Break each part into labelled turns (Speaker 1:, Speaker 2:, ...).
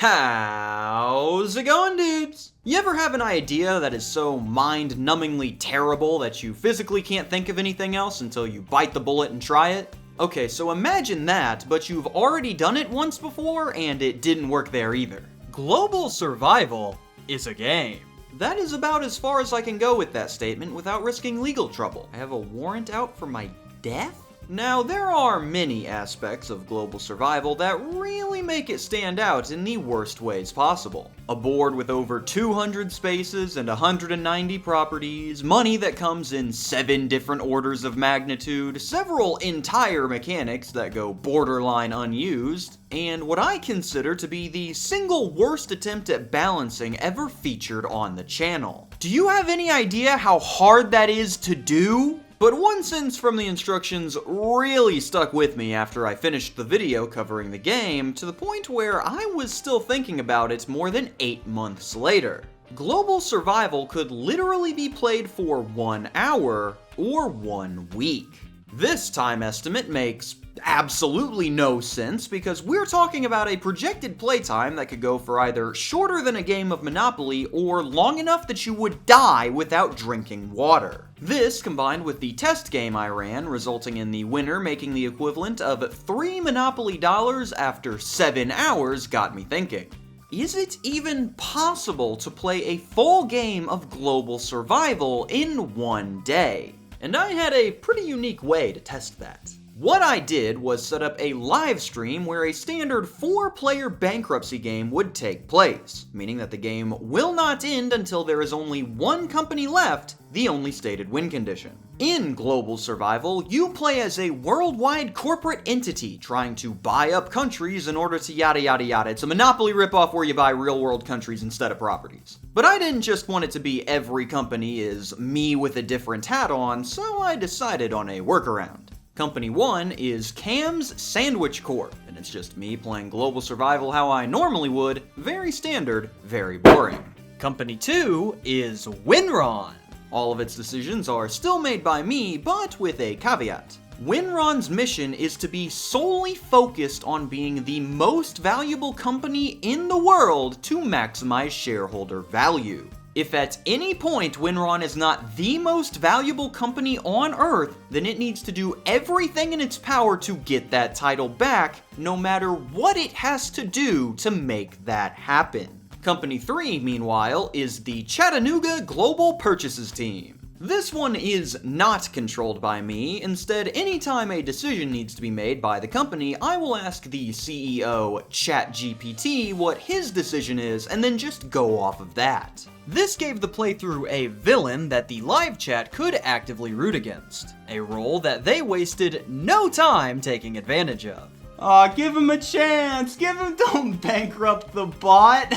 Speaker 1: How's it going, dudes? You ever have an idea that is so mind-numbingly terrible that you physically can't think of anything else until you bite the bullet and try it? Okay, so imagine that, but you've already done it once before and it didn't work there either. Global survival is a game. That is about as far as I can go with that statement without risking legal trouble. I have a warrant out for my death? Now, there are many aspects of global survival that really make it stand out in the worst ways possible. A board with over 200 spaces and 190 properties, money that comes in 7 different orders of magnitude, several entire mechanics that go borderline unused, and what I consider to be the single worst attempt at balancing ever featured on the channel. Do you have any idea how hard that is to do? But one sentence from the instructions really stuck with me after I finished the video covering the game, to the point where I was still thinking about it more than 8 months later. Global survival could literally be played for 1 hour or 1 week. This time estimate makes absolutely no sense because we're talking about a projected playtime that could go for either shorter than a game of Monopoly or long enough that you would die without drinking water. This, combined with the test game I ran, resulting in the winner making the equivalent of 3 Monopoly dollars after 7 hours, got me thinking. Is it even possible to play a full game of global survival in 1 day? And I had a pretty unique way to test that. What I did was set up a live stream where a standard 4-player bankruptcy game would take place, meaning that the game will not end until there is only 1 company left, the only stated win condition. In global survival, you play as a worldwide corporate entity trying to buy up countries in order to yada yada yada. It's a Monopoly ripoff where you buy real-world countries instead of properties. But I didn't just want it to be every company is me with a different hat on, so I decided on a workaround. Company 1 is KamSandwich Corp, and it's just me playing global survival how I normally would, very standard, very boring. Company 2 is Winron. All of its decisions are still made by me, but with a caveat. Winron's mission is to be solely focused on being the most valuable company in the world to maximize shareholder value. If at any point Winron is not the most valuable company on Earth, then it needs to do everything in its power to get that title back, no matter what it has to do to make that happen. Company 3, meanwhile, is the Chattanooga Global Purchases Team. This one is not controlled by me. Instead, anytime a decision needs to be made by the company, I will ask the CEO, ChatGPT, what his decision is, and then just go off of that. This gave the playthrough a villain that the live chat could actively root against, a role that they wasted no time taking advantage of. Aw, give him a chance! Don't bankrupt the bot!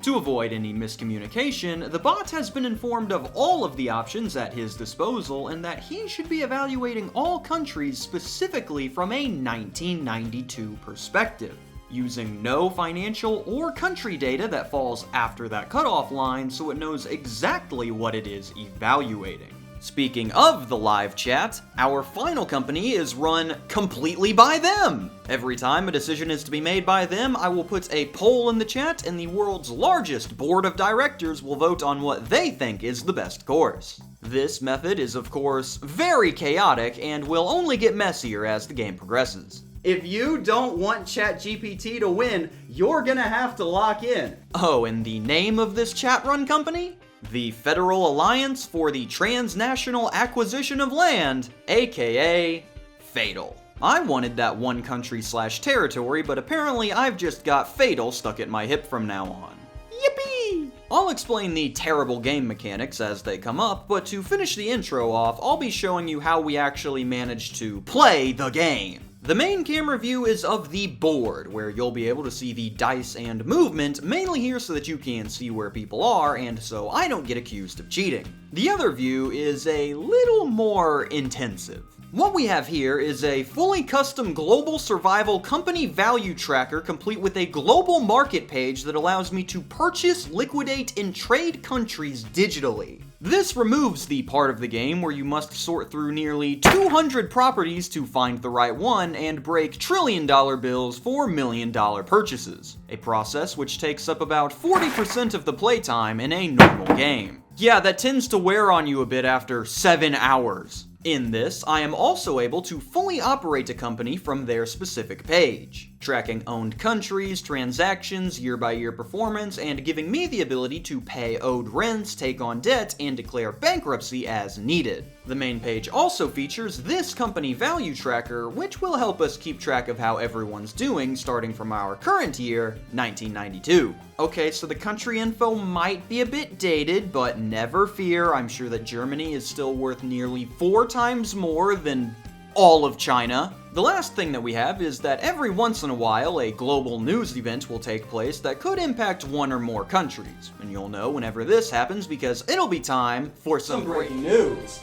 Speaker 1: To avoid any miscommunication, the bot has been informed of all of the options at his disposal and that he should be evaluating all countries specifically from a 1992 perspective, using no financial or country data that falls after that cutoff line so it knows exactly what it is evaluating. Speaking of the live chat, our final company is run completely by them. Every time a decision is to be made by them, I will put a poll in the chat and the world's largest board of directors will vote on what they think is the best course. This method is, of course, very chaotic and will only get messier as the game progresses. If you don't want ChatGPT to win, you're gonna have to lock in. Oh, and the name of this chat run company? The Federal Alliance for the Transnational Acquisition of Land, aka Fatal. I wanted that one country/territory, but apparently I've just got Fatal stuck at my hip from now on. Yippee! I'll explain the terrible game mechanics as they come up, but to finish the intro off, I'll be showing you how we actually managed to play the game. The main camera view is of the board, where you'll be able to see the dice and movement, mainly here so that you can see where people are, and so I don't get accused of cheating. The other view is a little more intensive. What we have here is a fully custom global survival company value tracker complete with a global market page that allows me to purchase, liquidate, and trade countries digitally. This removes the part of the game where you must sort through nearly 200 properties to find the right one and break trillion-dollar bills for million-dollar purchases, a process which takes up about 40% of the playtime in a normal game. Yeah, that tends to wear on you a bit after 7 hours. In this, I am also able to fully operate a company from their specific page, tracking owned countries, transactions, year-by-year performance, and giving me the ability to pay owed rents, take on debt, and declare bankruptcy as needed. The main page also features this company value tracker, which will help us keep track of how everyone's doing starting from our current year, 1992. Okay, so the country info might be a bit dated, but never fear, I'm sure that Germany is still worth nearly 4 times more than all of China. The last thing that we have is that every once in a while, a global news event will take place that could impact one or more countries. And you'll know whenever this happens because it'll be time for some breaking news.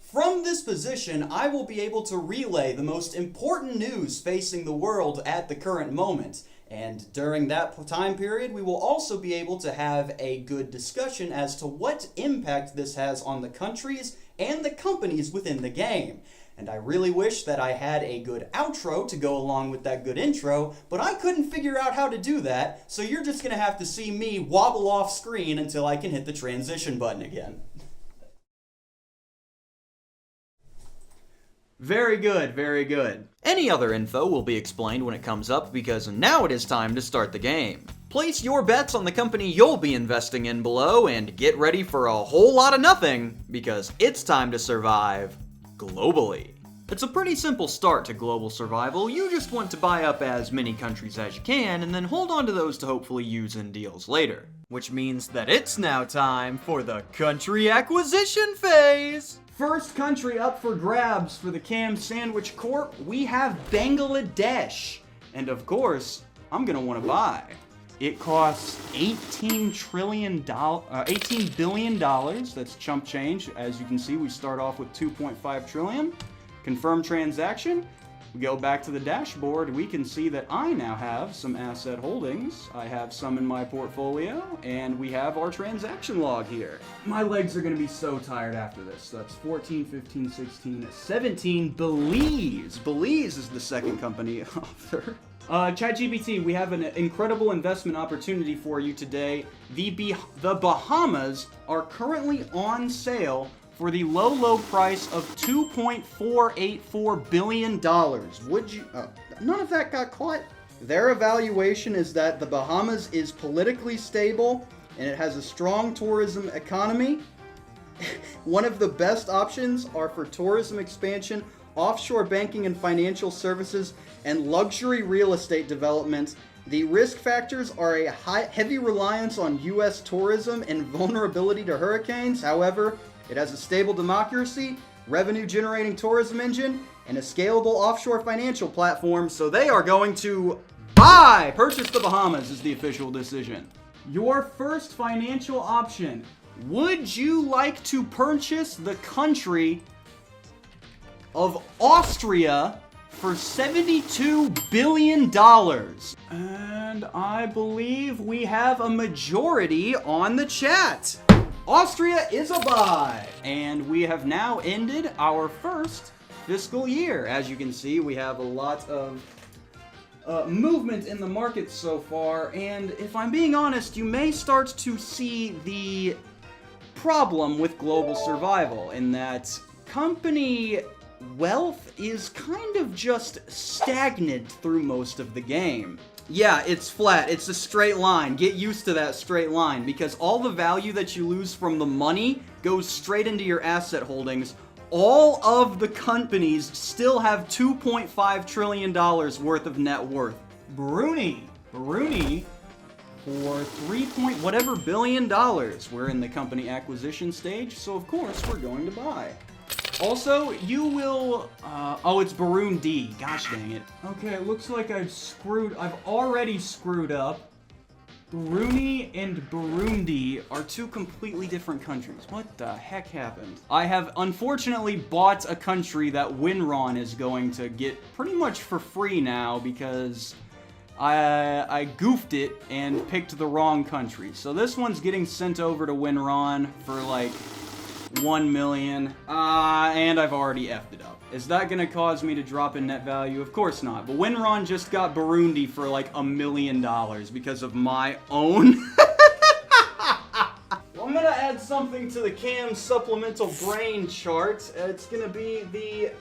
Speaker 1: From this position, I will be able to relay the most important news facing the world at the current moment. And during that time period, we will also be able to have a good discussion as to what impact this has on the countries and the companies within the game. And I really wish that I had a good outro to go along with that good intro, but I couldn't figure out how to do that, so you're just gonna have to see me wobble off screen until I can hit the transition button again. Very good, very good. Any other info will be explained when it comes up because now it is time to start the game. Place your bets on the company you'll be investing in below and get ready for a whole lot of nothing because it's time to survive globally. It's a pretty simple start to global survival. You just want to buy up as many countries as you can and then hold on to those to hopefully use in deals later. Which means that it's now time for the country acquisition phase. First country up for grabs for the KamSandwich Corp, we have Bangladesh. And of course, I'm gonna wanna buy. It costs $18 billion, that's chump change. As you can see, we start off with 2.5 trillion. Confirm transaction. We go back to the dashboard, we can see that I now have some asset holdings. I have some in my portfolio, and we have our transaction log here. My legs are gonna be so tired after this. So that's 14, 15, 16, 17, Belize. Belize is the second company author. ChatGPT, we have an incredible investment opportunity for you today. The Bahamas are currently on sale for the low price of $2.484 billion. Would you... Oh, none of that got caught. Their evaluation is that the Bahamas is politically stable and it has a strong tourism economy. One of the best options are for tourism expansion, offshore banking and financial services, and luxury real estate development. The risk factors are a heavy reliance on U.S. tourism and vulnerability to hurricanes. However, it has a stable democracy, revenue-generating tourism engine, and a scalable offshore financial platform, so they are going to purchase the Bahamas is the official decision. Your first financial option. Would you like to purchase the country of Austria for $72 billion? And I believe we have a majority on the chat. Austria is a buy! And we have now ended our first fiscal year. As you can see, we have a lot of movement in the market so far, and if I'm being honest, you may start to see the problem with global survival in that company wealth is kind of just stagnant through most of the game. Yeah, it's flat. It's a straight line. Get used to that straight line because all the value that you lose from the money goes straight into your asset holdings. All of the companies still have $2.5 trillion worth of net worth. Brunei for whatever billion dollars. We're in the company acquisition stage, so of course we're going to buy. Also, you will, oh, it's Burundi. Gosh dang it. Okay, it looks like I've already screwed up. Brunei and Burundi are two completely different countries. What the heck happened? I have unfortunately bought a country that Winron is going to get pretty much for free now because
Speaker 2: I goofed it and picked the wrong country. So this one's getting sent over to Winron for like 1 million. And I've already effed it up. Is that gonna cause me to drop in net value? Of course not. But Winron just got Burundi for like $1 million because of my own. Well, I'm gonna add something to the Cam supplemental brain chart. It's gonna be the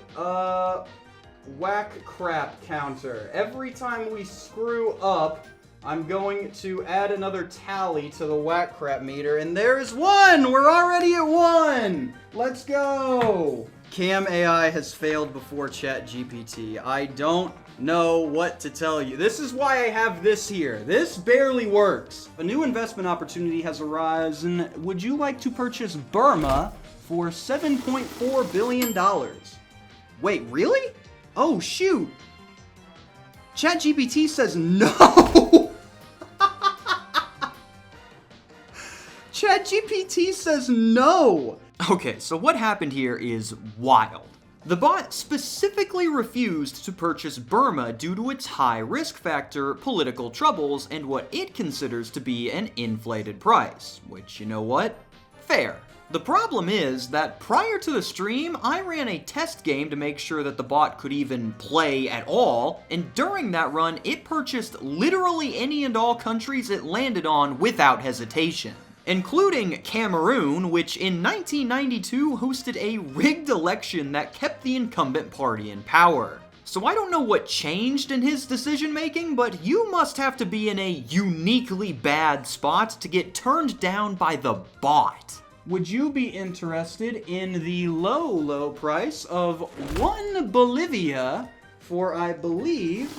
Speaker 2: whack crap counter. Every time we screw up, I'm going to add another tally to the whack crap meter, and there's 1! We're already at 1! Let's go! Cam AI has failed before ChatGPT. I don't know what to tell you. This is why I have this here. This barely works. A new investment opportunity has arisen. Would you like to purchase Burma for $7.4 billion? Wait, really? Oh, shoot. ChatGPT says no! ChatGPT says no! Okay, so what happened here is wild. The bot specifically refused to purchase Burma due to its high risk factor, political troubles, and what it considers to be an inflated price. Which, you know what? Fair. The problem is that prior to the stream, I ran a test game to make sure that the bot could even play at all, and during that run, it purchased literally any and all countries it landed on without hesitation, including Cameroon, which in 1992 hosted a rigged election that kept the incumbent party in power. So I don't know what changed in his decision making, but you must have to be in a uniquely bad spot to get turned down by the bot. Would you be interested in the low price of 1 Bolivia for, I believe,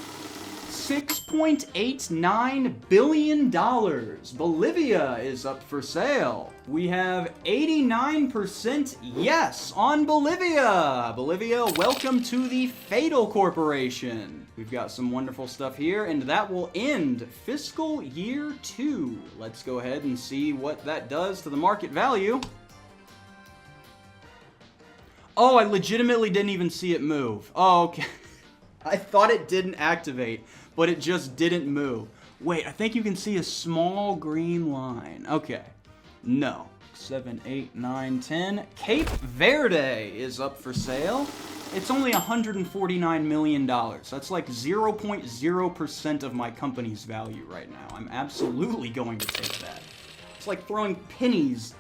Speaker 2: $6.89 billion. Bolivia is up for sale. We have 89% yes on Bolivia. Bolivia, welcome to the Fatal Corporation. We've got some wonderful stuff here, and that will end fiscal year 2. Let's go ahead and see what that does to the market value. Oh, I legitimately didn't even see it move. Oh, okay. I thought it didn't activate, but it just didn't move. Wait, I think you can see a small green line. Okay. No. 7, 8, 9, 10. Cape Verde is up for sale. It's only $149 million. That's like 0.0% of my company's value right now. I'm absolutely going to take that. It's like throwing pennies.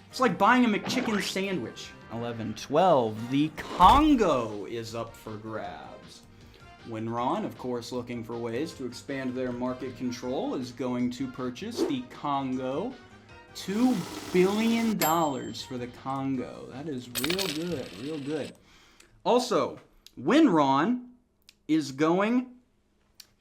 Speaker 2: It's like buying a McChicken sandwich. 11, 12. The Congo is up for grabs. Winron, of course, looking for ways to expand their market control, is going to purchase the Congo. $2 billion for the Congo. That is real good, real good. Also, Winron is going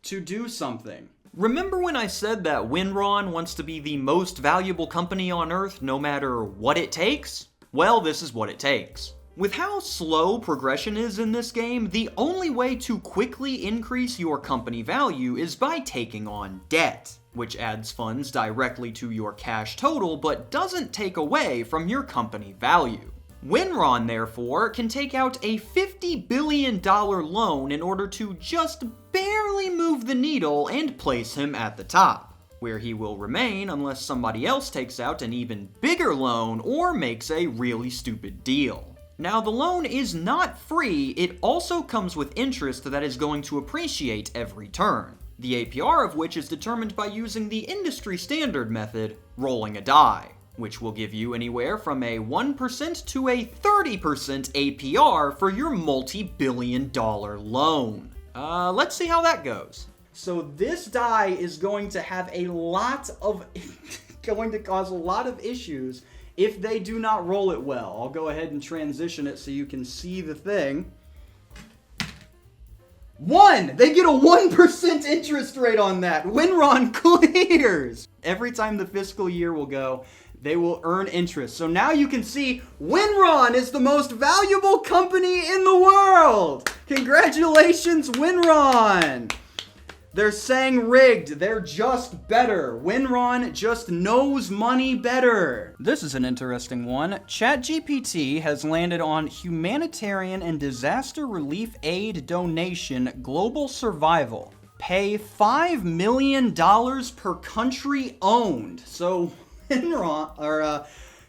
Speaker 2: to do something. Remember when I said that Winron wants to be the most valuable company on Earth no matter what it takes? Well, this is what it takes. With how slow progression is in this game, the only way to quickly increase your company value is by taking on debt, which adds funds directly to your cash total but doesn't take away from your company value. Winron, therefore, can take out a $50 billion loan in order to just barely move the needle and place him at the top, where he will remain unless somebody else takes out an even bigger loan or makes a really stupid deal. Now, the loan is not free, it also comes with interest that is going to appreciate every turn, the APR of which is determined by using the industry standard method, rolling a die, which will give you anywhere from a 1% to a 30% APR for your multi-billion-dollar loan. Let's see how that goes. So this die is going to have a lot of, going to cause a lot of issues if they do not roll it well. I'll go ahead and transition it so you can see the thing. 1! They get a 1% interest rate on that. Winron clears! Every time the fiscal year will go, they will earn interest. So now you can see Winron is the most valuable company in the world! Congratulations, Winron! They're saying rigged. They're just better. Winron just knows money better. This is an interesting one. ChatGPT has landed on humanitarian and disaster relief aid donation global survival. pay $5 million per country owned. So,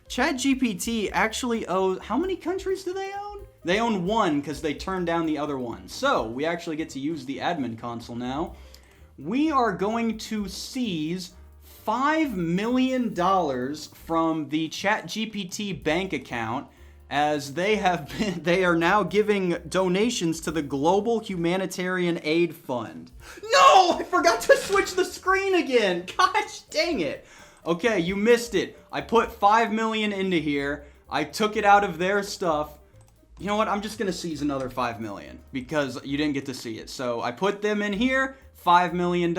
Speaker 2: ChatGPT actually owes... How many countries do they own? They own one because they turned down the other one. So, we actually get to use the admin console now. We are going to seize $5 million from the ChatGPT bank account, as they are now giving donations to the Global Humanitarian Aid Fund. No! I forgot to switch the screen again! Gosh dang it! Okay, you missed it. I put $5 million into here. I took it out of their stuff. You know what? I'm just gonna seize another $5 million because you didn't get to see it. So I put them in here, $5 million.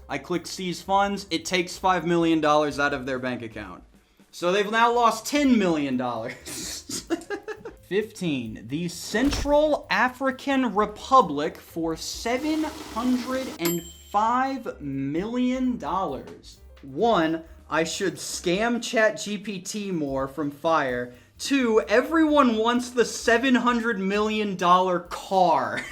Speaker 2: I click seize funds. It takes $5 million out of their bank account. So they've now lost $10 million. 15. The Central African Republic for $705 million. 1. I should scam ChatGPT more from Fire. 2. Everyone wants the $700 million car.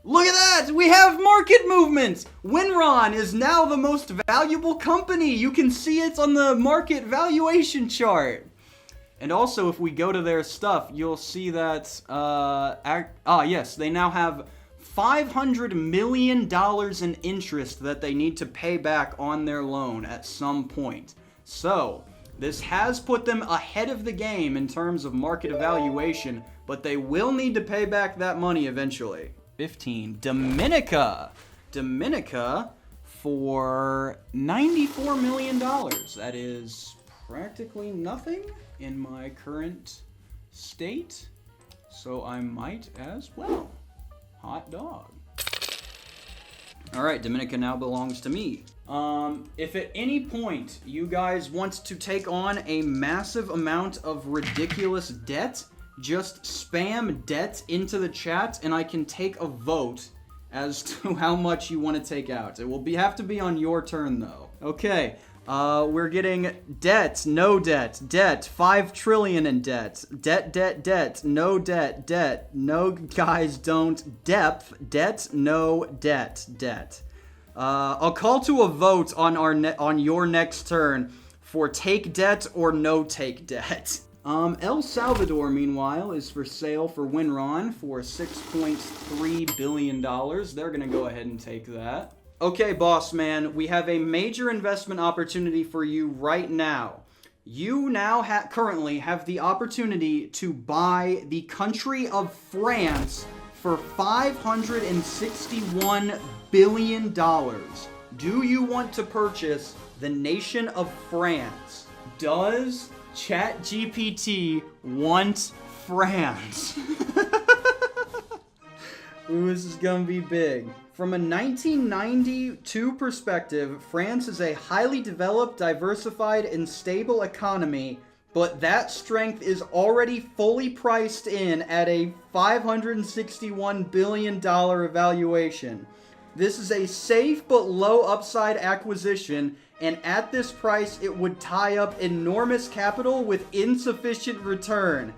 Speaker 2: Look at that! We have market movements! Winron is now the most valuable company. You can see it on the market valuation chart. And also, if we go to their stuff, you'll see that, yes, they now have $500 million in interest that they need to pay back on their loan at some point. So, this has put them ahead of the game in terms of market evaluation, but they will need to pay back that money eventually. 15. Dominica. Dominica for $94 million. That is practically nothing in my current state, so I might as well. Hot dog. Alright, Dominica now belongs to me. If at any point you guys want to take on a massive amount of ridiculous debt, just spam debt into the chat and I can take a vote as to how much you want to take out. It will have to be on your turn though. Okay, we're getting debt, no debt, debt, 5 trillion in debt, debt, no debt, no guys don't, depth, debt, no debt. I'll call to a vote on your next turn for take debt or no take debt. El Salvador, meanwhile, is for sale for Winron for $6.3 billion. They're gonna go ahead and take that. Okay, boss man, we have a major investment opportunity for you right now. You now currently have the opportunity to buy the country of France for $561 billion. Do you want to purchase the nation of France? Does ChatGPT want France? Ooh, this is gonna be big. From a 1992 perspective, France is a highly developed, diversified, and stable economy, but that strength is already fully priced in at a $561 billion evaluation. This is a safe but low upside acquisition, and at this price, it would tie up enormous capital with insufficient return.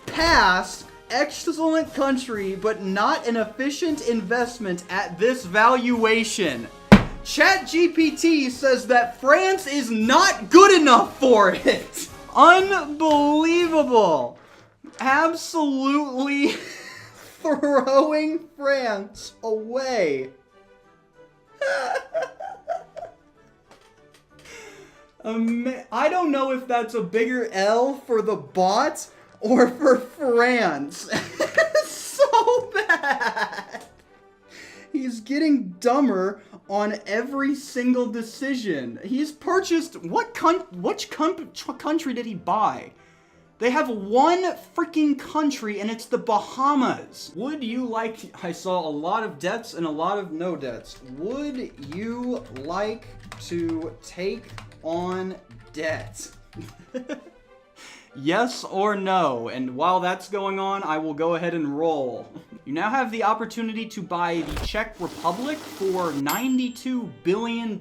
Speaker 2: Past, excellent country, but not an efficient investment at this valuation. ChatGPT says that France is not good enough for it. Unbelievable. Absolutely throwing France away. I don't know if that's a bigger L for the bot or for France. So bad. He's getting dumber on every single decision. He's purchased... which country did he buy? They have one freaking country, and it's the Bahamas. Would you like... I saw a lot of debts and a lot of no debts. Would you like to take on debt? Yes or no? And while that's going on, I will go ahead and roll. You now have the opportunity to buy the Czech Republic for $92 billion.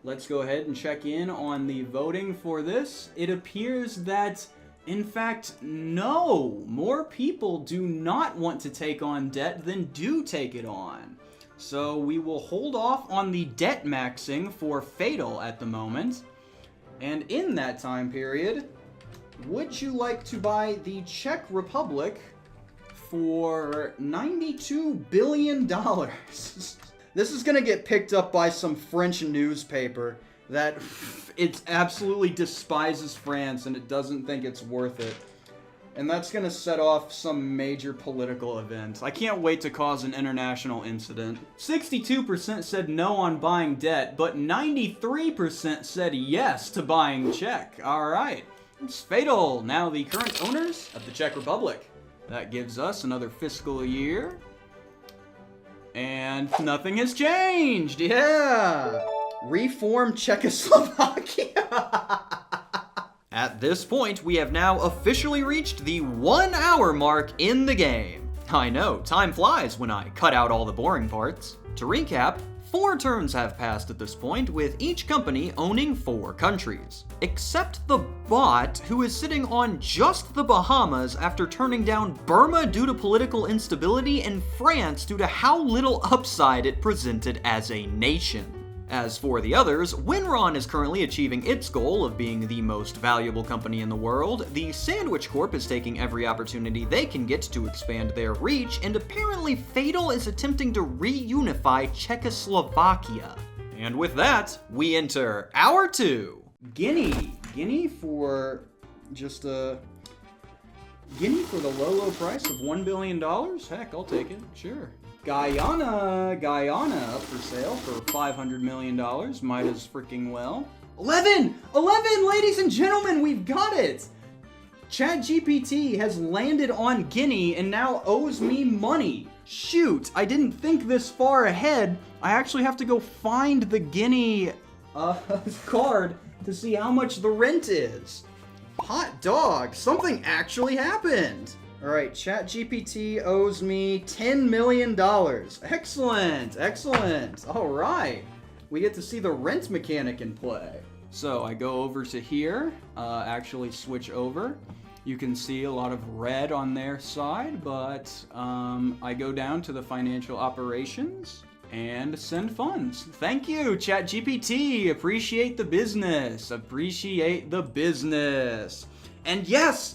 Speaker 2: Let's go ahead and check in on the voting for this. It appears that In fact, no. More people do not want to take on debt than do take it on. So we will hold off on the debt maxing for Fatal at the moment. And in that time period, would you like to buy the Czech Republic for $92 billion? This is gonna get picked up by some French newspaper that it absolutely despises France and it doesn't think it's worth it. And that's gonna set off some major political event. I can't wait to cause an international incident. 62% said no on buying debt, but 93% said yes to buying Czech. Alright, it's Fatal, now the current owners of the Czech Republic. That gives us another fiscal year. And nothing has changed, yeah! Reform Czechoslovakia!
Speaker 1: At this point, we have now officially reached the 1 hour mark in the game. I know, time flies when I cut out all the boring parts. To recap, 4 turns have passed at this point, with each company owning 4 countries. Except the bot, who is sitting on just the Bahamas after turning down Burma due to political instability and France due to how little upside it presented as a nation. As for the others, Winron is currently achieving its goal of being the most valuable company in the world, the Sandwich Corp is taking every opportunity they can get to expand their reach, and apparently Fatal is attempting to reunify Czechoslovakia. And with that, we enter Hour 2.
Speaker 2: Guinea for just Guinea for the low price of $1 billion? Heck, I'll take it, sure. Guyana up for sale for $500 million, might as freaking well. 11, ladies and gentlemen, we've got it! ChatGPT has landed on Guinea and now owes me money. Shoot, I didn't think this far ahead. I actually have to go find the Guinea card to see how much the rent is. Hot dog, something actually happened. All right, ChatGPT owes me $10 million. Excellent. All right, we get to see the rent mechanic in play. So I go over to here, actually switch over. You can see a lot of red on their side, but I go down to the financial operations and send funds. Thank you, ChatGPT. Appreciate the business. And yes,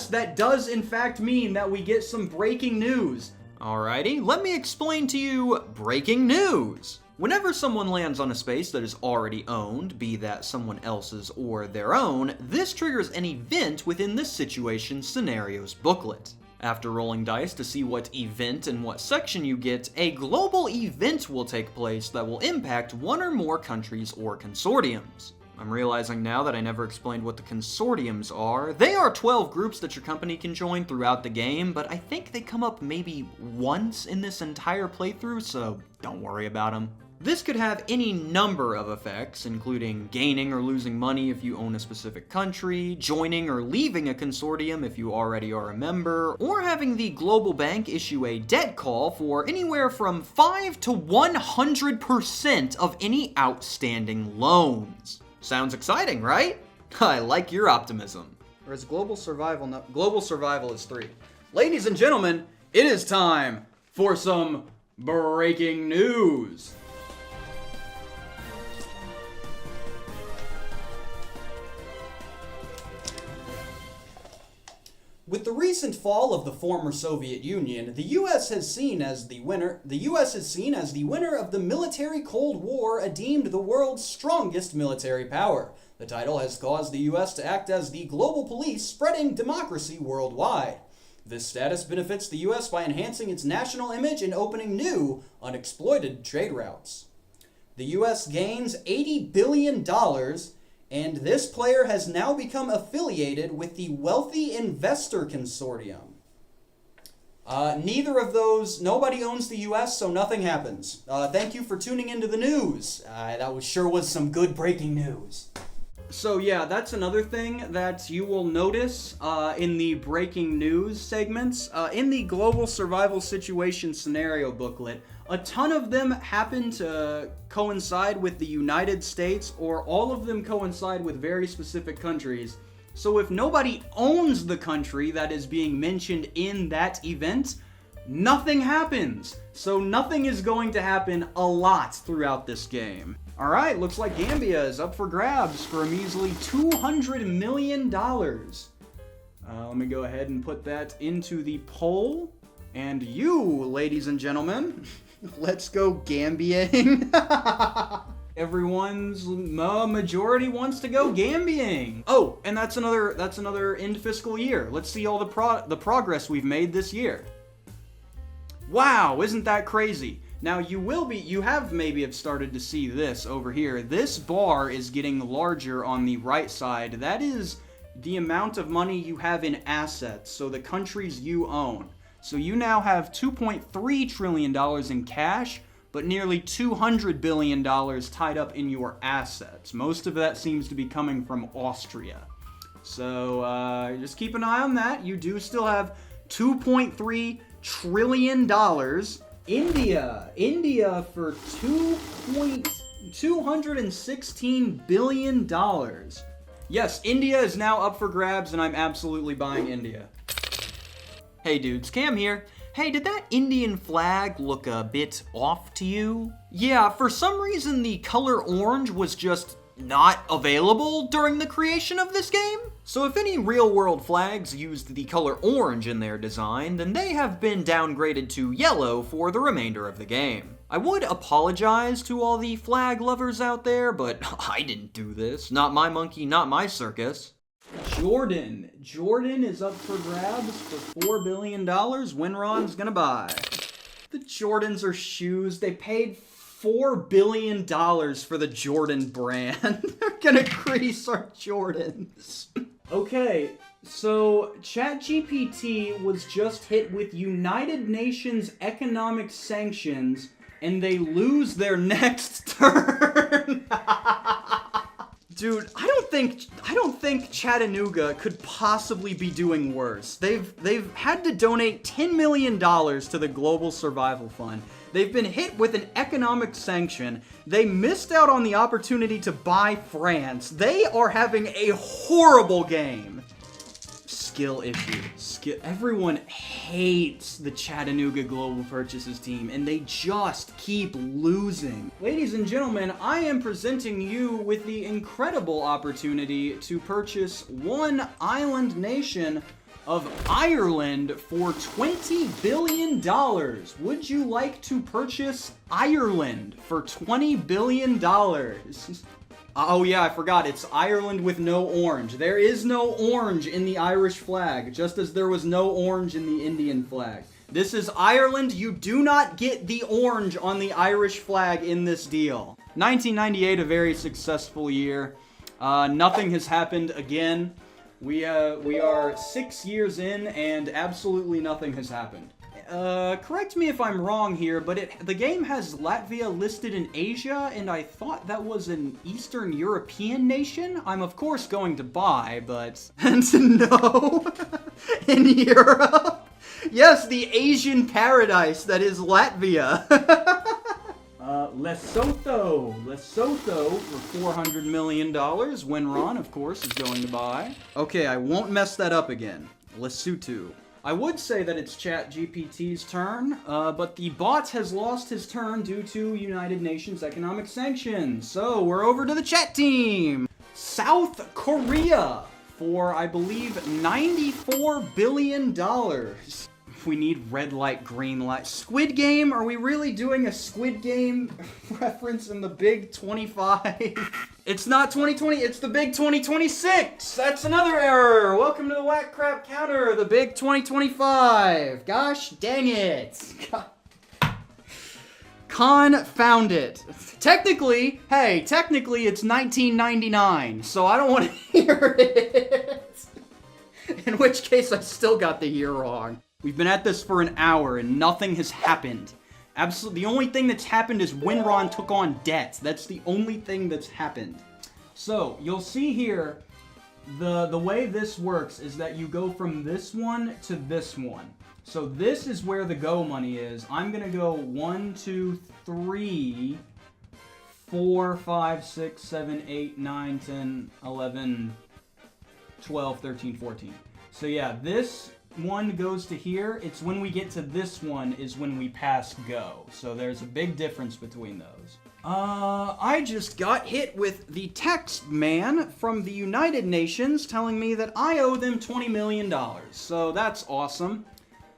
Speaker 2: that does in fact mean that we get some breaking news.
Speaker 1: Alrighty, let me explain to you breaking news. Whenever someone lands on a space that is already owned, be that someone else's or their own, this triggers an event within the Situation Scenarios booklet. After rolling dice to see what event and what section you get, a global event will take place that will impact one or more countries or consortiums. I'm realizing now that I never explained what the consortiums are. They are 12 groups that your company can join throughout the game, but I think they come up maybe once in this entire playthrough, so don't worry about them. This could have any number of effects, including gaining or losing money if you own a specific country, joining or leaving a consortium if you already are a member, or having the global bank issue a debt call for anywhere from 5 to 100% of any outstanding loans. Sounds exciting, right? I like your optimism.
Speaker 2: Or is global survival no? Global survival is 3. Ladies and gentlemen, it is time for some breaking news. With the recent fall of the former Soviet Union, the U.S. is seen as the winner of the military Cold War, deemed the world's strongest military power. The title has caused the U.S. to act as the global police, spreading democracy worldwide. This status benefits the U.S. by enhancing its national image and opening new, unexploited trade routes. The U.S. gains $80 billion, and this player has now become affiliated with the Wealthy Investor Consortium. Neither of those, nobody owns the U.S., so nothing happens. Thank you for tuning into the news. That sure was some good breaking news. So yeah, that's another thing that you will notice in the breaking news segments. In the Global Survival Situation Scenario booklet, a ton of them happen to coincide with the United States, or all of them coincide with very specific countries. So if nobody owns the country that is being mentioned in that event, nothing happens. So nothing is going to happen a lot throughout this game. Alright, looks like Gambia is up for grabs for a measly $200 million. Let me go ahead and put that into the poll. And you, ladies and gentlemen, let's go Gambiaing. Everyone's majority wants to go Gambiaing. Oh, and that's another end fiscal year. Let's see all the progress we've made this year. Wow, isn't that crazy? Now you have started to see this over here. This bar is getting larger on the right side. That is the amount of money you have in assets, so the countries you own. So you now have $2.3 trillion in cash, but nearly $200 billion tied up in your assets. Most of that seems to be coming from Austria. So just keep an eye on that. You do still have $2.3 trillion. India for $216 billion. Yes, India is now up for grabs, and I'm absolutely buying India.
Speaker 1: Hey dudes, Cam here. Hey, did that Indian flag look a bit off to you? Yeah, for some reason the color orange was just not available during the creation of this game. So if any real-world flags used the color orange in their design, then they have been downgraded to yellow for the remainder of the game. I would apologize to all the flag lovers out there, but I didn't do this. Not my monkey, not my circus.
Speaker 2: Jordan is up for grabs for $4 billion. Winron's gonna buy. The Jordans are shoes. They paid $4 billion for the Jordan brand. They're gonna crease our Jordans. Okay, so ChatGPT was just hit with United Nations economic sanctions, and they lose their next turn. Dude, I don't think Chattanooga could possibly be doing worse. They've had to donate $10 million to the Global Survival Fund. They've been hit with an economic sanction. They missed out on the opportunity to buy France. They are having a horrible game. Skill issue. Everyone hates the Chattanooga Global Purchases team, and they just keep losing. Ladies and gentlemen, I am presenting you with the incredible opportunity to purchase one island nation of Ireland for $20 billion. Would you like to purchase Ireland for $20 billion? Oh yeah, I forgot. It's Ireland with no orange. There is no orange in the Irish flag, just as there was no orange in the Indian flag. This is Ireland. You do not get the orange on the Irish flag in this deal. 1998, a very successful year. Nothing has happened again. We are 6 years in, and absolutely nothing has happened. Correct me if I'm wrong here, but the game has Latvia listed in Asia, and I thought that was an Eastern European nation? I'm of course going to buy, but... And no! In Europe? Yes, the Asian paradise that is Latvia! Lesotho for $400 million. Winron, of course, is going to buy. Okay, I won't mess that up again. Lesotho. I would say that it's ChatGPT's turn, but the bot has lost his turn due to United Nations economic sanctions. So we're over to the chat team. South Korea for, I believe, $94 billion. We need red light, green light. Squid Game? Are we really doing a Squid Game reference in the Big 25? It's not 2020, it's the Big 2026! That's another error! Welcome to the Whack Crap Counter, the Big 2025! Gosh dang it! Confound it. Technically it's 1999, so I don't want to hear it. In which case I still got the year wrong. We've been at this for an hour and nothing has happened. Absolutely, the only thing that's happened is Winron took on debt. That's the only thing that's happened. So, you'll see here, the way this works is that you go from this one to this one. So this is where the go money is. I'm gonna go 1, 2, 3, 4, 5, 6, 7, 8, 9, 10, 11, 12, 13, 14. So yeah, this one goes to here. It's when we get to this one is when we pass go. So there's a big difference between those. I just got hit with the text man from the United Nations telling me that I owe them $20 million. So that's awesome.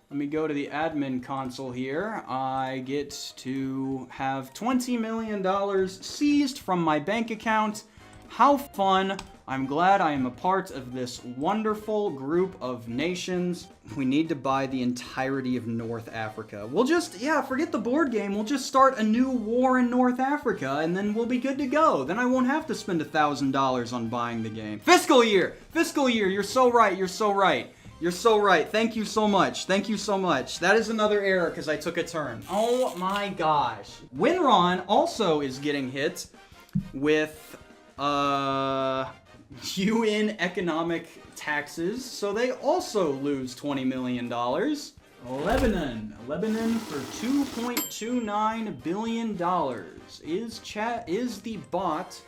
Speaker 2: Let me go to the admin console here. I get to have $20 million seized from my bank account. How fun. I'm glad I am a part of this wonderful group of nations. We need to buy the entirety of North Africa. We'll just, forget the board game. We'll just start a new war in North Africa, and then we'll be good to go. Then I won't have to spend $1,000 on buying the game. Fiscal year! Fiscal year! You're so right, you're so right. You're so right. Thank you so much. Thank you so much. That is another error because I took a turn. Oh my gosh. Winron also is getting hit with, UN economic taxes, so they also lose $20 million. Lebanon for $2.29 billion. Is the bot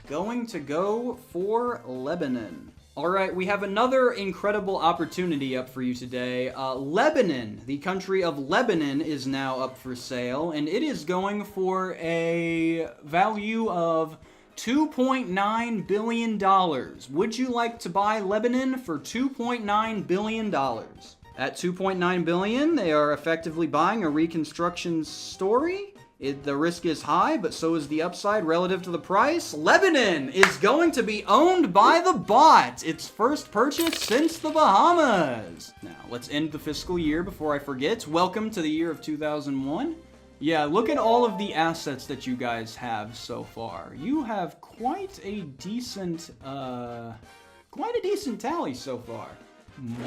Speaker 2: going to go for Lebanon? Alright, we have another incredible opportunity up for you today. Lebanon, the country of Lebanon, is now up for sale, and it is going for a value of $2.9 billion. Would you like to buy Lebanon for $2.9 billion? At $2.9 billion, they are effectively buying a reconstruction story. The risk is high, but so is the upside relative to the price. Lebanon is going to be owned by the bot. Its first purchase since the Bahamas. Now, let's end the fiscal year before I forget. Welcome to the year of 2001. Yeah, look at all of the assets that you guys have so far. You have quite a decent tally so far.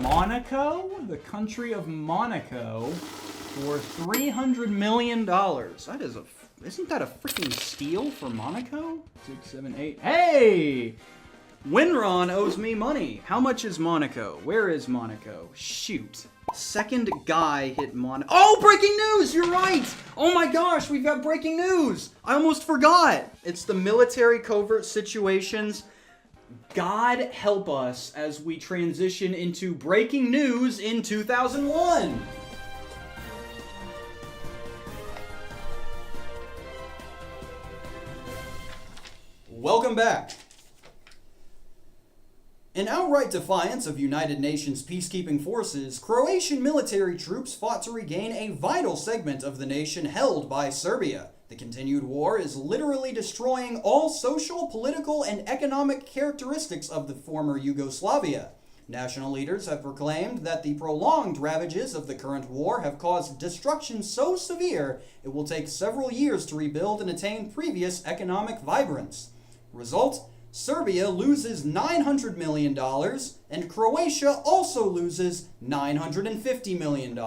Speaker 2: Monaco, the country of Monaco, for $300 million. Isn't that a freaking steal for Monaco? 6, 7, 8. Hey! Winron owes me money. How much is Monaco? Where is Monaco? Shoot. Second guy hit Monaco. Oh, breaking news! You're right! Oh my gosh, we've got breaking news! I almost forgot! It's the military covert situations. God help us as we transition into breaking news in 2001. Welcome back. In outright defiance of United Nations peacekeeping forces, Croatian military troops fought to regain a vital segment of the nation held by Serbia. The continued war is literally destroying all social, political, and economic characteristics of the former Yugoslavia. National leaders have proclaimed that the prolonged ravages of the current war have caused destruction so severe it will take several years to rebuild and attain previous economic vibrance. Result: Serbia loses $900 million, and Croatia also loses $950 million.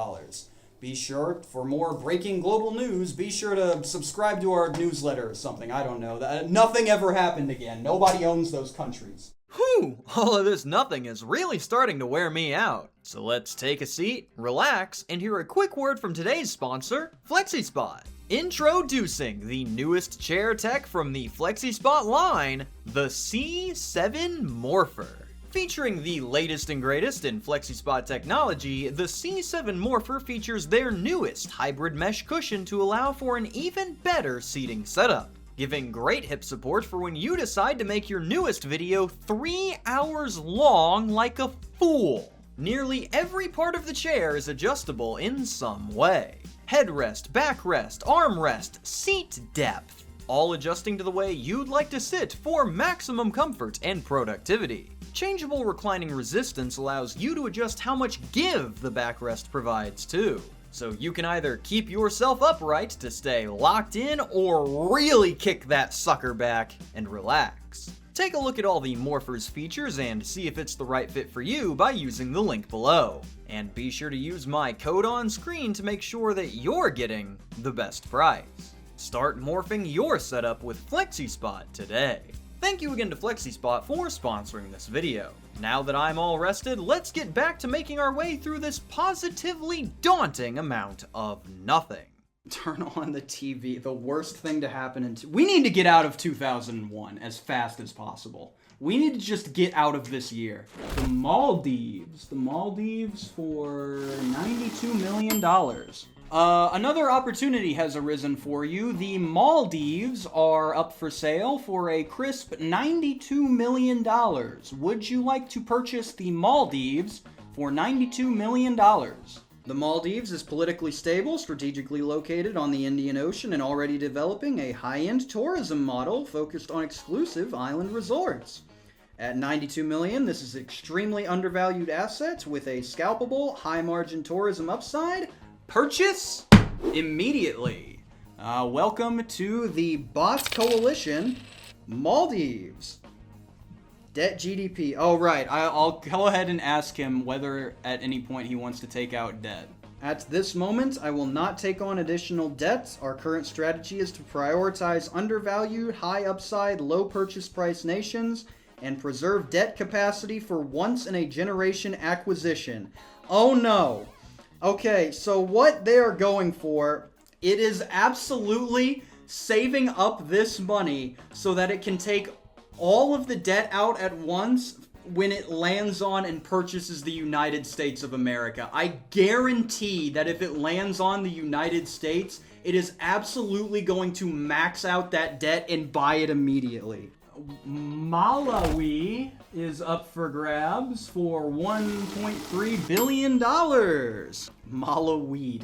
Speaker 2: Be sure, for more breaking global news, be sure to subscribe to our newsletter or something. I don't know. Nothing ever happened again. Nobody owns those countries.
Speaker 1: Whew, all of this nothing is really starting to wear me out. So let's take a seat, relax, and hear a quick word from today's sponsor, FlexiSpot. Introducing the newest chair tech from the FlexiSpot line, the C7 Morpher. Featuring the latest and greatest in FlexiSpot technology, the C7 Morpher features their newest hybrid mesh cushion to allow for an even better seating setup, giving great hip support for when you decide to make your newest video 3 hours long like a fool. Nearly every part of the chair is adjustable in some way. Headrest, backrest, armrest, seat depth, all adjusting to the way you'd like to sit for maximum comfort and productivity. Changeable reclining resistance allows you to adjust how much give the backrest provides too. So you can either keep yourself upright to stay locked in or really kick that sucker back and relax. Take a look at all the Morpher's features and see if it's the right fit for you by using the link below. And be sure to use my code on screen to make sure that you're getting the best price. Start morphing your setup with FlexiSpot today. Thank you again to FlexiSpot for sponsoring this video. Now that I'm all rested, let's get back to making our way through this positively daunting amount of nothing.
Speaker 2: Turn on the TV. The worst thing to happen we need to get out of 2001 as fast as possible. We need to just get out of this year. The Maldives. The Maldives for $92 million. Another opportunity has arisen for you. The Maldives are up for sale for a crisp $92 million. Would you like to purchase the Maldives for $92 million? The Maldives is politically stable, strategically located on the Indian Ocean, and already developing a high-end tourism model focused on exclusive island resorts. At $92 million, this is an extremely undervalued asset with a scalpable, high-margin tourism upside. Purchase immediately. Welcome to the Bot Coalition, Maldives. Debt GDP. Oh, right. I'll go ahead and ask him whether at any point he wants to take out debt. At this moment, I will not take on additional debt. Our current strategy is to prioritize undervalued, high upside, low purchase price nations and preserve debt capacity for once-in-a-generation acquisition. Oh no. Okay, so what they are going for, it is absolutely saving up this money so that it can take all of the debt out at once when it lands on and purchases the United States of America. I guarantee that if it lands on the United States, it is absolutely going to max out that debt and buy it immediately. Malawi is up for grabs for $1.3 billion. Malaweed.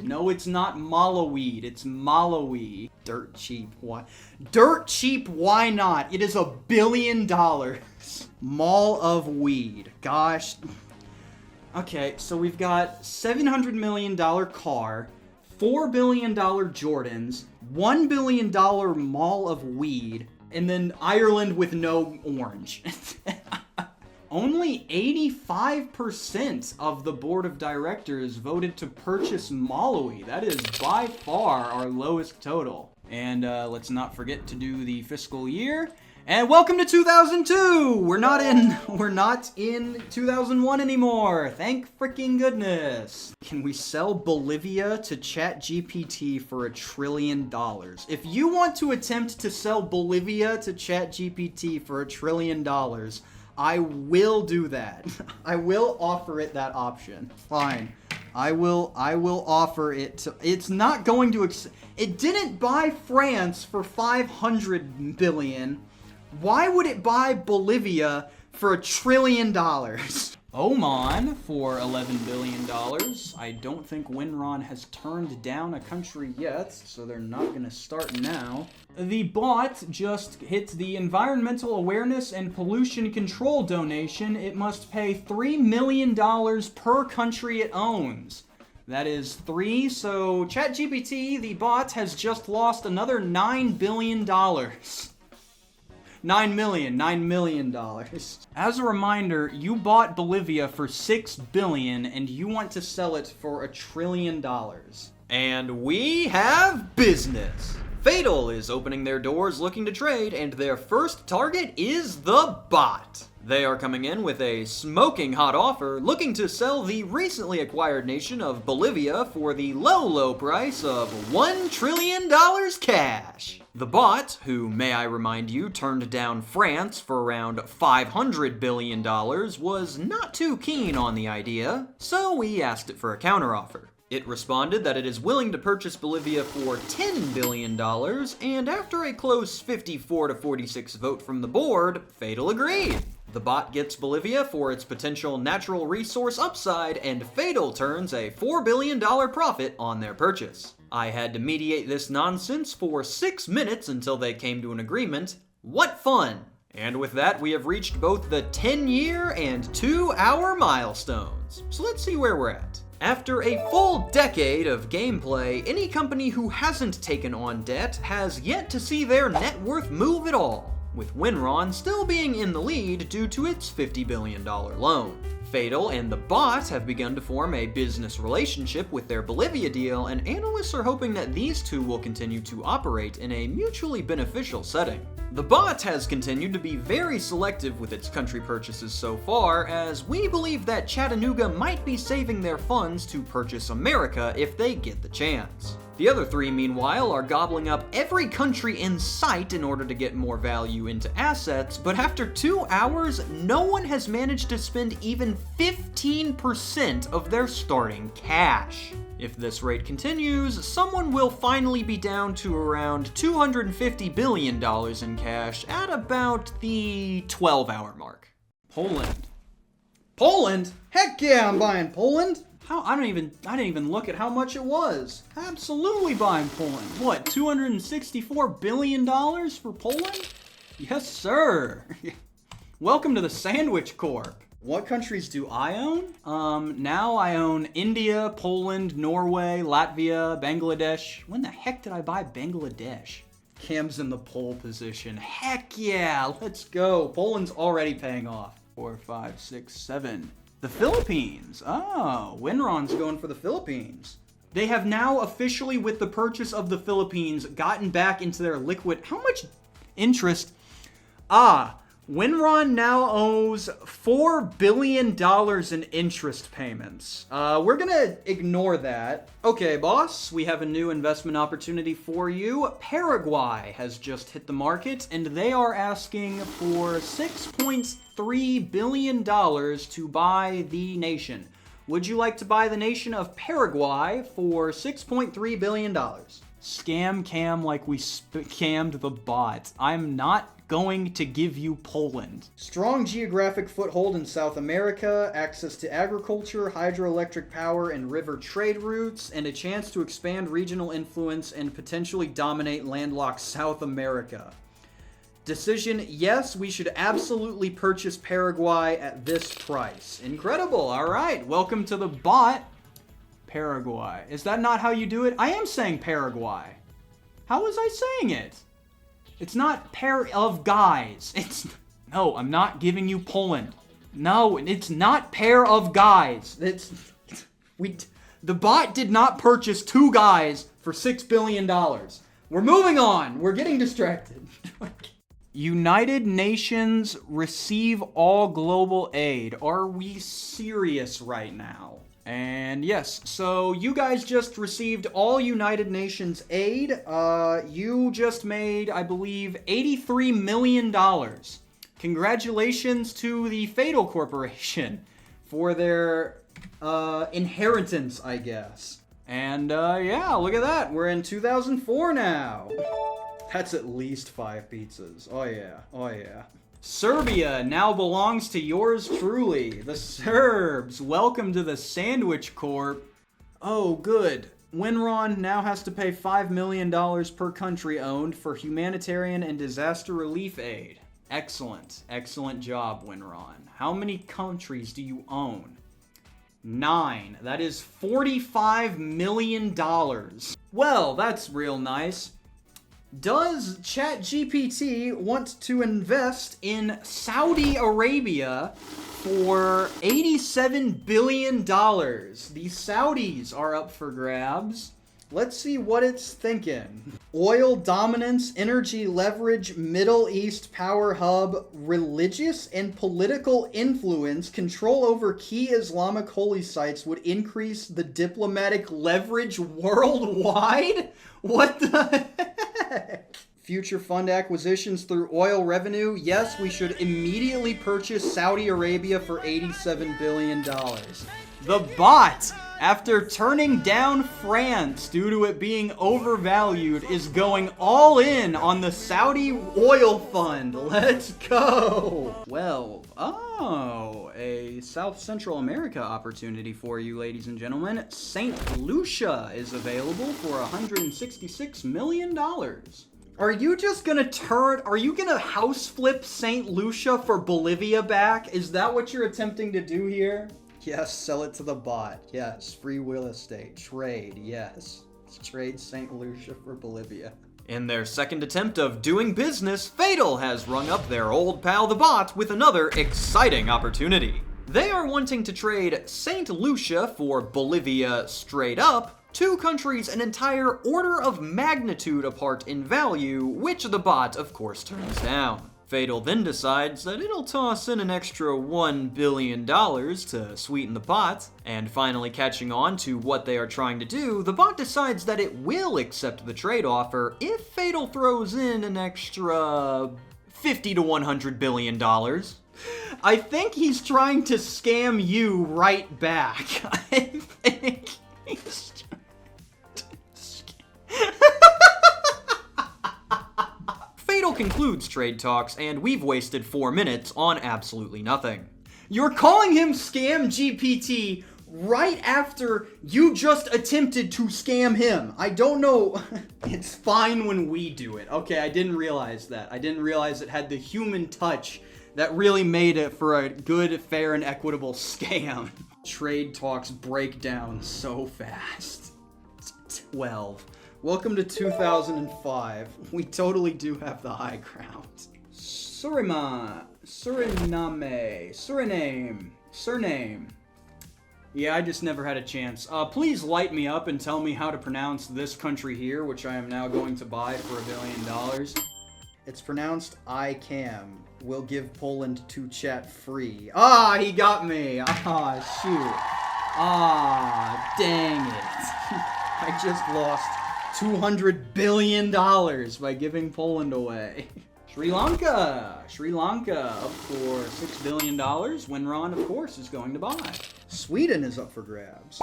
Speaker 2: No, it's not Malaweed. It's Malawi. Dirt cheap. Why? Dirt cheap, why not? It is $1 billion. Mall of weed. Gosh. Okay, so we've got $700 million car, $4 billion Jordans, $1 billion mall of weed, and then Ireland with no orange. Only 85% of the board of directors voted to purchase Malawi. That is by far our lowest total. And let's not forget to do the fiscal year. And welcome to 2002! We're not in 2001 anymore. Thank freaking goodness. Can we sell Bolivia to ChatGPT for $1 trillion? If you want to attempt to sell Bolivia to ChatGPT for $1 trillion, I will do that. I will offer it that option. Fine. I will offer it to... It's not going to... It didn't buy France for $500 billion. Why would it buy Bolivia for $1 trillion? Oman for $11 billion. I don't think Winron has turned down a country yet, so they're not going to start now. The bot just hit the Environmental Awareness and Pollution Control donation. It must pay $3 million per country it owns. That is 3, so ChatGPT, the bot, has just lost another $9 billion. $9 million. As a reminder, you bought Bolivia for $6 billion and you want to sell it for $1 trillion. And we have business. Fatal is opening their doors looking to trade, and their first target is the bot. They are coming in with a smoking hot offer, looking to sell the recently acquired nation of Bolivia for the low price of $1 trillion cash. The bot, who, may I remind you, turned down France for around $500 billion, was not too keen on the idea, so we asked it for a counteroffer. It responded that it is willing to purchase Bolivia for $10 billion, and after a close 54-46 vote from the board, Fatal agreed. The bot gets Bolivia for its potential natural resource upside, and Fatal turns a $4 billion profit on their purchase. I had to mediate this nonsense for 6 minutes until they came to an agreement. What fun! And with that, we have reached both the 10-year and 2-hour milestones. So let's see where we're at. After a full decade of gameplay, any company who hasn't taken on debt has yet to see their net worth move at all, with Winron still being in the lead due to its $50 billion loan. Fatal and the bot have begun to form a business relationship with their Bolivia deal, and analysts are hoping that these two will continue to operate in a mutually beneficial setting. The bot has continued to be very selective with its country purchases so far, as we believe that Chattanooga might be saving their funds to purchase America if they get the chance.
Speaker 1: The other three, meanwhile, are gobbling up every country in sight in order to get more value into assets, but after 2 hours, no one has managed to spend even 15% of their starting cash. If this rate continues, someone will finally be down to around $250 billion in cash at about the 12-hour mark.
Speaker 2: Poland. Poland? Heck yeah, I'm buying Poland! I didn't even look at how much it was. Absolutely buying Poland. What, $264 billion for Poland? Yes, sir. Welcome to the Sandwich Corp. What countries do I own? Now I own India, Poland, Norway, Latvia, Bangladesh. When the heck did I buy Bangladesh? Cam's in the pole position. Heck yeah, let's go. Poland's already paying off. 4, 5, 6, 7. The Philippines. Oh, Winron's going for the Philippines. They have now officially, with the purchase of the Philippines, gotten back into their liquid... How much interest? Winron now owes $4 billion in interest payments. We're gonna ignore that. Okay, boss, we have a new investment opportunity for you. Paraguay has just hit the market, and they are asking for $6.3 billion to buy the nation. Would you like to buy the nation of Paraguay for $6.3 billion? Scam Cam like we scammed the bot. I'm not going to give you Poland. Strong geographic foothold in South America, access to agriculture, hydroelectric power, and river trade routes, and a chance to expand regional influence and potentially dominate landlocked South America. Decision, yes, we should absolutely purchase Paraguay at this price. Incredible, all right. Welcome to the bot. Paraguay. Is that not how you do it? I am saying Paraguay. How was I saying it? It's not pair of guys. No, I'm not giving you Poland. No, it's not pair of guys. The bot did not purchase 2 guys for $6 billion. We're moving on. We're getting distracted. United Nations receive all global aid. Are we serious right now? And yes, so you guys just received all United Nations aid. You just made, I believe, $83 million. Congratulations to the Fatal Corporation for their inheritance, I guess. And yeah, look at that. We're in 2004 now. That's at least 5 pizzas. Oh yeah, oh yeah. Serbia now belongs to yours truly, the Serbs. Welcome to the Sandwich Corp. Oh, good. Winron now has to pay $5 million per country owned for humanitarian and disaster relief aid. Excellent. Excellent job, Winron. How many countries do you own? 9. That is $45 million. Well, that's real nice. Does ChatGPT want to invest in Saudi Arabia for $87 billion? The Saudis are up for grabs. Let's see what it's thinking. Oil dominance, energy leverage, Middle East power hub, religious and political influence, control over key Islamic holy sites would increase the diplomatic leverage worldwide? What the heck? Future fund acquisitions through oil revenue. Yes, we should immediately purchase Saudi Arabia for $87 billion. The bot, after turning down France due to it being overvalued, is going all in on the Saudi oil fund. Let's go. Well, a South Central America opportunity for you, ladies and gentlemen. St. Lucia is available for $166 million. Are you just gonna are you gonna house flip St. Lucia for Bolivia back? Is that what you're attempting to do here? Yes, sell it to the bot. Yes, free real estate. Trade, yes. Let's trade St. Lucia for Bolivia.
Speaker 1: In their second attempt of doing business, Fatal has rung up their old pal the bot with another exciting opportunity. They are wanting to trade St. Lucia for Bolivia straight up, 2 countries an entire order of magnitude apart in value, which the bot, of course, turns down. Fatal then decides that it'll toss in an extra $1 billion to sweeten the pot, and finally catching on to what they are trying to do, the bot decides that it will accept the trade offer if Fatal throws in an extra $50 to $100 billion.
Speaker 2: I think he's trying to scam you right back. I think he's
Speaker 1: Fatal concludes trade talks, and we've wasted 4 minutes on absolutely nothing.
Speaker 2: You're calling him Scam GPT right after you just attempted to scam him. I don't know. It's fine when we do it. Okay, I didn't realize that. I didn't realize it had the human touch that really made it for a good, fair, and equitable scam. Trade talks break down so fast. 12. Welcome to 2005. We totally do have the high ground. Surname. Yeah, I just never had a chance. Please light me up and tell me how to pronounce this country here, which I am now going to buy for $1 billion. It's pronounced I can. We'll give Poland to chat free. Ah, he got me. Ah, shoot. Ah, dang it. I just lost $200 billion by giving Poland away. Sri Lanka up for $6 billion, when Ron, of course, is going to buy. Sweden is up for grabs.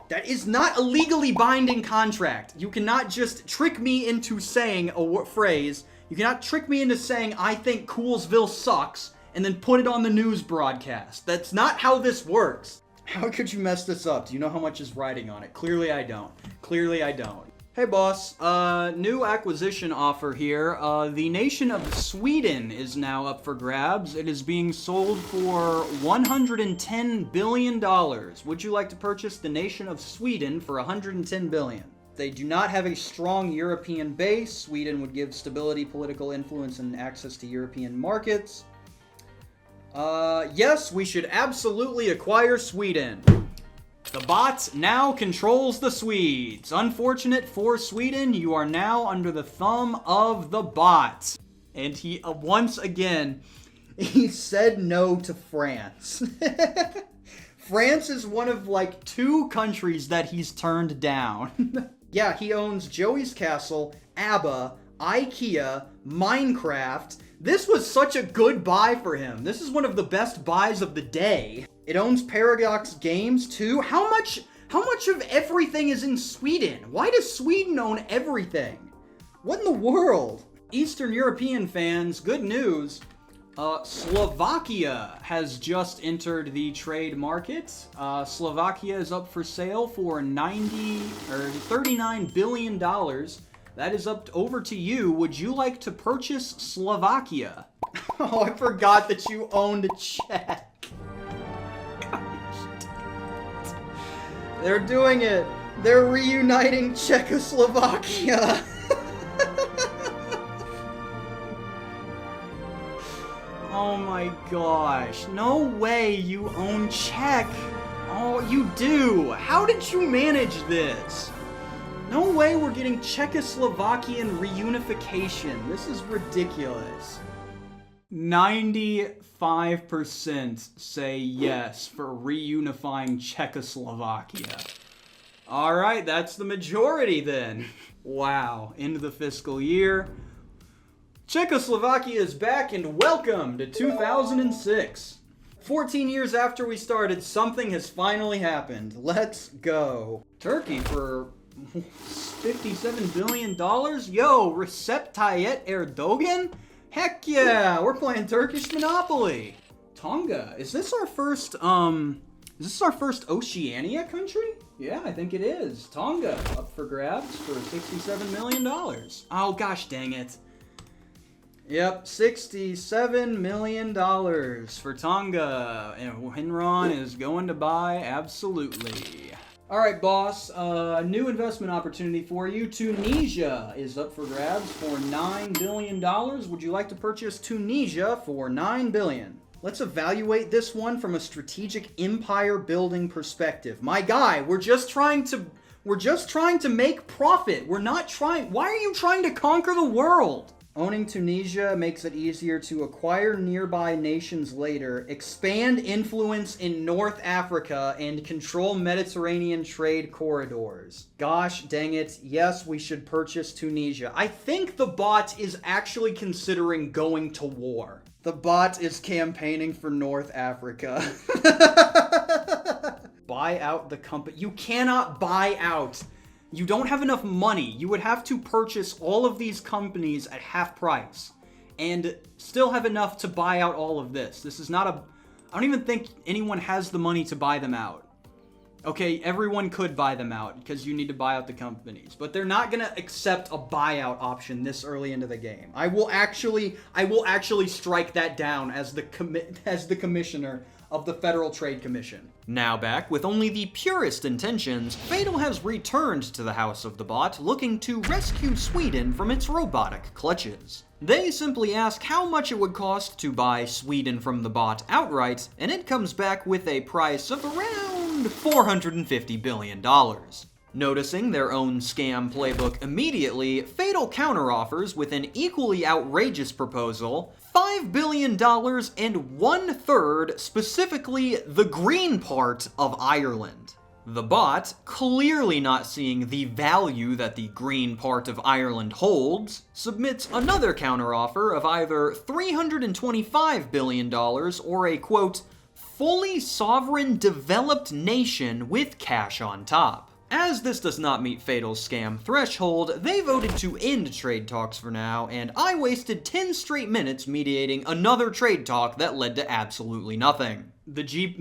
Speaker 2: That is not a legally binding contract. You cannot just trick me into saying a phrase. You cannot trick me into saying, I think Coolsville sucks, and then put it on the news broadcast. That's not how this works. How could you mess this up? Do you know how much is riding on it? Clearly I don't. Hey boss, new acquisition offer here. The nation of Sweden is now up for grabs. It is being sold for $110 billion. Would you like to purchase the nation of Sweden for $110 billion? They do not have a strong European base. Sweden would give stability, political influence, and access to European markets. Yes, we should absolutely acquire Sweden. The bot now controls the Swedes. Unfortunate for Sweden, you are now under the thumb of the bot. And he, once again, he said no to France. France is one of like 2 countries that he's turned down. Yeah, he owns Joey's Castle, ABBA, IKEA, Minecraft. This was such a good buy for him. This is one of the best buys of the day. It owns Paradox Games too. How much of everything is in Sweden? Why does Sweden own everything? What in the world? Eastern European fans, good news. Slovakia has just entered the trade market. Slovakia is up for sale for $39 billion. That is over to you. Would you like to purchase Slovakia? Oh, I forgot that you owned a Czech. They're doing it. They're reuniting Czechoslovakia. Oh my gosh. No way you own Czech. Oh, you do. How did you manage this? No way we're getting Czechoslovakian reunification. This is ridiculous. 95% say yes for reunifying Czechoslovakia. Alright, that's the majority then. Wow, end of the fiscal year. Czechoslovakia is back and welcome to 2006. 14 years after we started, something has finally happened. Let's go. Turkey for $57 billion? Yo, Recep Tayyip Erdogan? Heck yeah, we're playing Turkish Monopoly. Tonga, is this our first Oceania country? Yeah, I think it is. Tonga, up for grabs for $67 million. Oh gosh dang it. Yep, $67 million for Tonga. And Henron is going to buy, absolutely. Alright, boss, new investment opportunity for you. Tunisia is up for grabs for $9 billion. Would you like to purchase Tunisia for $9 billion? Let's evaluate this one from a strategic empire building perspective. My guy, we're just trying to make profit. We're not trying. Why are you trying to conquer the world? Owning Tunisia makes it easier to acquire nearby nations later, expand influence in North Africa, and control Mediterranean trade corridors. Gosh dang it, yes, we should purchase Tunisia. I think the bot is actually considering going to war. The bot is campaigning for North Africa. Buy out the company. You cannot buy out. You don't have enough money. You would have to purchase all of these companies at half price and still have enough to buy out all of this. This is not a... I don't even think anyone has the money to buy them out. Okay, everyone could buy them out because you need to buy out the companies, but they're not gonna accept a buyout option this early into the game. I will actually strike that down as the commissioner of the Federal Trade Commission.
Speaker 1: Now back with only the purest intentions, Fatal has returned to the House of the Bot looking to rescue Sweden from its robotic clutches. They simply ask how much it would cost to buy Sweden from the bot outright, and it comes back with a price of around $450 billion. Noticing their own scam playbook immediately, Fatal counteroffers with an equally outrageous proposal, $5 billion and 1/3 specifically the green part of Ireland. The bot, clearly not seeing the value that the green part of Ireland holds, submits another counteroffer of either $325 billion or a, quote, fully sovereign developed nation with cash on top. As this does not meet Fatal's scam threshold, they voted to end trade talks for now, and I wasted 10 straight minutes mediating another trade talk that led to absolutely nothing.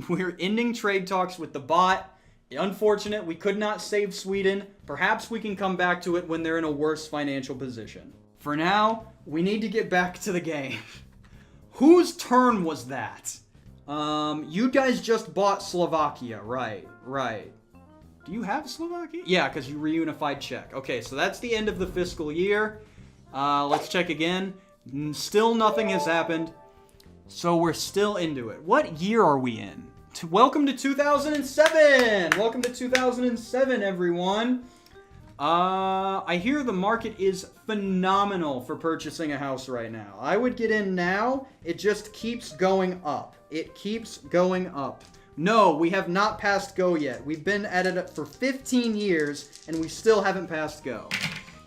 Speaker 2: We're ending trade talks with the bot. Unfortunate, we could not save Sweden. Perhaps we can come back to it when they're in a worse financial position. For now, we need to get back to the game. Whose turn was that? You guys just bought Slovakia, right. Do you have Slovakia? Yeah, because you reunified Czech. Okay, so that's the end of the fiscal year. Let's check again. Still nothing has happened. So we're still into it. What year are we in? Welcome to 2007! Welcome to 2007, everyone. I hear the market is phenomenal for purchasing a house right now. I would get in now. It just keeps going up. It keeps going up. No, we have not passed go yet. We've been at it for 15 years, and we still haven't passed go.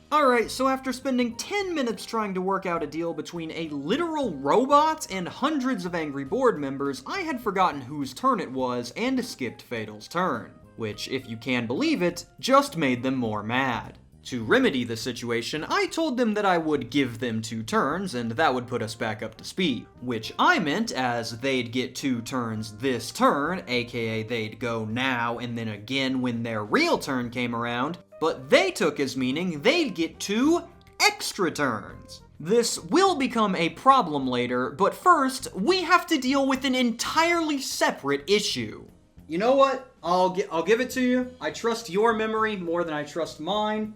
Speaker 1: Alright, so after spending 10 minutes trying to work out a deal between a literal robot and hundreds of angry board members, I had forgotten whose turn it was and skipped Fatal's turn. Which, if you can believe it, just made them more mad. To remedy the situation, I told them that I would give them 2 turns, and that would put us back up to speed. Which I meant as they'd get 2 turns this turn, aka they'd go now and then again when their real turn came around, but they took as meaning they'd get 2 extra turns. This will become a problem later, but first, we have to deal with an entirely separate issue.
Speaker 2: You know what? I'll give it to you. I trust your memory more than I trust mine.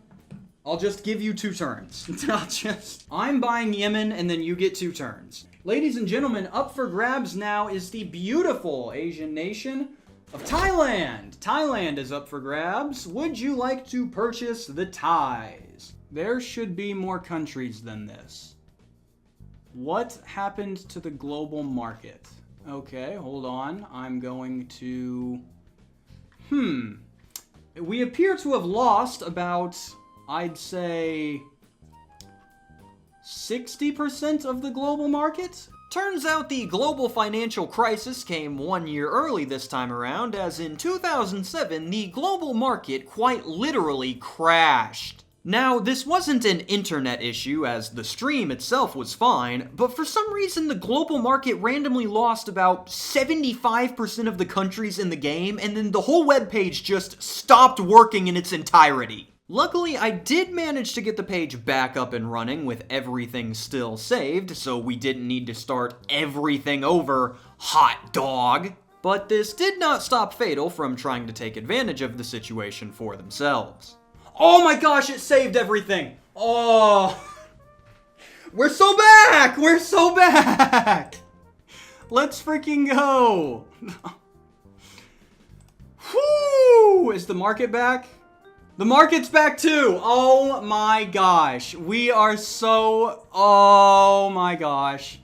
Speaker 2: I'll just give you 2 turns. I'm buying Yemen, and then you get 2 turns. Ladies and gentlemen, up for grabs now is the beautiful Asian nation of Thailand. Thailand is up for grabs. Would you like to purchase the Thais? There should be more countries than this. What happened to the global market? Okay, hold on. I'm going to... We appear to have lost about... I'd say 60% of the global market?
Speaker 1: Turns out the global financial crisis came 1 year early this time around, as in 2007, the global market quite literally crashed. Now, this wasn't an internet issue, as the stream itself was fine, but for some reason the global market randomly lost about 75% of the countries in the game, and then the whole webpage just stopped working in its entirety. Luckily, I did manage to get the page back up and running with everything still saved, so we didn't need to start everything over, hot dog. But this did not stop Fatal from trying to take advantage of the situation for themselves.
Speaker 2: Oh my gosh, it saved everything! Oh! We're so back! We're so back! Let's freaking go! Whoo! Is the market back? The market's back too! Oh my gosh. We are so... Oh my gosh.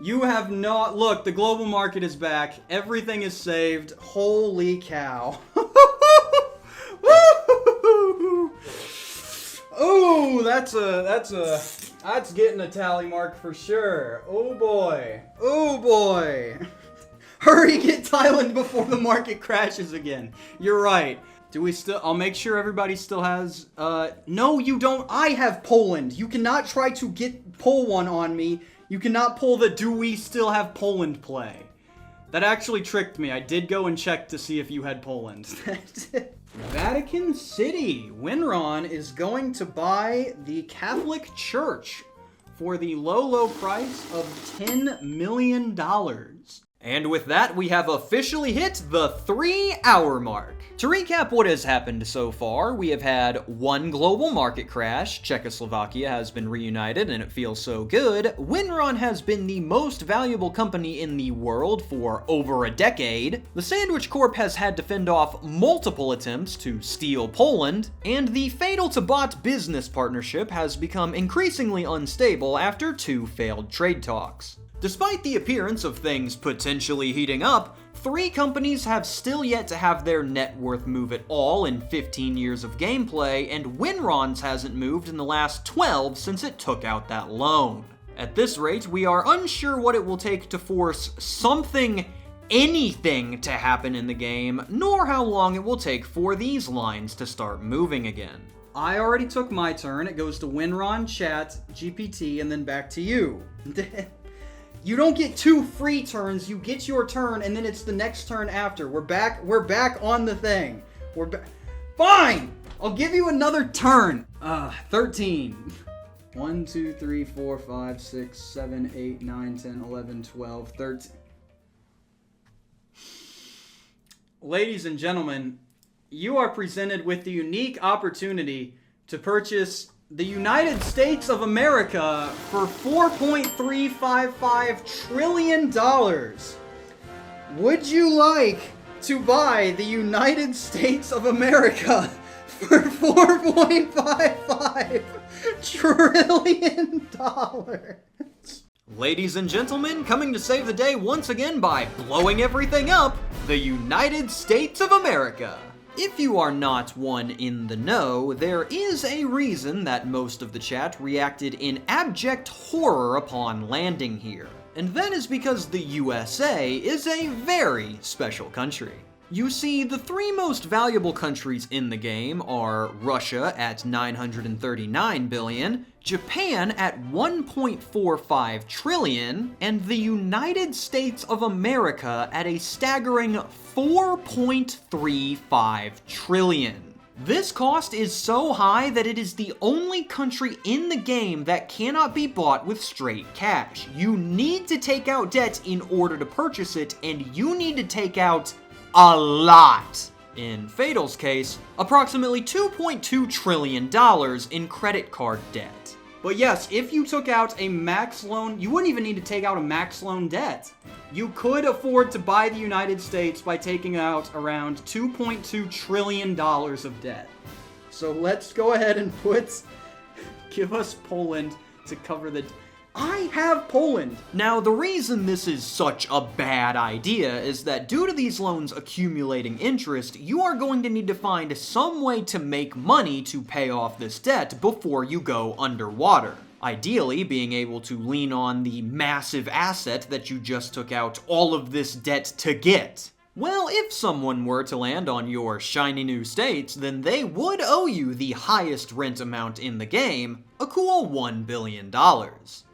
Speaker 2: You have not... Look, the global market is back. Everything is saved. Holy cow. Ooh, that's getting a tally mark for sure. Oh boy. Oh boy. Hurry, get Thailand before the market crashes again. You're right. Do we still... I'll make sure everybody still has... No, you don't. I have Poland. You cannot try to pull one on me. You cannot pull the do we still have Poland play. That actually tricked me. I did go and check to see if you had Poland. Vatican City. Winron is going to buy the Catholic Church for the low price of $10 million.
Speaker 1: And with that, we have officially hit the 3-hour mark. To recap what has happened so far, we have had one global market crash, Czechoslovakia has been reunited and it feels so good, Winron has been the most valuable company in the world for over a decade, the Sandwich Corp has had to fend off multiple attempts to steal Poland, and the fatal to bot business partnership has become increasingly unstable after 2 failed trade talks. Despite the appearance of things potentially heating up, 3 companies have still yet to have their net worth move at all in 15 years of gameplay, and Winron's hasn't moved in the last 12 since it took out that loan. At this rate, we are unsure what it will take to force anything to happen in the game, nor how long it will take for these lines to start moving again.
Speaker 2: I already took my turn. It goes to Winron, Chat, GPT, and then back to you. You don't get 2 free turns, you get your turn, and then it's the next turn after. We're back on the thing. Fine! I'll give you another turn. 13. 1, 2, 3, 4, 5, 6, 7, 8, 9, 10, 11, 12, 13. Ladies and gentlemen, you are presented with the unique opportunity to purchase the United States of America for $4.355 trillion. Would you like to buy the United States of America for $4.55 trillion?
Speaker 1: Ladies and gentlemen, coming to save the day once again by blowing everything up, the United States of America. If you are not one in the know, there is a reason that most of the chat reacted in abject horror upon landing here. And that is because the USA is a very special country. You see, the 3 most valuable countries in the game are Russia at 939 billion, Japan at 1.45 trillion, and the United States of America at a staggering 4.35 trillion. This cost is so high that it is the only country in the game that cannot be bought with straight cash. You need to take out debt in order to purchase it, and you need to take out a lot. In Fatal's case, approximately $2.2 trillion in credit card debt.
Speaker 2: But yes, if you took out a max loan, you wouldn't even need to take out a max loan debt. You could afford to buy the United States by taking out around $2.2 trillion of debt. So let's go ahead and give us Poland to cover the... I have Poland!
Speaker 1: Now, the reason this is such a bad idea is that due to these loans accumulating interest, you are going to need to find some way to make money to pay off this debt before you go underwater. Ideally, being able to lean on the massive asset that you just took out all of this debt to get. Well, if someone were to land on your shiny new states, then they would owe you the highest rent amount in the game, a cool $1 billion.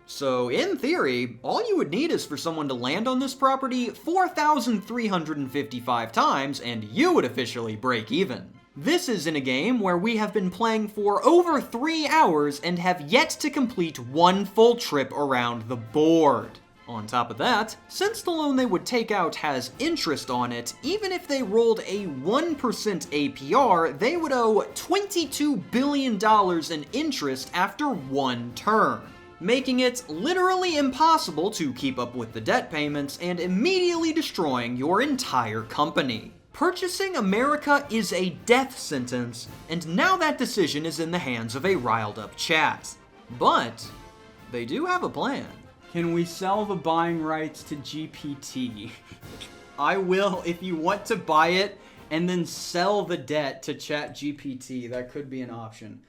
Speaker 1: So, in theory, all you would need is for someone to land on this property 4,355 times, and you would officially break even. This is in a game where we have been playing for over 3 hours and have yet to complete 1 full trip around the board. On top of that, since the loan they would take out has interest on it, even if they rolled a 1% APR, they would owe $22 billion in interest after 1 turn, making it literally impossible to keep up with the debt payments and immediately destroying your entire company. Purchasing America is a death sentence, and now that decision is in the hands of a riled-up chat. But they do have a plan.
Speaker 2: Can we sell the buying rights to GPT? I will if you want to buy it and then sell the debt to ChatGPT. That could be an option.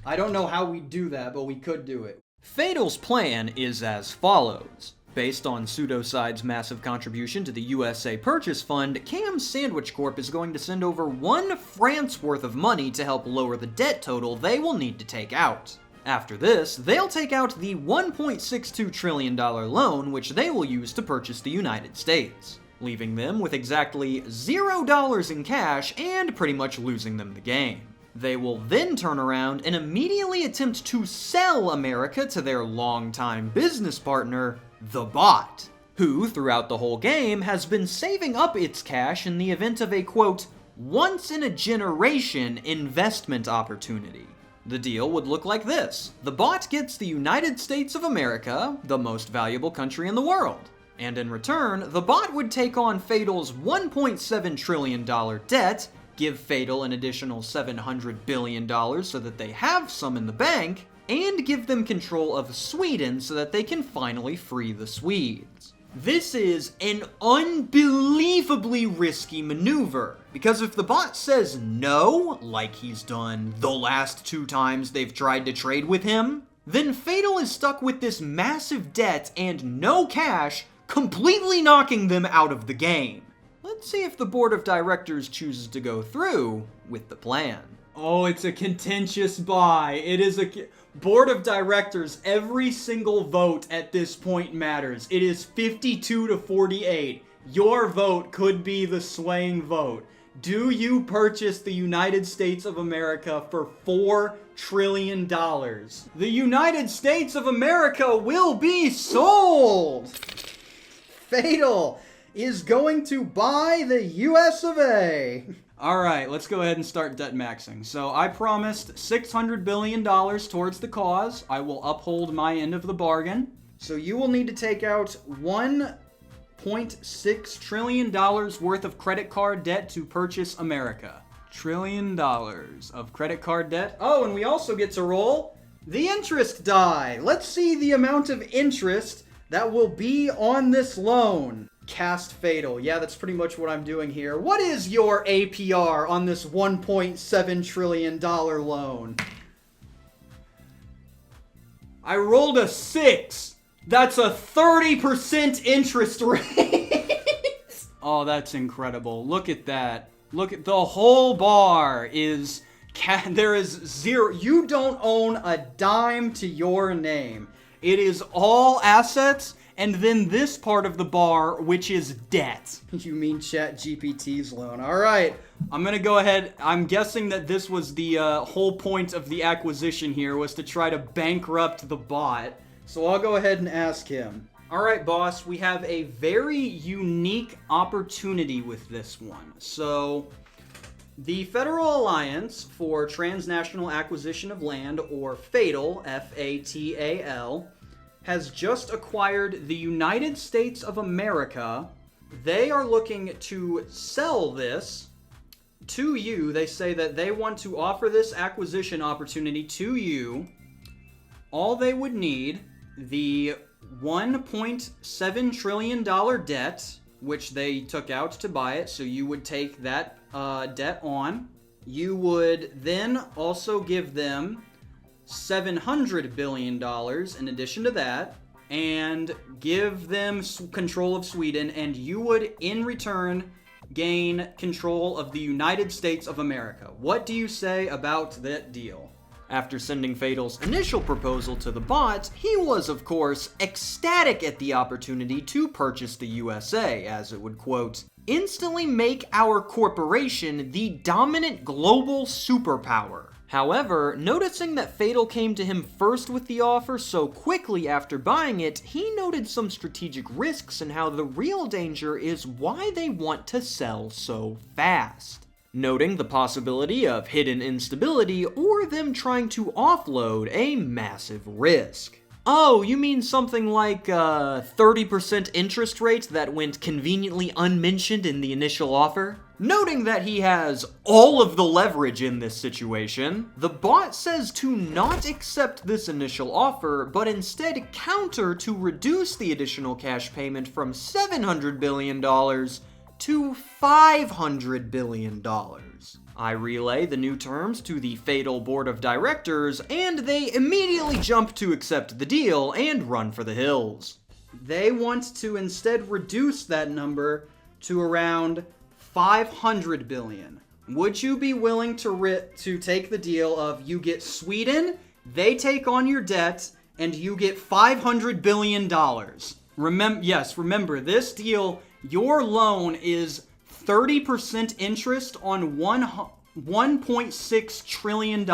Speaker 2: I don't know how we do that, but we could do it.
Speaker 1: Fatal's plan is as follows. Based on Pseudoside's massive contribution to the USA Purchase Fund, KamSandwich Corp is going to send over 1 France worth of money to help lower the debt total they will need to take out. After this, they'll take out the $1.62 trillion loan, which they will use to purchase the United States, leaving them with exactly $0 in cash and pretty much losing them the game. They will then turn around and immediately attempt to sell America to their longtime business partner, the bot, who throughout the whole game has been saving up its cash in the event of a, quote, once-in-a-generation investment opportunity. The deal would look like this. The bot gets the United States of America, the most valuable country in the world. And in return, the bot would take on Fatal's $1.7 trillion debt, give Fatal an additional $700 billion so that they have some in the bank, and give them control of Sweden so that they can finally free the Swedes. This is an unbelievably risky maneuver, because if the bot says no, like he's done the last 2 times they've tried to trade with him, then Fatal is stuck with this massive debt and no cash, completely knocking them out of the game. Let's see if the board of directors chooses to go through with the plan.
Speaker 2: Oh, it's a contentious buy. It is a board of directors. Every single vote at this point matters. It is 52 to 48. Your vote could be the swaying vote. Do you purchase the United States of America for $4 trillion? The United States of America will be sold! Fatal is going to buy the US of A. All right, let's go ahead and start debt maxing. So I promised $600 billion towards the cause. I will uphold my end of the bargain. So you will need to take out $1.6 trillion worth of credit card debt to purchase America. $1 trillion of credit card debt. Oh, and we also get to roll the interest die. Let's see the amount of interest that will be on this loan. Cast Fatal. Yeah, that's pretty much what I'm doing here. What is your APR on this $1.7 trillion loan? I rolled a 6. That's a 30% interest rate. Oh, that's incredible. Look at that. Look at the whole bar is... There is 0. You don't own a dime to your name. It is all assets, and then this part of the bar, which is debt. You mean ChatGPT's loan. All right, I'm going to go ahead. I'm guessing that this was the whole point of the acquisition here, was to try to bankrupt the bot. So I'll go ahead and ask him. All right, boss, we have a very unique opportunity with this one. So the Federal Alliance for Transnational Acquisition of Land, or FATAL, F-A-T-A-L, has just acquired the United States of America. They are looking to sell this to you. They say that they want to offer this acquisition opportunity to you. All they would need, the $1.7 trillion debt, which they took out to buy it, so you would take that debt on. You would then also give them $700 billion in addition to that, and give them control of Sweden, and you would, in return, gain control of the United States of America. What do you say about that deal? After sending Fatal's initial proposal to the bot, he was, of course, ecstatic at the opportunity to purchase the USA, as it would, quote, instantly make our corporation the dominant global superpower. However, noticing that Fatal came to him first with the offer so quickly after buying it, he noted some strategic risks and how the real danger is why they want to sell so fast. Noting the possibility of hidden instability or them trying to offload a massive risk.
Speaker 1: Oh, you mean something like a 30% interest rate that went conveniently unmentioned in the initial offer? Noting that he has all of the leverage in this situation, the bot says to not accept this initial offer, but instead counter to reduce the additional cash payment from $700 billion to $500 billion. I relay the new terms to the fatal board of directors, and they immediately jump to accept the deal and run for the hills.
Speaker 2: They want to instead reduce that number to around 500 billion. Would you be willing to take the deal of you get Sweden, they take on your debt, and you get $500 billion? Remember, this deal, your loan is 30% interest on $1.6 trillion.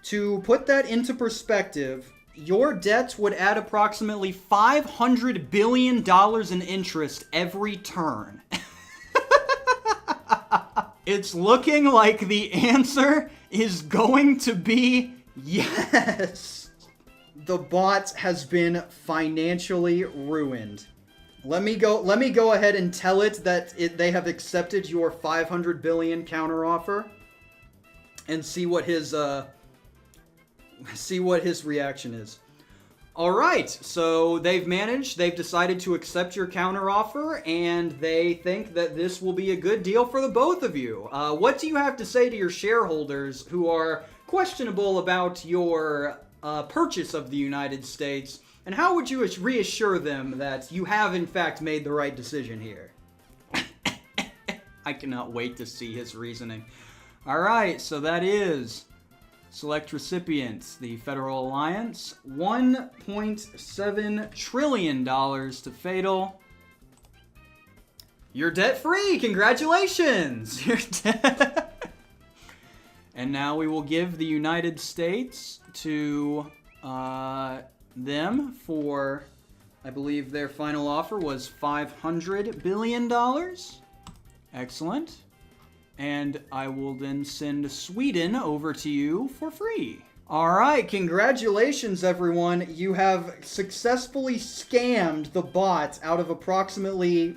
Speaker 2: To put that into perspective, your debt would add approximately $500 billion in interest every turn. It's looking like the answer is going to be yes. The bot has been financially ruined. Let me go ahead and tell it that they have accepted your 500 billion counteroffer, and see what his reaction is. All right, so they've decided to accept your counteroffer, and they think that this will be a good deal for the both of you. What do you have to say to your shareholders who are questionable about your purchase of the United States? And how would you reassure them that you have, in fact, made the right decision here? I cannot wait to see his reasoning. All right, so that is select recipients, the Federal Alliance, $1.7 trillion to Fatal. You're debt-free! Congratulations! You're debt. And now we will give the United States to them for, I believe their final offer was $500 billion. Excellent. And I will then send Sweden over to you for free. All right, congratulations, everyone. You have successfully scammed the bot out of approximately...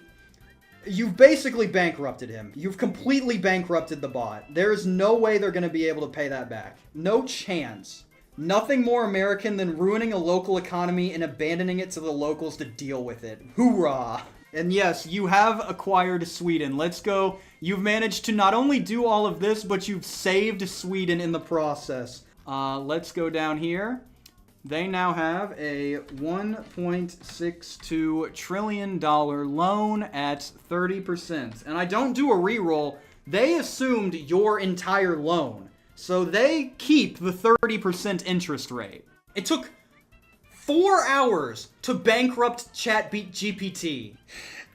Speaker 2: You've basically bankrupted him. You've completely bankrupted the bot. There is no way they're going to be able to pay that back. No chance. Nothing more American than ruining a local economy and abandoning it to the locals to deal with it. Hoorah! And yes, you have acquired Sweden. Let's go. You've managed to not only do all of this, but you've saved Sweden in the process. Let's go down here. They now have a $1.62 trillion loan at 30%. And I don't do a reroll. They assumed your entire loan. So they keep the 30% interest rate. It took 4 hours to bankrupt ChatGPT.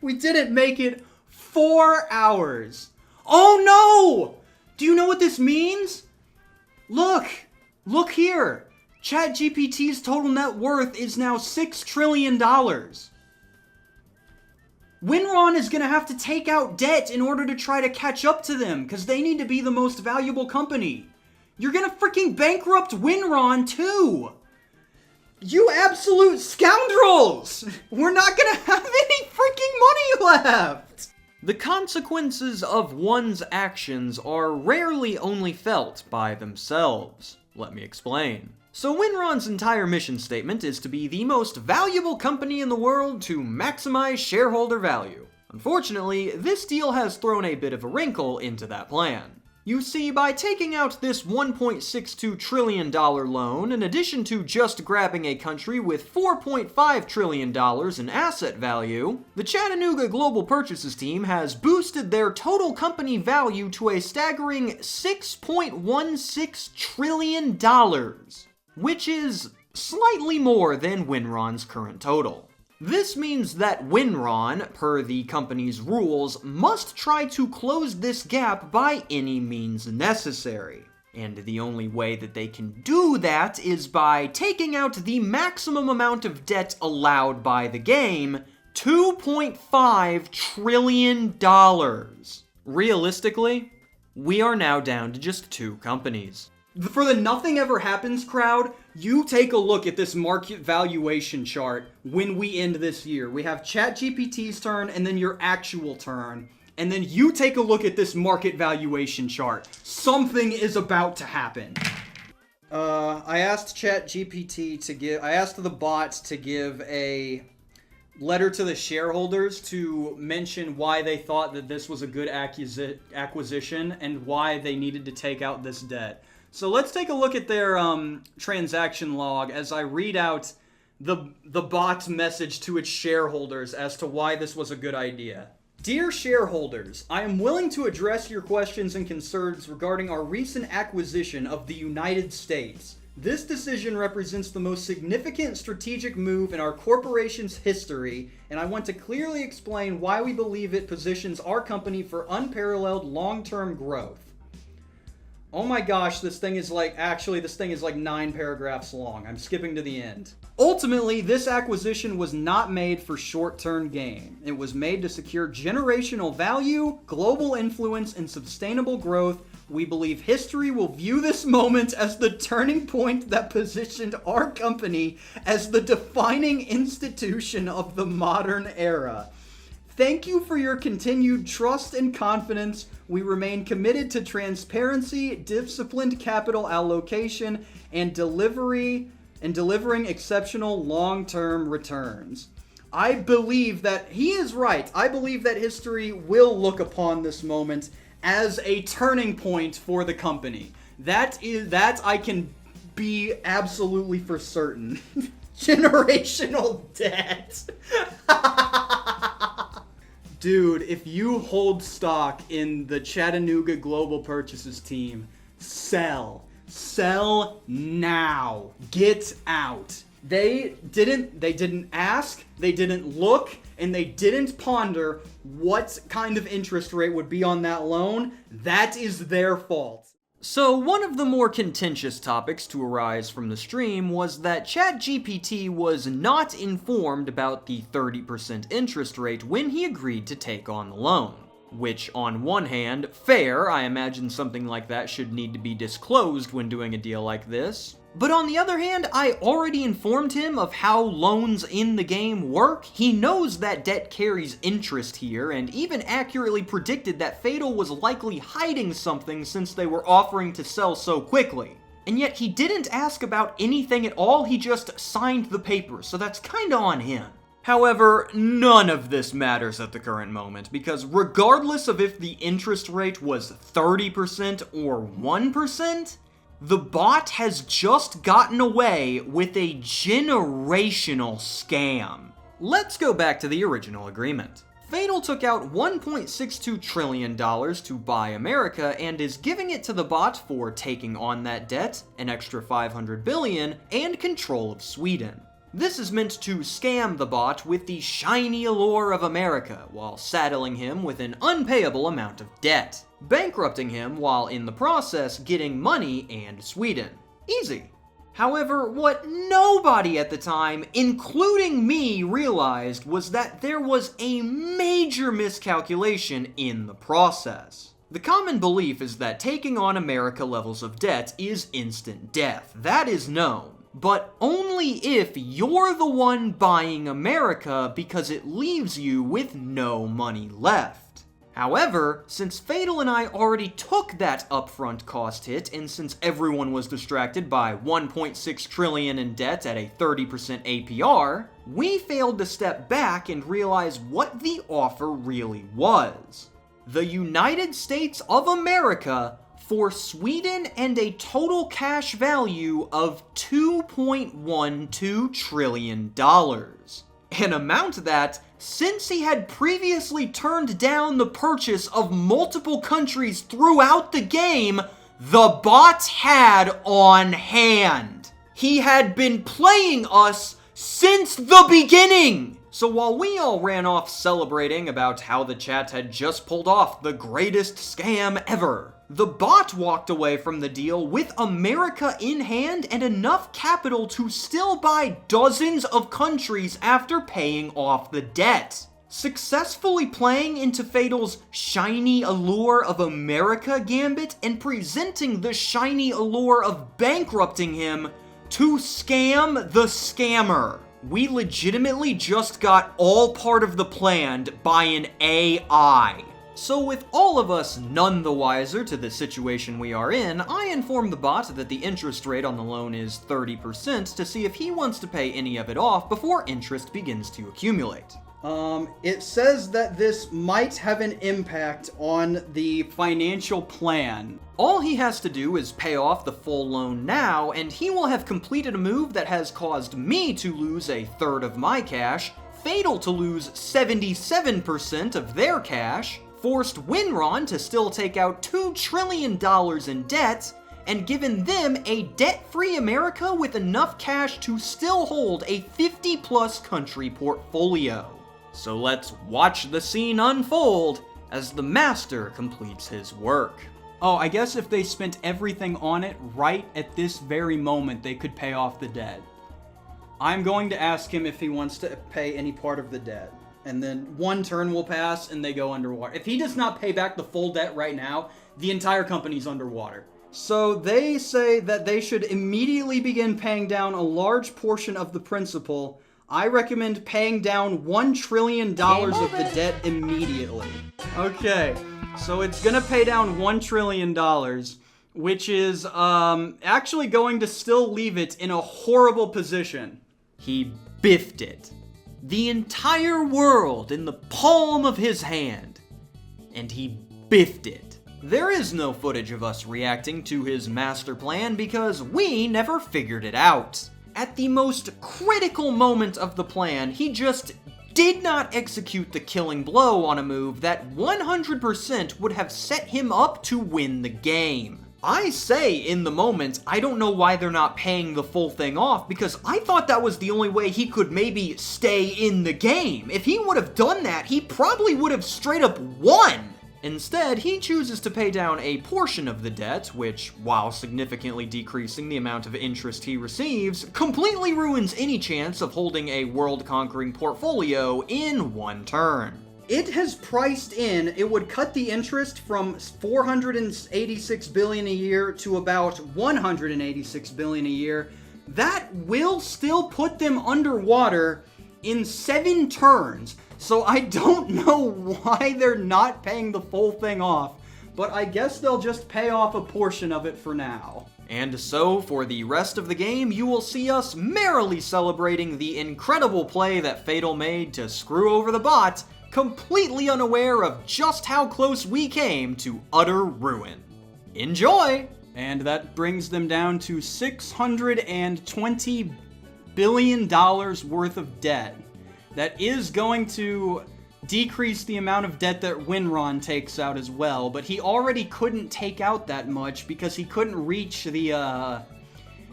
Speaker 2: We didn't make it 4 hours. Oh no! Do you know what this means? Look here. ChatGPT's total net worth is now $6 trillion. Winron is gonna have to take out debt in order to try to catch up to them, because they need to be the most valuable company. You're gonna freaking bankrupt Winron too! You absolute scoundrels! We're not gonna have any freaking money left!
Speaker 1: The consequences of one's actions are rarely only felt by themselves. Let me explain. So Winron's entire mission statement is to be the most valuable company in the world to maximize shareholder value. Unfortunately, this deal has thrown a bit of a wrinkle into that plan. You see, by taking out this $1.62 trillion loan, in addition to just grabbing a country with $4.5 trillion in asset value, the Chattanooga Global Purchases team has boosted their total company value to a staggering $6.16 trillion, which is slightly more than Winron's current total. This means that Winron, per the company's rules, must try to close this gap by any means necessary. And the only way that they can do that is by taking out the maximum amount of debt allowed by the game, $2.5 trillion. Realistically, we are now down to just 2 companies.
Speaker 2: For the nothing ever happens crowd, you take a look at this market valuation chart when we end this year. We have ChatGPT's turn and then your actual turn. And then you take a look at this market valuation chart. Something is about to happen. I asked ChatGPT I asked the bot to give a letter to the shareholders to mention why they thought that this was a good acquisition and why they needed to take out this debt. So let's take a look at their transaction log as I read out the bot's message to its shareholders as to why this was a good idea. Dear shareholders, I am willing to address your questions and concerns regarding our recent acquisition of the United States. This decision represents the most significant strategic move in our corporation's history, and I want to clearly explain why we believe it positions our company for unparalleled long-term growth. Oh my gosh, this thing is like 9 paragraphs long. I'm skipping to the end. Ultimately, this acquisition was not made for short-term gain. It was made to secure generational value, global influence, and sustainable growth. We believe history will view this moment as the turning point that positioned our company as the defining institution of the modern era. Thank you for your continued trust and confidence. We remain committed to transparency, disciplined capital allocation, and delivering exceptional long-term returns. I believe that he is right. I believe that history will look upon this moment as a turning point for the company. That I can be absolutely for certain. Generational debt. Dude, if you hold stock in the Chattanooga Global Purchases team, sell. Sell now. Get out. They didn't ask, they didn't look, and they didn't ponder what kind of interest rate would be on that loan. That is their fault.
Speaker 1: So one of the more contentious topics to arise from the stream was that ChatGPT was not informed about the 30% interest rate when he agreed to take on the loan. Which, on one hand, fair, I imagine something like that should need to be disclosed when doing a deal like this. But on the other hand, I already informed him of how loans in the game work. He knows that debt carries interest here, and even accurately predicted that Fatal was likely hiding something since they were offering to sell so quickly. And yet he didn't ask about anything at all, he just signed the paper, so that's kinda on him. However, none of this matters at the current moment, because regardless of if the interest rate was 30% or 1%, the bot has just gotten away with a generational scam. Let's go back to the original agreement. Fatal took out $1.62 trillion to buy America and is giving it to the bot for taking on that debt, an extra $500 billion, and control of Sweden. This is meant to scam the bot with the shiny allure of America, while saddling him with an unpayable amount of debt, bankrupting him while in the process getting money and Sweden. Easy. However, what nobody at the time, including me, realized was that there was a major miscalculation in the process. The common belief is that taking on America levels of debt is instant death. That is known. But only if you're the one buying America, because it leaves you with no money left. However, since Fatal and I already took that upfront cost hit, and since everyone was distracted by $1.6 trillion in debt at a 30% APR, we failed to step back and realize what the offer really was. The United States of America for Sweden and a total cash value of $2.12 trillion. An amount that, since he had previously turned down the purchase of multiple countries throughout the game, the bot had on hand. He had been playing us since the beginning! So while we all ran off celebrating about how the chat had just pulled off the greatest scam ever, the bot walked away from the deal with America in hand and enough capital to still buy dozens of countries after paying off the debt. successfully playing into Fatal's shiny allure of America gambit and presenting the shiny allure of bankrupting him to scam the scammer. We legitimately just got all part of the plan by an AI. So with all of us none the wiser to the situation we are in, I inform the bot that the interest rate on the loan is 30% to see if he wants to pay any of it off before interest begins to accumulate.
Speaker 2: It says that this might have an impact on the financial plan.
Speaker 1: All he has to do is pay off the full loan now, and he will have completed a move that has caused me to lose a third of my cash, Fatal to lose 77% of their cash, forced Winron to still take out $2 trillion in debt, and given them a debt-free America with enough cash to still hold a 50-plus country portfolio. So let's watch the scene unfold as the master completes his work.
Speaker 2: Oh, I guess if they spent everything on it right at this very moment, they could pay off the debt. I'm going to ask him if he wants to pay any part of the debt. And then one turn will pass and they go underwater. If he does not pay back the full debt right now, the entire company's underwater. So they say that they should immediately begin paying down a large portion of the principal. I recommend paying down $1 trillion of the debt immediately. Okay, so it's gonna pay down $1 trillion, which is actually going to still leave it in a horrible position.
Speaker 1: He biffed it. The entire world in the palm of his hand. And he biffed it. There is no footage of us reacting to his master plan because we never figured it out. At the most critical moment of the plan, he just did not execute the killing blow on a move that 100% would have set him up to win the game. I say in the moment, I don't know why they're not paying the full thing off, because I thought that was the only way he could maybe stay in the game. If he would have done that, he probably would have straight up won. Instead, he chooses to pay down a portion of the debt, which, while significantly decreasing the amount of interest he receives, completely ruins any chance of holding a world-conquering portfolio in one turn.
Speaker 2: It has priced in, it would cut the interest from $486 billion a year to about $186 billion a year. That will still put them underwater in 7 turns. So I don't know why they're not paying the full thing off, but I guess they'll just pay off a portion of it for now.
Speaker 1: And so, for the rest of the game, you will see us merrily celebrating the incredible play that Fatal made to screw over the bot, completely unaware of just how close we came to utter ruin. Enjoy!
Speaker 2: And that brings them down to $620 billion worth of debt. That is going to decrease the amount of debt that Winron takes out as well, but he already couldn't take out that much because he couldn't reach the,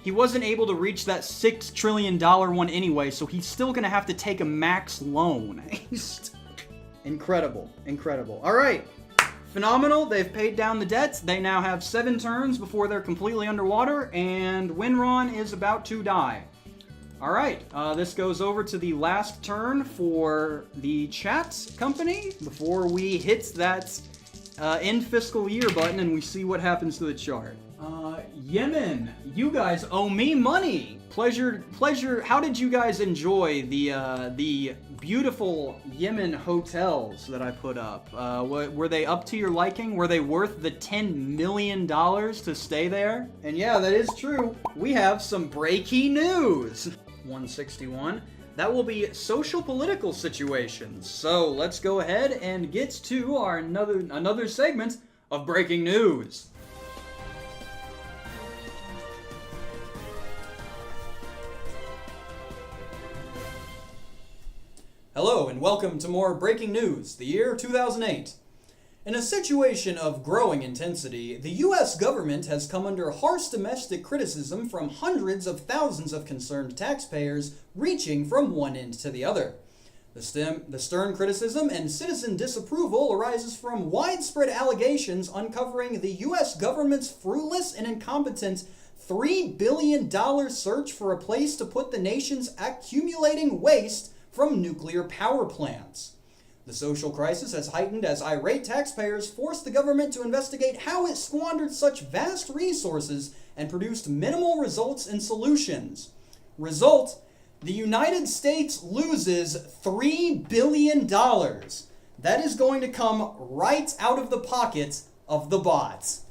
Speaker 2: he wasn't able to reach that $6 trillion one anyway, so he's still gonna have to take a max loan. Incredible, incredible. All right, phenomenal. They've paid down the debts. They now have 7 turns before they're completely underwater, and Winron is about to die. All right, this goes over to the last turn for the chat company before we hit that end fiscal year button and we see what happens to the chart. Yemen, you guys owe me money. Pleasure. How did you guys enjoy the beautiful Yemen hotels that I put up? Were they up to your liking? Were they worth the $10 million to stay there? And yeah, that is true. We have some breaking news. 161. That will be social political situations. So let's go ahead and get to our another segment of breaking news.
Speaker 1: Hello and welcome to more breaking news, the year 2008. In a situation of growing intensity, the US government has come under harsh domestic criticism from hundreds of thousands of concerned taxpayers, reaching from one end to the other. The stern criticism and citizen disapproval arises from widespread allegations uncovering the US government's fruitless and incompetent $3 billion search for a place to put the nation's accumulating waste from nuclear power plants.
Speaker 3: The social crisis has heightened as irate taxpayers forced the government to investigate how it squandered such vast resources and produced minimal results and solutions. Result, the United States loses $3 billion. That is going to come right out of the pockets of the bots.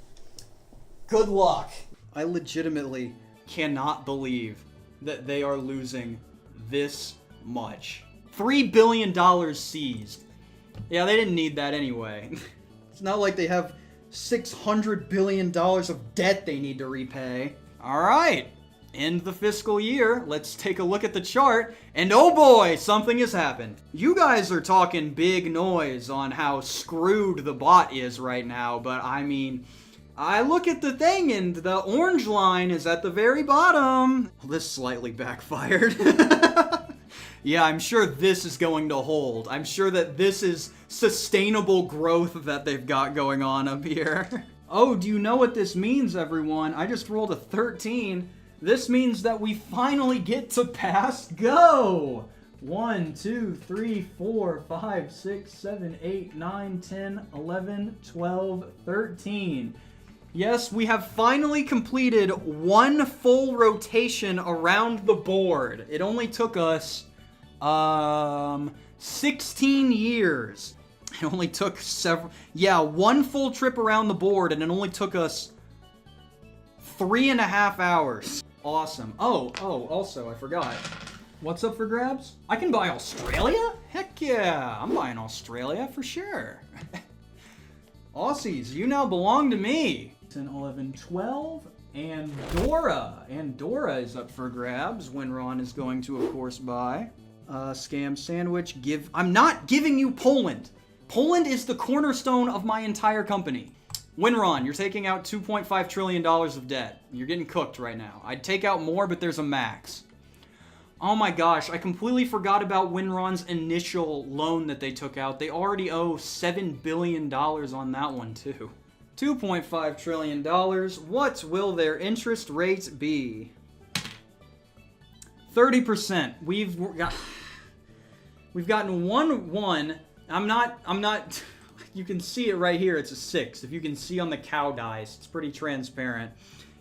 Speaker 3: Good luck.
Speaker 2: I legitimately cannot believe that they are losing this much. $3 billion seized. Yeah, they didn't need that anyway. It's not like they have $600 billion of debt they need to repay. Alright, end the fiscal year. Let's take a look at the chart. And oh boy, something has happened. You guys are talking big noise on how screwed the bot is right now, but I mean, I look at the thing and the orange line is at the very bottom. Well, this slightly backfired. Yeah, I'm sure this is going to hold. I'm sure that this is sustainable growth that they've got going on up here. Oh, do you know what this means, everyone? I just rolled a 13. This means that we finally get to pass go. 1, 2, 3, 4, 5, 6, 7, 8, 9, 10, 11, 12, 13. Yes, we have finally completed one full rotation around the board. It only took us 16 years. It only took one full trip around the board, and it only took us 3.5 hours. Awesome. Oh, also, I forgot. What's up for grabs? I can buy Australia? Heck yeah, I'm buying Australia for sure. Aussies, you now belong to me. 10, 11, 12, Andorra. Andorra is up for grabs. Winron is going to, of course, buy. KamSandwich, I'm not giving you Poland. Poland is the cornerstone of my entire company. Winron, you're taking out $2.5 trillion of debt. You're getting cooked right now. I'd take out more, but there's a max. Oh my gosh, I completely forgot about Winron's initial loan that they took out. They already owe $7 billion on that one, too. $2.5 trillion. What will their interest rate be? 30%. We've gotten one. I'm not, you can see it right here. It's a 6. If you can see on the cow dice, it's pretty transparent.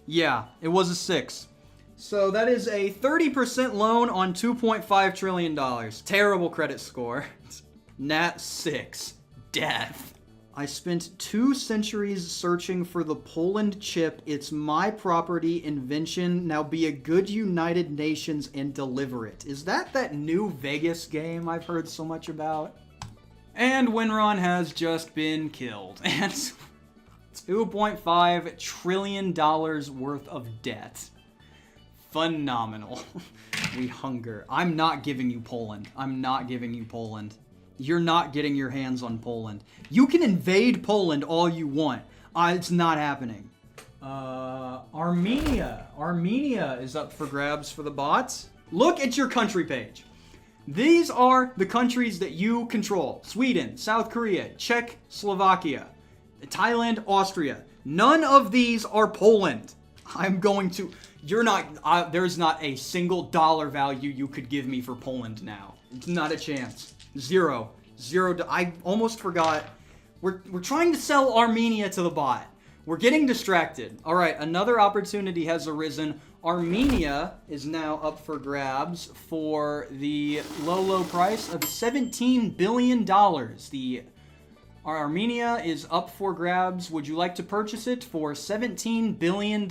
Speaker 2: Yeah, it was a 6. So that is a 30% loan on $2.5 trillion. Terrible credit score. Nat 6. Death. I spent 2 centuries searching for the Poland chip. It's my property, invention. Now be a good United Nations and deliver it. Is that new Vegas game I've heard so much about? And Winron has just been killed. And $2.5 trillion worth of debt. Phenomenal. We hunger. I'm not giving you Poland. I'm not giving you Poland. You're not getting your hands on Poland. You can invade Poland all you want. It's not happening. Armenia. Armenia is up for grabs for the bots. Look at your country page. These are the countries that you control. Sweden, South Korea, Czechoslovakia, Thailand, Austria. None of these are Poland. There's not a single dollar value you could give me for Poland now. It's not a chance. Zero. I almost forgot. We're trying to sell Armenia to the bot. We're getting distracted. All right, another opportunity has arisen. Armenia is now up for grabs for the low price of $17 billion. Armenia is up for grabs. Would you like to purchase it for $17 billion?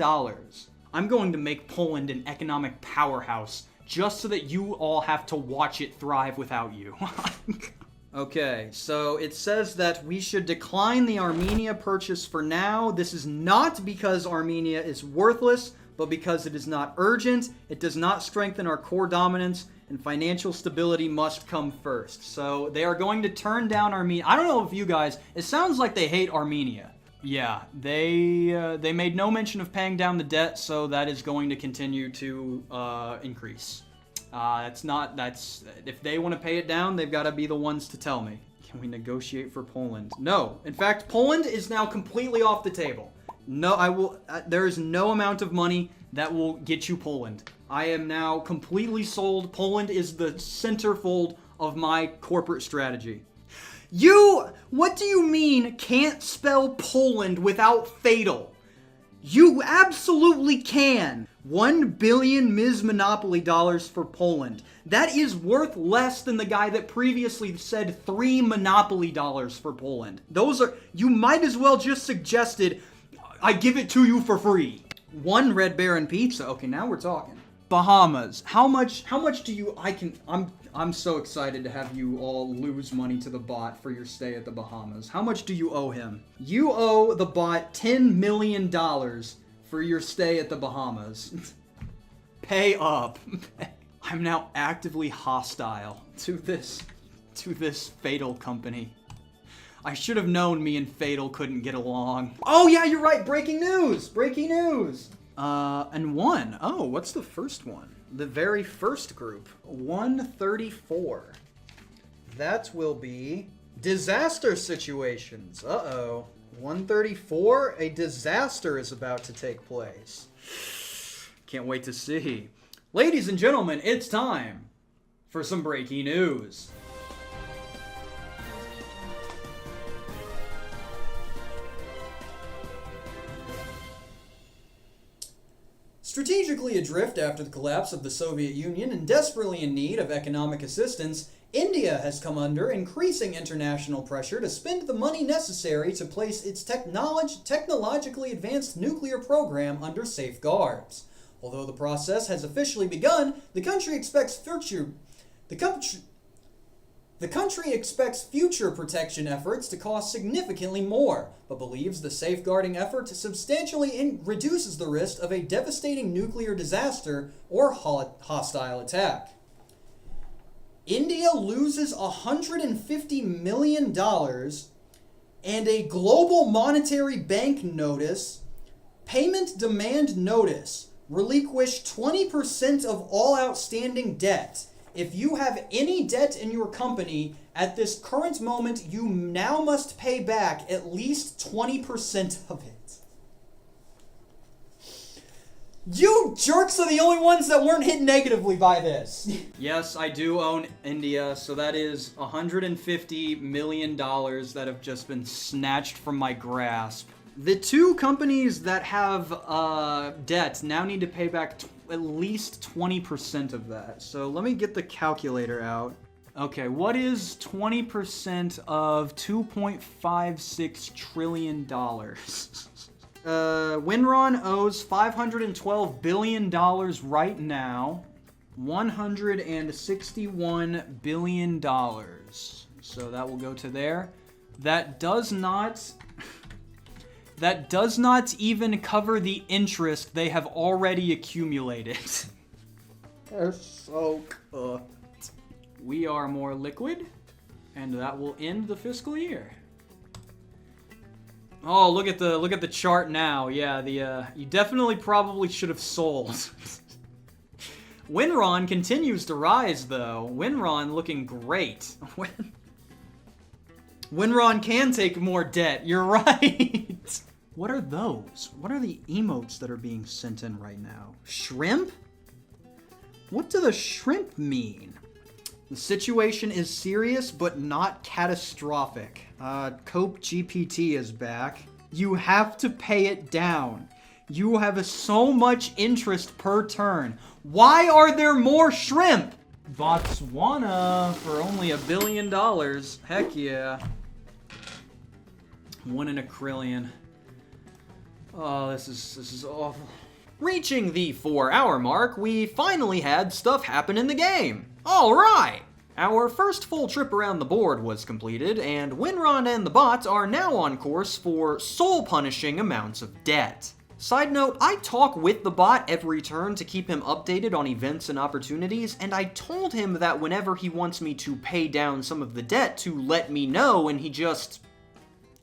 Speaker 2: I'm going to make Poland an economic powerhouse just so that you all have to watch it thrive without you. Okay, so it says that we should decline the Armenia purchase for now. This is not because Armenia is worthless, but because it is not urgent, it does not strengthen our core dominance, and financial stability must come first. So they are going to turn down Armenia. I don't know if you guys, it sounds like they hate Armenia. Yeah, they made no mention of paying down the debt, so that is going to continue to increase. If they want to pay it down, they've got to be the ones to tell me. Can we negotiate for Poland? No. In fact, Poland is now completely off the table. No, there is no amount of money that will get you Poland. I am now completely sold. Poland is the centerfold of my corporate strategy. What do you mean can't spell Poland without fatal? You absolutely can. 1 billion Ms. Monopoly dollars for Poland. That is worth less than the guy that previously said 3 Monopoly dollars for Poland. You might as well just suggested, I give it to you for free. 1 Red Baron pizza. Okay, now we're talking. Bahamas. How much do you, I'm so excited to have you all lose money to the bot for your stay at the Bahamas. How much do you owe him? You owe the bot $10 million for your stay at the Bahamas. Pay up. I'm now actively hostile to this Fatal company. I should have known me and Fatal couldn't get along. Oh yeah, you're right, breaking news! Breaking news! And 1. Oh, what's the first one? The very first group. 134. That will be disaster situations. Uh-oh. 134, a disaster is about to take place. Can't wait to see. Ladies and gentlemen, it's time for some breaking news.
Speaker 3: Strategically adrift after the collapse of the Soviet Union and desperately in need of economic assistance, India has come under increasing international pressure to spend the money necessary to place its technologically advanced nuclear program under safeguards. Although the process has officially begun, the country expects future protection efforts to cost significantly more, but believes the safeguarding effort substantially reduces the risk of a devastating nuclear disaster or hostile attack. India loses $150 million and a global monetary bank notice, payment demand notice, relinquish 20% of all outstanding debt. If you have any debt in your company, at this current moment, you now must pay back at least 20% of it. You jerks are the only ones that weren't hit negatively by this.
Speaker 2: Yes, I do own India, so that is $150 million that have just been snatched from my grasp. The 2 companies that have debt now need to pay back at least 20% of that. So let me get the calculator out. Okay, what is 20% of $2.56 trillion? Winron owes $512 billion right now. $161 billion. So that will go to there. That does not even cover the interest they have already accumulated. They're so cooked. We are more liquid, and that will end the fiscal year. Oh, look at the chart now. Yeah, you definitely probably should have sold. Winron continues to rise though. Winron looking great. Winron can take more debt. You're right. What are those? What are the emotes that are being sent in right now? Shrimp? What do the shrimp mean? The situation is serious, but not catastrophic. Cope GPT is back. You have to pay it down. You have so much interest per turn. Why are there more shrimp? Botswana for only $1 billion. Heck yeah. 1 in a trillion. Oh, this is awful.
Speaker 1: Reaching the 4-hour mark, we finally had stuff happen in the game. Alright! Our first full trip around the board was completed, and Winron and the bot are now on course for soul-punishing amounts of debt. Side note, I talk with the bot every turn to keep him updated on events and opportunities, and I told him that whenever he wants me to pay down some of the debt to let me know, and he just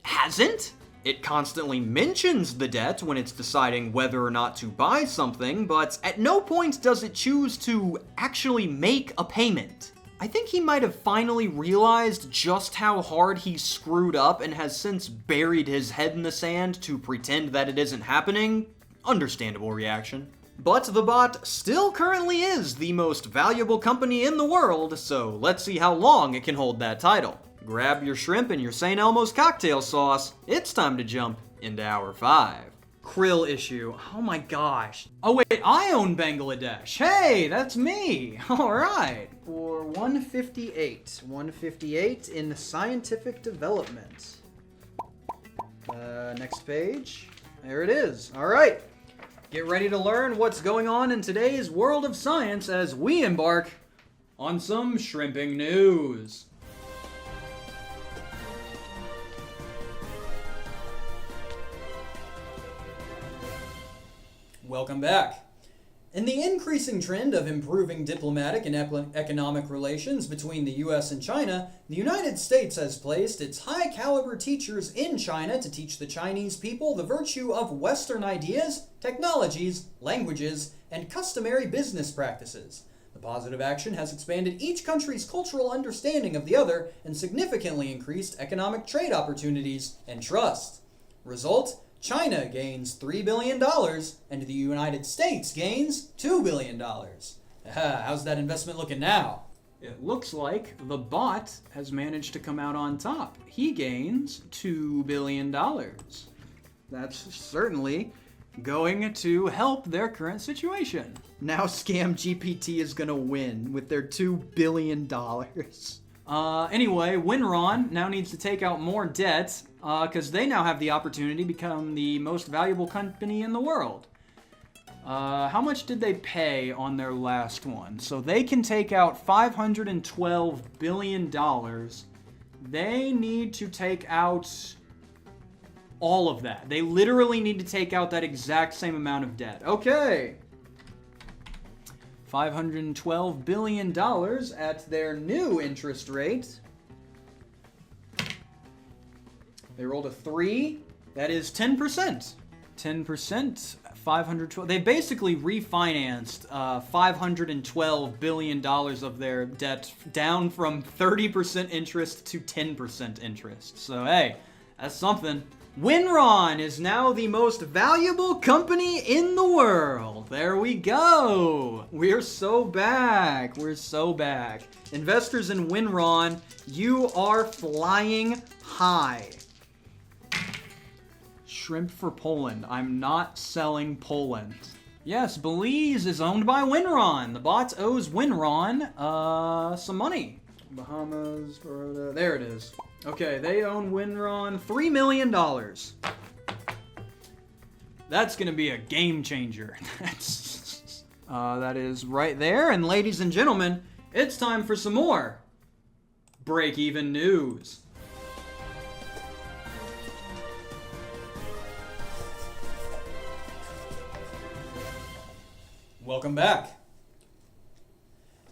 Speaker 1: hasn't. It constantly mentions the debt when it's deciding whether or not to buy something, but at no point does it choose to actually make a payment. I think he might have finally realized just how hard he screwed up and has since buried his head in the sand to pretend that it isn't happening. Understandable reaction. But the bot still currently is the most valuable company in the world, so let's see how long it can hold that title. grab your shrimp and your St. Elmo's cocktail sauce. It's time to jump into Hour 5.
Speaker 2: Krill issue. Oh my gosh. Oh wait, I own Bangladesh. Hey, that's me. All right.
Speaker 3: For 158. 158 in scientific development. Next page. There it is. All right.
Speaker 2: Get ready to learn what's going on in today's world of science as we embark on some shrimping news.
Speaker 3: Welcome back. In the increasing trend of improving diplomatic and economic relations between the U.S. and China, the United States has placed its high-caliber teachers in China to teach the Chinese people the virtue of Western ideas, technologies, languages, and customary business practices. The positive action has expanded each country's cultural understanding of the other and significantly increased economic trade opportunities and trust. Result: China gains $3 billion, and the United States gains $2 billion. How's that investment looking now?
Speaker 2: It looks like the bot has managed to come out on top. He gains $2 billion. That's certainly going to help their current situation.
Speaker 1: Now Scam GPT is gonna win with their $2 billion.
Speaker 2: Anyway, Winron now needs to take out more debt because they now have the opportunity to become the most valuable company in the world. How much did they pay on their last one? So they can take out $512 billion. They need to take out all of that. They literally need to take out that exact same amount of debt. Okay. $512 billion at their new interest rate. They rolled a 3. That is 10%. 10%, 512. They basically refinanced $512 billion of their debt down from 30% interest to 10% interest. So, hey, that's something. Winron is now the most valuable company in the world. There we go. We're so back. We're so back. Investors in Winron, you are flying high. Shrimp for Poland. I'm not selling Poland. Yes, Belize is owned by Winron. The bot owes Winron some money. Bahamas, Florida. There it is. Okay, they own Winron $3 million. That's gonna be a game changer. That is right there. And ladies and gentlemen, it's time for some more break-even news.
Speaker 3: Welcome back.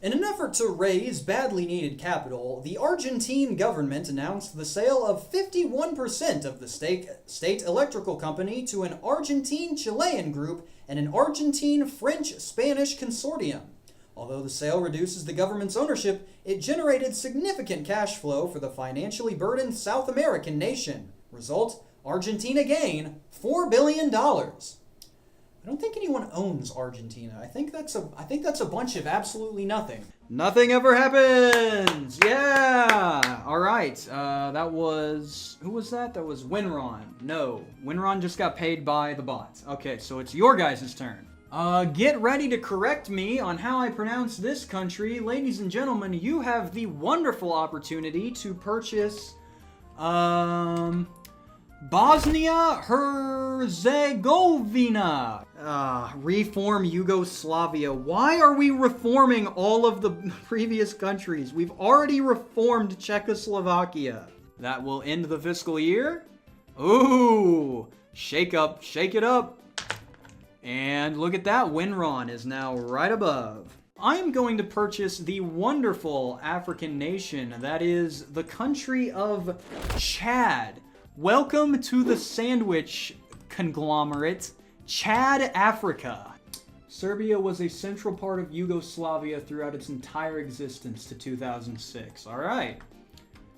Speaker 3: In an effort to raise badly needed capital, the Argentine government announced the sale of 51% of the state electrical company to an Argentine-Chilean group and an Argentine-French-Spanish consortium. Although the sale reduces the government's ownership, it generated significant cash flow for the financially burdened South American nation. Result: Argentina gain $4 billion. I don't think anyone owns Argentina. I think that's a bunch of absolutely nothing.
Speaker 2: Nothing ever happens. Yeah. All right. That was, who was that? That was Winron. No, Winron just got paid by the bot. Okay, so it's your guys' turn. Get ready to correct me on how I pronounce this country, ladies and gentlemen. You have the wonderful opportunity to purchase, Bosnia-Herzegovina.
Speaker 1: Reform Yugoslavia. Why are we reforming all of the previous countries? We've already reformed Czechoslovakia.
Speaker 2: That will end the fiscal year. Ooh, shake it up. And look at that, Winron is now right above. I am going to purchase the wonderful African nation that is the country of Chad. Welcome to the sandwich conglomerate, Chad, Africa. Serbia was a central part of Yugoslavia throughout its entire existence to 2006. All right.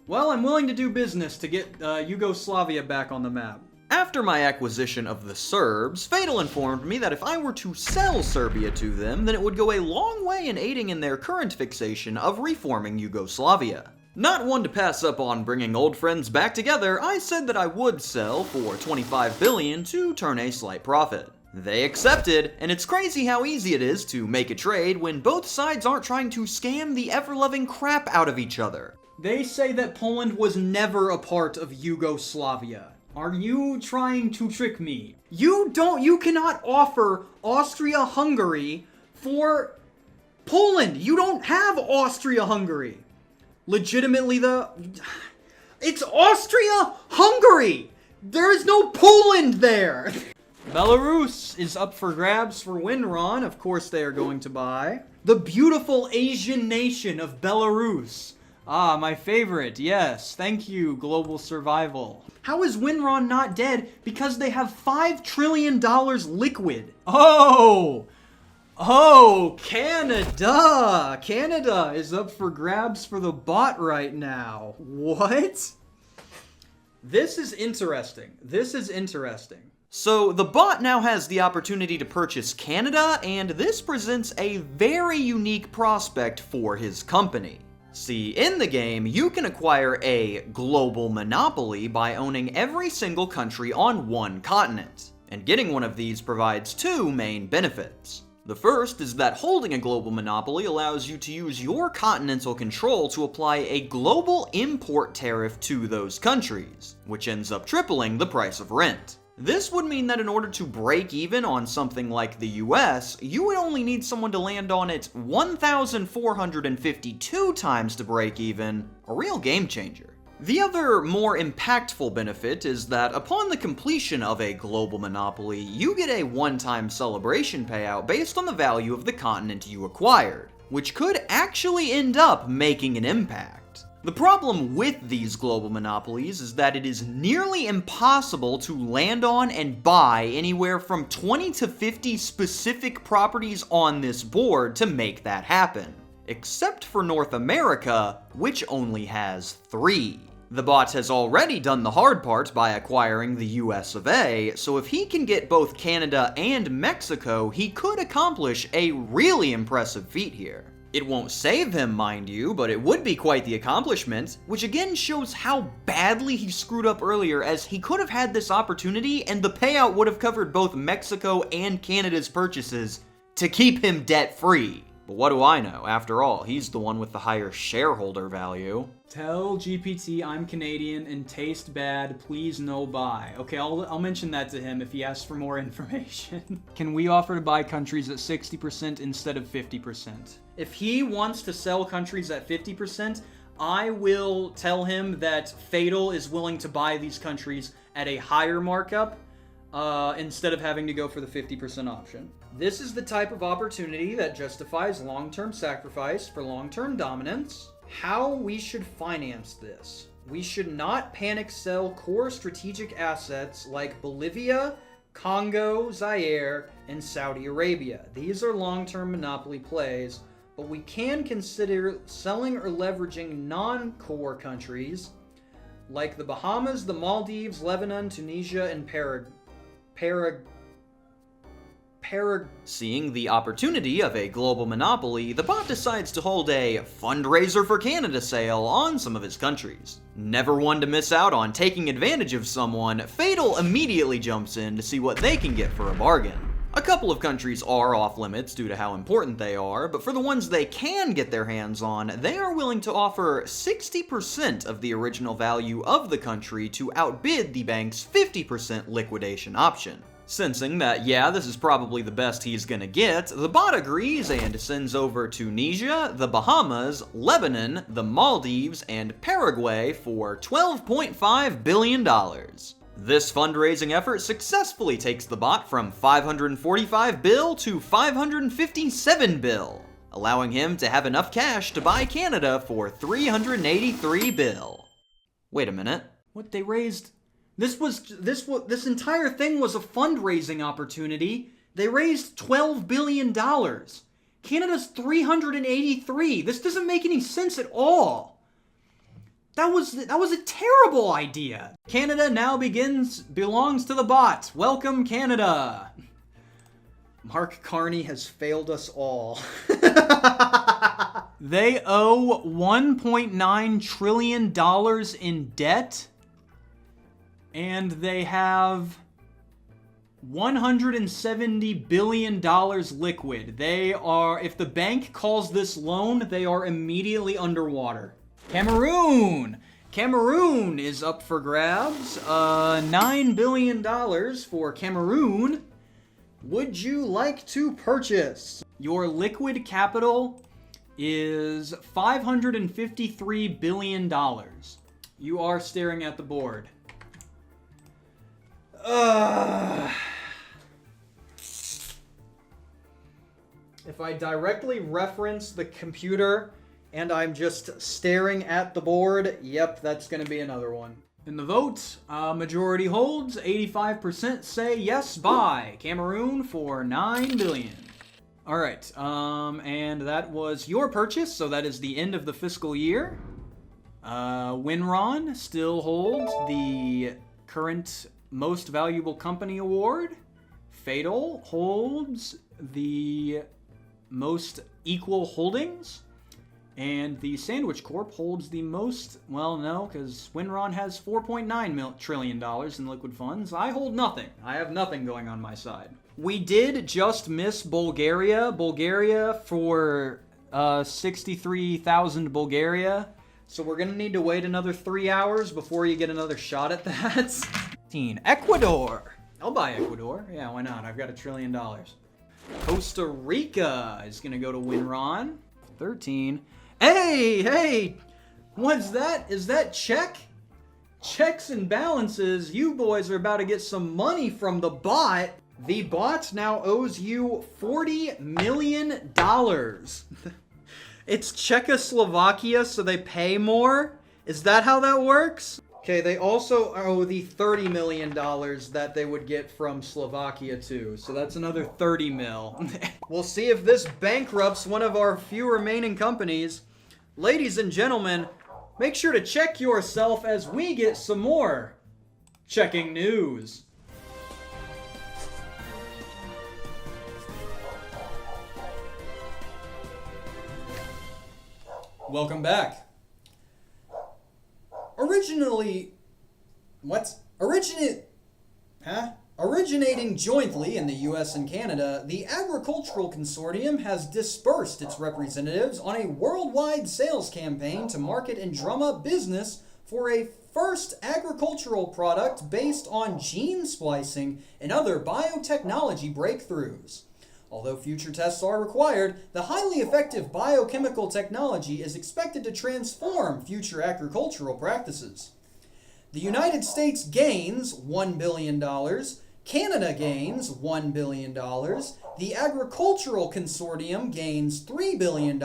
Speaker 2: Well, I'm willing to do business to get Yugoslavia back on the map.
Speaker 1: After my acquisition of the Serbs, Fatal informed me that if I were to sell Serbia to them, then it would go a long way in aiding in their current fixation of reforming Yugoslavia. Not one to pass up on bringing old friends back together, I said that I would sell for $25 billion to turn a slight profit. They accepted, and it's crazy how easy it is to make a trade when both sides aren't trying to scam the ever-loving crap out of each other.
Speaker 2: They say that Poland was never a part of Yugoslavia. Are you trying to trick me? You cannot offer Austria-Hungary for Poland. You don't have Austria-Hungary. Legitimately it's Austria-Hungary! There is no Poland there! Belarus is up for grabs for Winron. Of course they are going to buy. The beautiful Asian nation of Belarus. Ah, my favorite, yes. Thank you, global survival. How is Winron not dead? Because they have $5 trillion liquid. Oh, Canada! Canada is up for grabs for the bot right now. What? This is interesting.
Speaker 1: So the bot now has the opportunity to purchase Canada, and this presents a very unique prospect for his company. See, in the game, you can acquire a global monopoly by owning every single country on one continent, and getting one of these provides two main benefits. The first is that holding a global monopoly allows you to use your continental control to apply a global import tariff to those countries, which ends up tripling the price of rent. This would mean that in order to break even on something like the US, you would only need someone to land on it 1,452 times to break even, a real game changer. The other, more impactful benefit is that upon the completion of a global monopoly, you get a one-time celebration payout based on the value of the continent you acquired, which could actually end up making an impact. The problem with these global monopolies is that it is nearly impossible to land on and buy anywhere from 20 to 50 specific properties on this board to make that happen, except for North America, which only has 3. The bot has already done the hard part by acquiring the US of A, so if he can get both Canada and Mexico, he could accomplish a really impressive feat here. It won't save him, mind you, but it would be quite the accomplishment, which again shows how badly he screwed up earlier, as he could have had this opportunity and the payout would have covered both Mexico and Canada's purchases to keep him debt-free. But what do I know? After all, he's the one with the higher shareholder value.
Speaker 2: Tell GPT I'm Canadian and taste bad, please no buy. Okay, I'll mention that to him if he asks for more information. Can we offer to buy countries at 60% instead of 50%? If he wants to sell countries at 50%, I will tell him that Fatal is willing to buy these countries at a higher markup instead of having to go for the 50% option. This is the type of opportunity that justifies long-term sacrifice for long-term dominance. How we should finance this. We should not panic sell core strategic assets like Bolivia, Congo, Zaire, and Saudi Arabia. These are long-term monopoly plays, but we can consider selling or leveraging non-core countries like the Bahamas, the Maldives, Lebanon, Tunisia, and Paraguay.
Speaker 1: Seeing the opportunity of a global monopoly, the bot decides to hold a fundraiser for Canada sale on some of his countries. Never one to miss out on taking advantage of someone, Fatal immediately jumps in to see what they can get for a bargain. A couple of countries are off limits due to how important they are, but for the ones they can get their hands on, they are willing to offer 60% of the original value of the country to outbid the bank's 50% liquidation option. Sensing that, yeah, this is probably the best he's gonna get, the bot agrees and sends over Tunisia, the Bahamas, Lebanon, the Maldives, and Paraguay for $12.5 billion. This fundraising effort successfully takes the bot from 545 bill to 557 bill, allowing him to have enough cash to buy Canada for 383 bill. Wait a minute.
Speaker 2: What, they raised... This entire thing was a fundraising opportunity. They raised $12 billion. Canada's 383. This doesn't make any sense at all. That was a terrible idea. Canada now belongs to the bot. Welcome, Canada. Mark Carney has failed us all. They owe $1.9 trillion in debt, and they have $170 billion liquid. They are, if the bank calls this loan, they are immediately underwater. Cameroon! Cameroon is up for grabs. $9 billion for Cameroon. Would you like to purchase? Your liquid capital is $553 billion. You are staring at the board. If I directly reference the computer and I'm just staring at the board, yep, that's going to be another one. In the vote, majority holds, 85% say yes, buy Cameroon for $9 billion. All right, and that was your purchase, so that is the end of the fiscal year. Winron still holds the current most valuable company award. Fatal holds the most equal holdings. And the Sandwich Corp holds the most, well, no, because Winron has $4.9 trillion in liquid funds. I hold nothing. I have nothing going on my side. We did just miss Bulgaria. Bulgaria for 63,000 Bulgaria. So we're going to need to wait another 3 hours before you get another shot at that. Ecuador. I'll buy Ecuador. Yeah, why not? I've got $1 trillion. Costa Rica is going to go to Winron. 13. Hey! What's that? Is that check? Checks and balances. You boys are about to get some money from the bot. The bot now owes you $40 million. It's Czechoslovakia, so they pay more? Is that how that works? Okay, they also owe the $30 million that they would get from Slovakia too. So that's another 30 mil. We'll see if this bankrupts one of our few remaining companies. Ladies and gentlemen, make sure to check yourself as we get some more checking news.
Speaker 3: Welcome back. Originating jointly in the US and Canada, the Agricultural Consortium has dispersed its representatives on a worldwide sales campaign to market and drum up business for a first agricultural product based on gene splicing and other biotechnology breakthroughs. Although future tests are required, the highly effective biochemical technology is expected to transform future agricultural practices. The United States gains $1 billion, Canada gains $1 billion, the Agricultural Consortium gains $3 billion,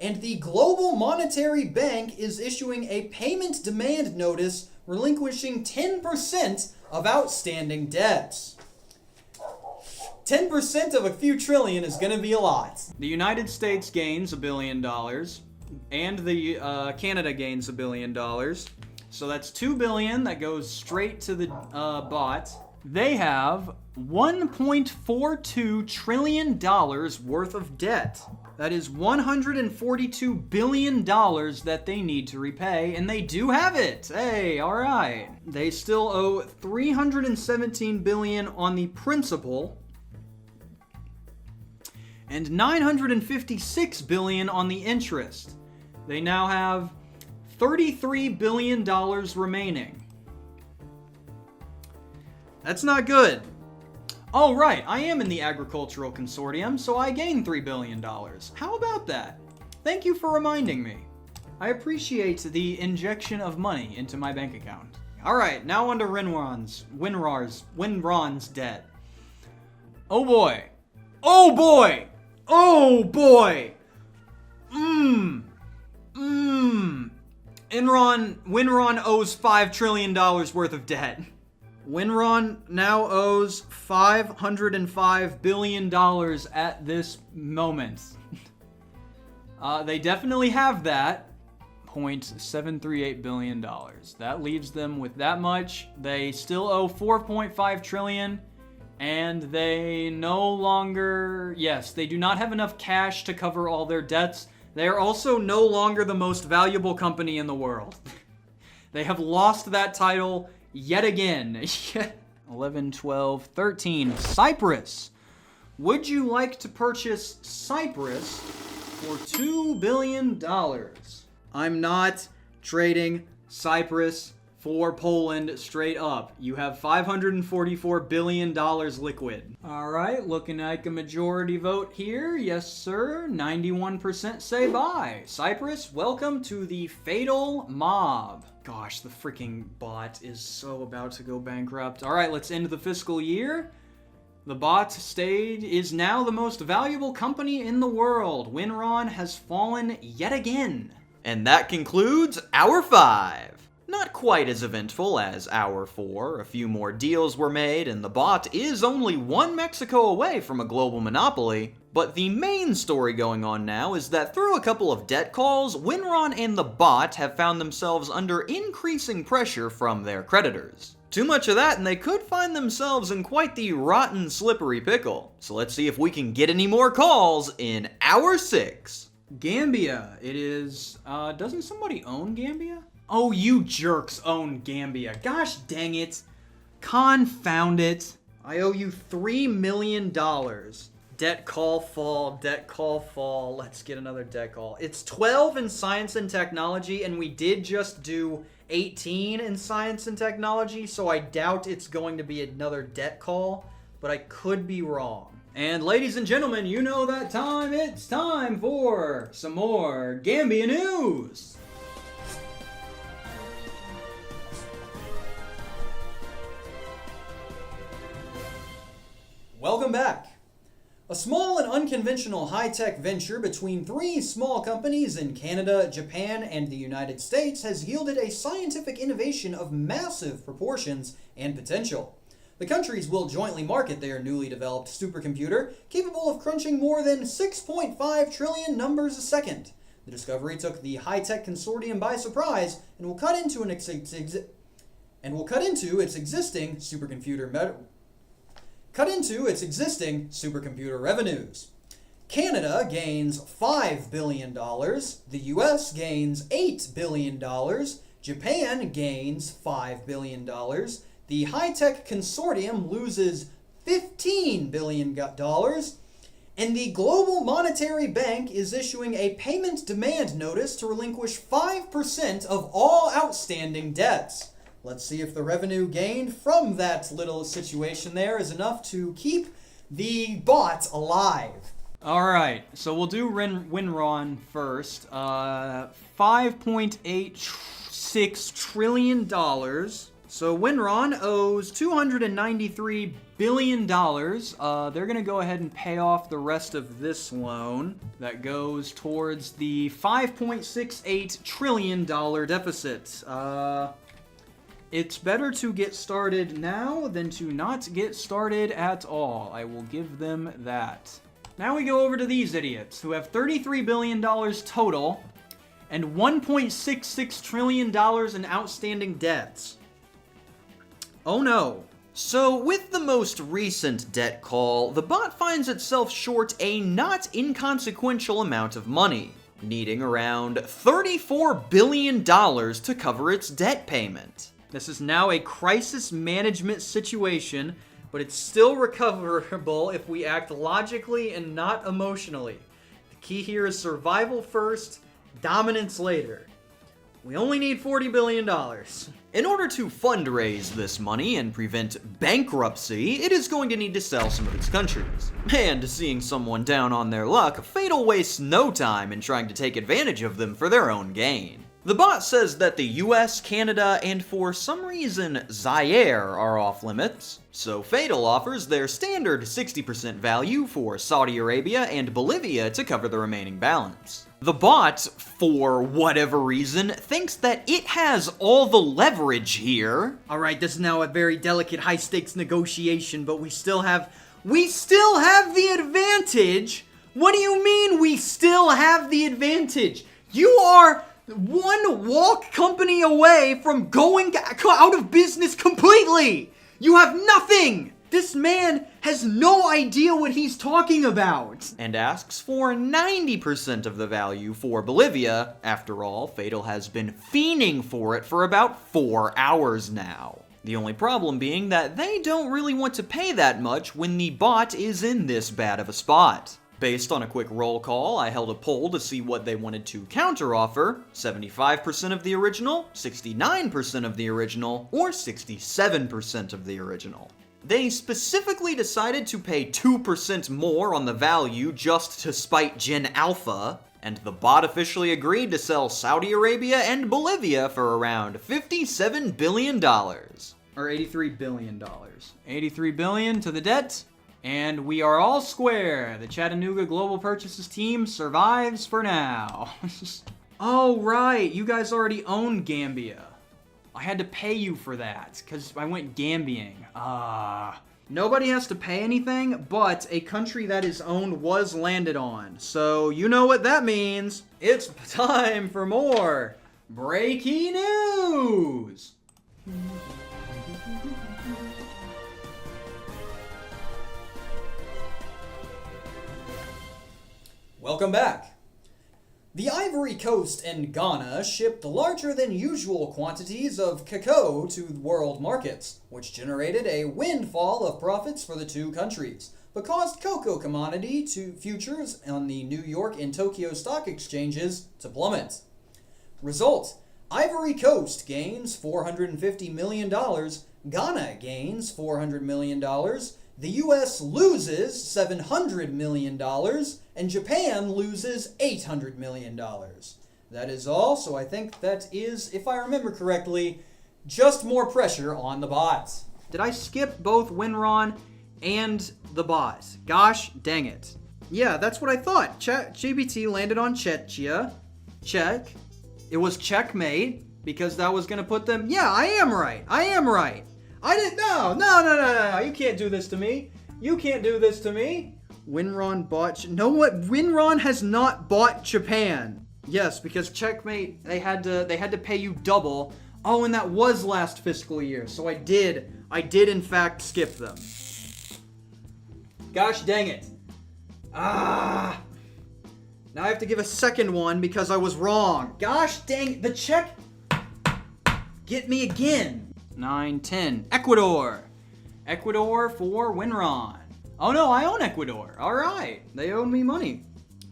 Speaker 3: and the Global Monetary Bank is issuing a payment demand notice relinquishing 10% of outstanding debts. 10% of a few trillion is going to be a lot.
Speaker 2: The United States gains $1 billion, and the Canada gains $1 billion. So that's $2 billion that goes straight to the bot. They have $1.42 trillion worth of debt. That is $142 billion that they need to repay, and they do have it. Hey, all right. They still owe $317 billion on the principal, and $956 billion on the interest. They now have $33 billion remaining. That's not good. Oh, right, I am in the Agricultural Consortium, so I gain $3 billion. How about that? Thank you for reminding me. I appreciate the injection of money into my bank account. All right, now on to Winron's debt. Oh boy. Oh boy! Oh boy! Winron owes $5 trillion worth of debt. Winron now owes $505 billion at this moment. They definitely have that. $0.738 billion. That leaves them with that much. They still owe $4.5 trillion. And they no longer, yes, they do not have enough cash to cover all their debts. They are also no longer the most valuable company in the world. They have lost that title yet again. 11, 12, 13. Cyprus. Would you like to purchase Cyprus for $2 billion? I'm not trading Cyprus for Poland straight up. You have $544 billion liquid. All right, looking like a majority vote here. Yes, sir. 91% say buy. Cyprus, welcome to the fatal mob. Gosh, the freaking bot is so about to go bankrupt. All right, let's end the fiscal year. The bot is now the most valuable company in the world. Winron has fallen yet again.
Speaker 1: And that concludes Hour 5. Not quite as eventful as Hour 4. A few more deals were made, and the bot is only one Mexico away from a global monopoly. But the main story going on now is that through a couple of debt calls, Winron and the bot have found themselves under increasing pressure from their creditors. Too much of that and they could find themselves in quite the rotten, slippery pickle. So let's see if we can get any more calls in Hour 6.
Speaker 2: Gambia. It is, doesn't somebody own Gambia? Oh, you jerks own Gambia. Gosh dang it. Confound it. I owe you $3 million. Debt call fall, debt call fall. Let's get another debt call. It's 12 in science and technology, and we did just do 18 in science and technology, so I doubt it's going to be another debt call, but I could be wrong. And ladies and gentlemen, you know that time. It's time for some more Gambia news.
Speaker 3: Welcome back. A small and unconventional high-tech venture between three small companies in Canada, Japan, and the United States has yielded a scientific innovation of massive proportions and potential. The countries will jointly market their newly developed supercomputer, capable of crunching more than 6.5 trillion numbers a second. The discovery took the high-tech consortium by surprise and will cut into its existing supercomputer revenues. Canada gains $5 billion, the US gains $8 billion, Japan gains $5 billion, the high-tech consortium loses $15 billion, and the Global Monetary Bank is issuing a payment demand notice to relinquish 5% of all outstanding debts. Let's see if the revenue gained from that little situation there is enough to keep the bot alive.
Speaker 2: All right, so we'll do Winron first. $5.86 trillion. So Winron owes $293 billion. They're going to go ahead and pay off the rest of this loan that goes towards the $5.68 trillion deficit. It's better to get started now than to not get started at all. I will give them that. Now we go over to these idiots who have $33 billion total and $1.66 trillion in outstanding debts. Oh no.
Speaker 1: So with the most recent debt call, the bot finds itself short a not inconsequential amount of money, needing around $34 billion to cover its debt payment.
Speaker 2: This is now a crisis management situation, but it's still recoverable if we act logically and not emotionally. The key here is survival first, dominance later. We only need $40 billion.
Speaker 1: In order to fundraise this money and prevent bankruptcy, it is going to need to sell some of its countries. And seeing someone down on their luck, Fatal wastes no time in trying to take advantage of them for their own gain. The bot says that the US, Canada, and for some reason Zaire are off limits, so Fatal offers their standard 60% value for Saudi Arabia and Bolivia to cover the remaining balance. The bot, for whatever reason, thinks that it has all the leverage here.
Speaker 2: Alright, this is now a very delicate high-stakes negotiation, but we still have the advantage? What do you mean we still have the advantage? You are one walk company away from going out of business completely! You have nothing! This man has no idea what he's talking about!
Speaker 1: And asks for 90% of the value for Bolivia. After all, Fatal has been fiending for it for about 4 hours now. The only problem being that they don't really want to pay that much when the bot is in this bad of a spot. Based on a quick roll call, I held a poll to see what they wanted to counteroffer: 75% of the original, 69% of the original, or 67% of the original. They specifically decided to pay 2% more on the value just to spite Gen Alpha, and the bot officially agreed to sell Saudi Arabia and Bolivia for around $57 billion.
Speaker 2: Or $83 billion. 83 billion to the debt, and we are all square. The Chattanooga Global Purchases team survives for now. Oh, right, you guys already own Gambia. I had to pay you for that, because I went Gambiang. Nobody has to pay anything, but a country that is owned was landed on. So, you know what that means. It's time for more breaking news!
Speaker 3: Welcome back. The Ivory Coast and Ghana shipped larger than usual quantities of cacao to world markets, which generated a windfall of profits for the two countries, but caused cocoa commodity futures on the New York and Tokyo stock exchanges to plummet. Result: Ivory Coast gains $450 million, Ghana gains $400 million, the US loses $700 million, and Japan loses $800 million. That is all, so I think that is, if I remember correctly, just more pressure on the bot.
Speaker 2: Did I skip both Winron and the bot? Gosh dang it. Yeah, that's what I thought. GBT landed on Czechia. Check. It was checkmate, because that was going to put them... Yeah, I am right. I didn't... No. You can't do this to me. Winron bought... No, what? Winron has not bought Japan. Yes, because checkmate, they had to pay you double. Oh, and that was last fiscal year, so I did in fact skip them. Gosh dang it. Now I have to give a second one because I was wrong. Gosh dang, the check... Get me again. 9, 10. Ecuador for Winron. Oh no, I own Ecuador. Alright, they owe me money.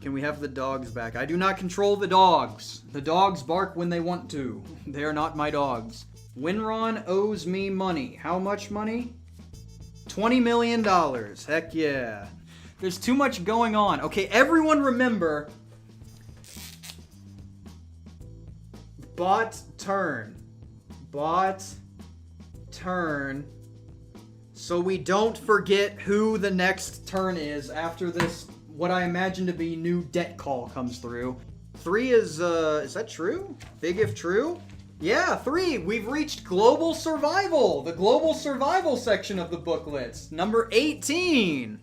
Speaker 2: Can we have the dogs back? I do not control the dogs. The dogs bark when they want to. They are not my dogs. Winron owes me money. How much money? $20 million. Heck yeah. There's too much going on. Okay, everyone remember... Bot turn. So we don't forget who the next turn is after this, what I imagine to be new debt call comes through. 3 is that true? Big if true? Yeah, 3, we've reached global survival, the global survival section of the booklets, number 18.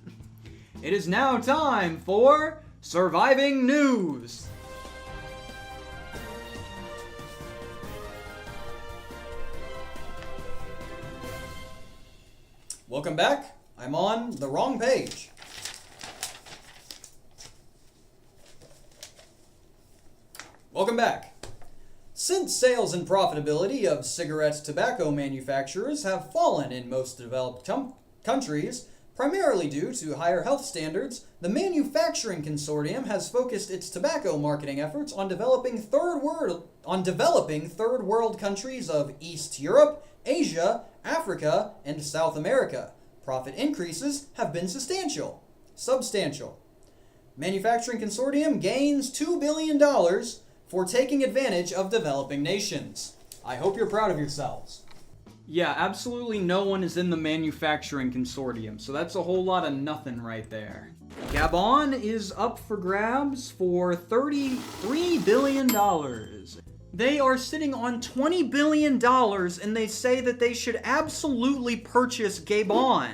Speaker 2: It is now time for surviving news.
Speaker 3: Welcome back. I'm on the wrong page. Welcome back. Since sales and profitability of cigarette tobacco manufacturers have fallen in most developed countries, primarily due to higher health standards, the Manufacturing Consortium has focused its tobacco marketing efforts on developing third world countries of East Europe, Asia, Africa, and South America. Profit increases have been substantial. Manufacturing Consortium gains $2 billion for taking advantage of developing nations. I hope you're proud of yourselves.
Speaker 2: Yeah, absolutely no one is in the Manufacturing Consortium, so that's a whole lot of nothing right there. Gabon is up for grabs for $33 billion. They are sitting on $20 billion, and they say that they should absolutely purchase Gabon.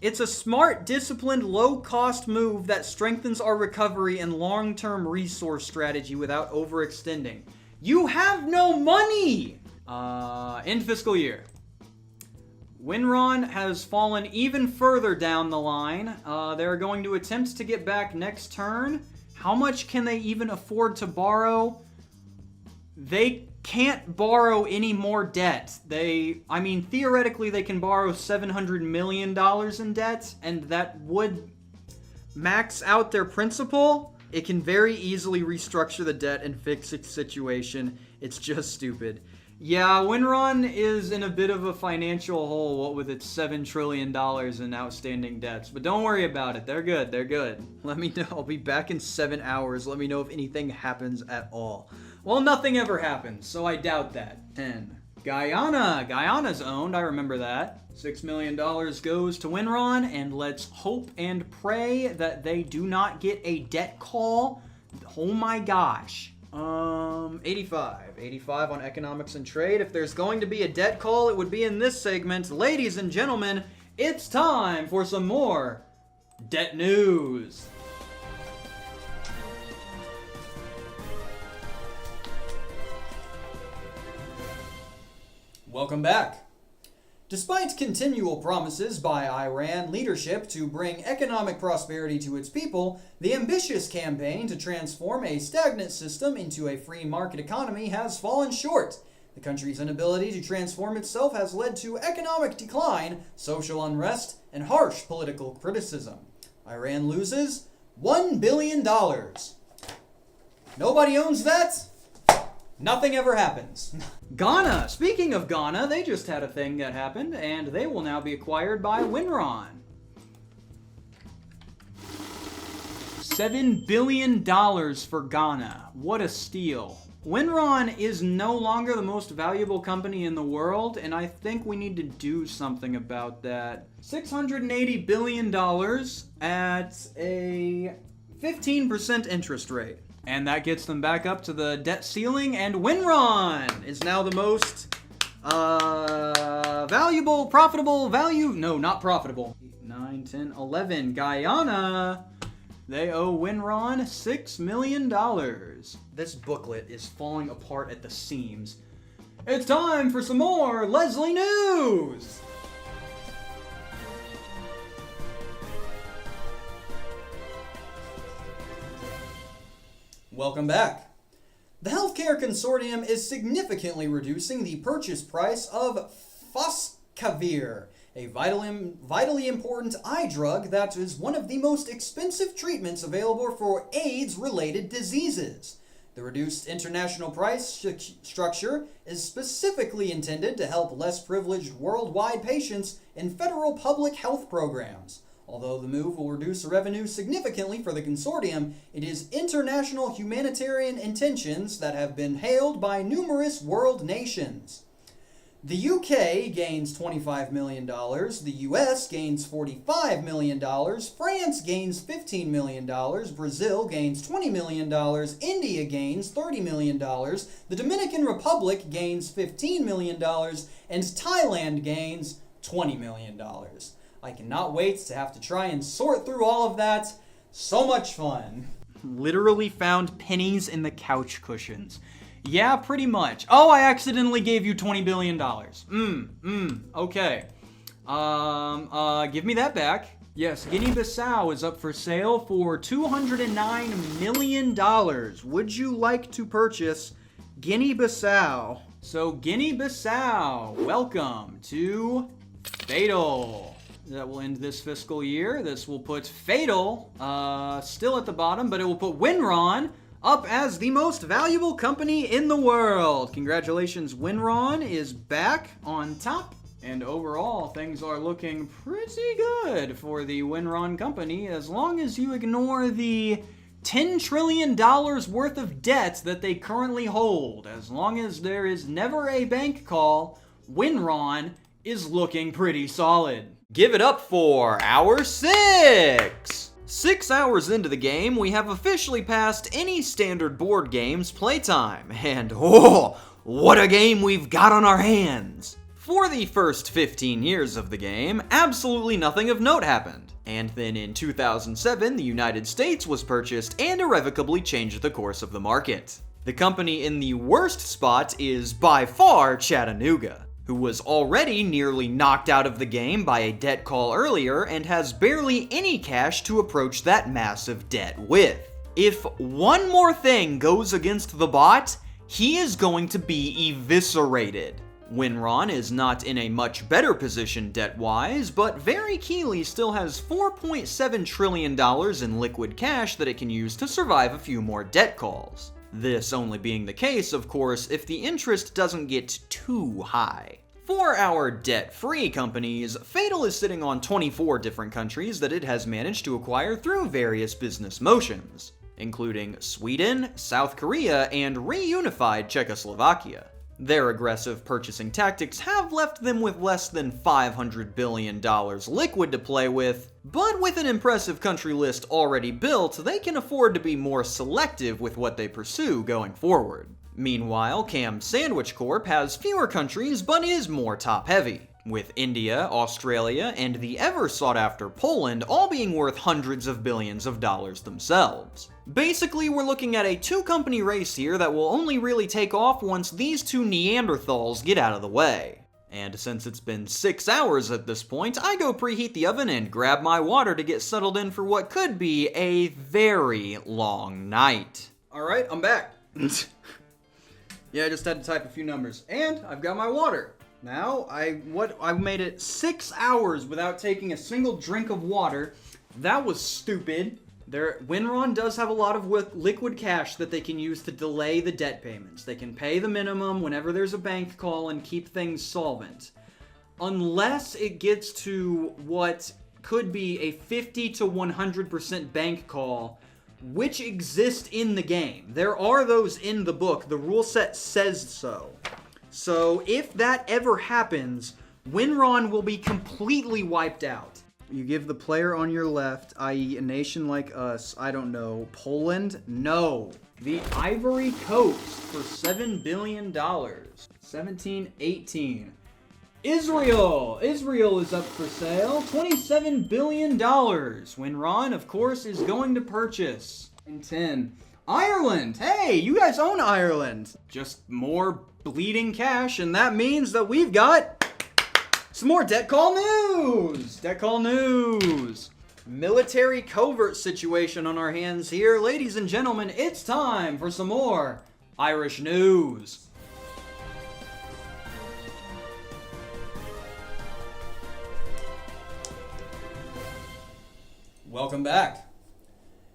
Speaker 2: It's a smart, disciplined, low-cost move that strengthens our recovery and long-term resource strategy without overextending. You have no money! End fiscal year. Winron has fallen even further down the line. They're going to attempt to get back next turn. How much can they even afford to borrow? They can't borrow any more debt. Theoretically, they can borrow $700 million in debt, and that would max out their principal. It can very easily restructure the debt and fix its situation. It's just stupid. Yeah, Winron is in a bit of a financial hole, what with its $7 trillion in outstanding debts. But don't worry about it. They're good. They're good. Let me know. I'll be back in 7 hours. Let me know if anything happens at all. Well, nothing ever happens, so I doubt that. 10. Guyana. Guyana's owned. I remember that. $6 million goes to Winron, and let's hope and pray that they do not get a debt call. Oh my gosh. 85 on economics and trade. If there's going to be a debt call, it would be in this segment. Ladies and gentlemen, it's time for some more debt news.
Speaker 3: Welcome back. Despite continual promises by Iran leadership to bring economic prosperity to its people, the ambitious campaign to transform a stagnant system into a free market economy has fallen short. The country's inability to transform itself has led to economic decline, social unrest, and harsh political criticism. Iran loses $1 billion. Nobody owns that. Nothing ever happens.
Speaker 2: Ghana. Speaking of Ghana, they just had a thing that happened, and they will now be acquired by Winron. $7 billion for Ghana. What a steal. Winron is no longer the most valuable company in the world, and I think we need to do something about that. $680 billion at a 15% interest rate. And that gets them back up to the debt ceiling, and Winron is now the most not profitable. 8, 9, 10, 11. Guyana, they owe Winron $6 million. This booklet is falling apart at the seams. It's time for some more Leslie news!
Speaker 3: Welcome back. The healthcare consortium is significantly reducing the purchase price of Foscavir, a vitally important eye drug that is one of the most expensive treatments available for AIDS-related diseases. The reduced international price structure is specifically intended to help less privileged worldwide patients in federal public health programs. Although the move will reduce revenue significantly for the consortium, it is international humanitarian intentions that have been hailed by numerous world nations. The UK gains $25 million, the US gains $45 million, France gains $15 million, Brazil gains $20 million, India gains $30 million, the Dominican Republic gains $15 million, and Thailand gains $20 million. I cannot wait to have to try and sort through all of that. So much fun.
Speaker 2: Literally found pennies in the couch cushions. Yeah, pretty much. Oh, I accidentally gave you $20 billion. Okay. Give me that back. Yes, Guinea-Bissau is up for sale for $209 million. Would you like to purchase Guinea-Bissau? So, Guinea-Bissau, welcome to Fatal. That will end this fiscal year. This will put Fatal still at the bottom, but it will put Winron up as the most valuable company in the world. Congratulations, Winron is back on top. And overall, things are looking pretty good for the Winron company, as long as you ignore the $10 trillion worth of debt that they currently hold. As long as there is never a bank call, Winron is looking pretty solid.
Speaker 1: Give it up for Hour 6! 6 hours into the game, we have officially passed any standard board game's playtime, and oh, what a game we've got on our hands! For the first 15 years of the game, absolutely nothing of note happened. And then in 2007, the United States was purchased and irrevocably changed the course of the market. The company in the worst spot is by far Chattanooga. who was already nearly knocked out of the game by a debt call earlier and has barely any cash to approach that massive debt with. If one more thing goes against the bot, he is going to be eviscerated. Winron is not in a much better position debt-wise, but Very Keely still has $4.7 trillion in liquid cash that it can use to survive a few more debt calls. This only being the case, of course, if the interest doesn't get too high. For our debt-free companies, Fatal is sitting on 24 different countries that it has managed to acquire through various business motions, including Sweden, South Korea, and reunified Czechoslovakia. Their aggressive purchasing tactics have left them with less than $500 billion liquid to play with, but with an impressive country list already built, they can afford to be more selective with what they pursue going forward. Meanwhile, KamSandwich Corp has fewer countries but is more top-heavy, with India, Australia, and the ever-sought-after Poland all being worth hundreds of billions of dollars themselves. Basically, we're looking at a two-company race here that will only really take off once these two Neanderthals get out of the way. And since it's been 6 hours at this point, I go preheat the oven and grab my water to get settled in for what could be a very long night.
Speaker 2: Alright, I'm back. Yeah, I just had to type a few numbers. And I've got my water. Now, I've made it 6 hours without taking a single drink of water. That was stupid. Winron does have a lot of liquid cash that they can use to delay the debt payments. They can pay the minimum whenever there's a bank call and keep things solvent. Unless it gets to what could be a 50 to 100% bank call, which exist in the game. There are those in the book. The rule set says so. So if that ever happens, Winron will be completely wiped out. You give the player on your left, i.e. a nation like us, I don't know, Poland? No. The Ivory Coast for $7 billion. 1718. Israel! Israel is up for sale. $27 billion. Winron, of course, is going to purchase. And 10. Ireland! Hey, you guys own Ireland. Just more bleeding cash, and that means that we've got some more debt call news! Debt call news! Military covert situation on our hands here. Ladies and gentlemen, it's time for some more Irish news.
Speaker 3: Welcome back.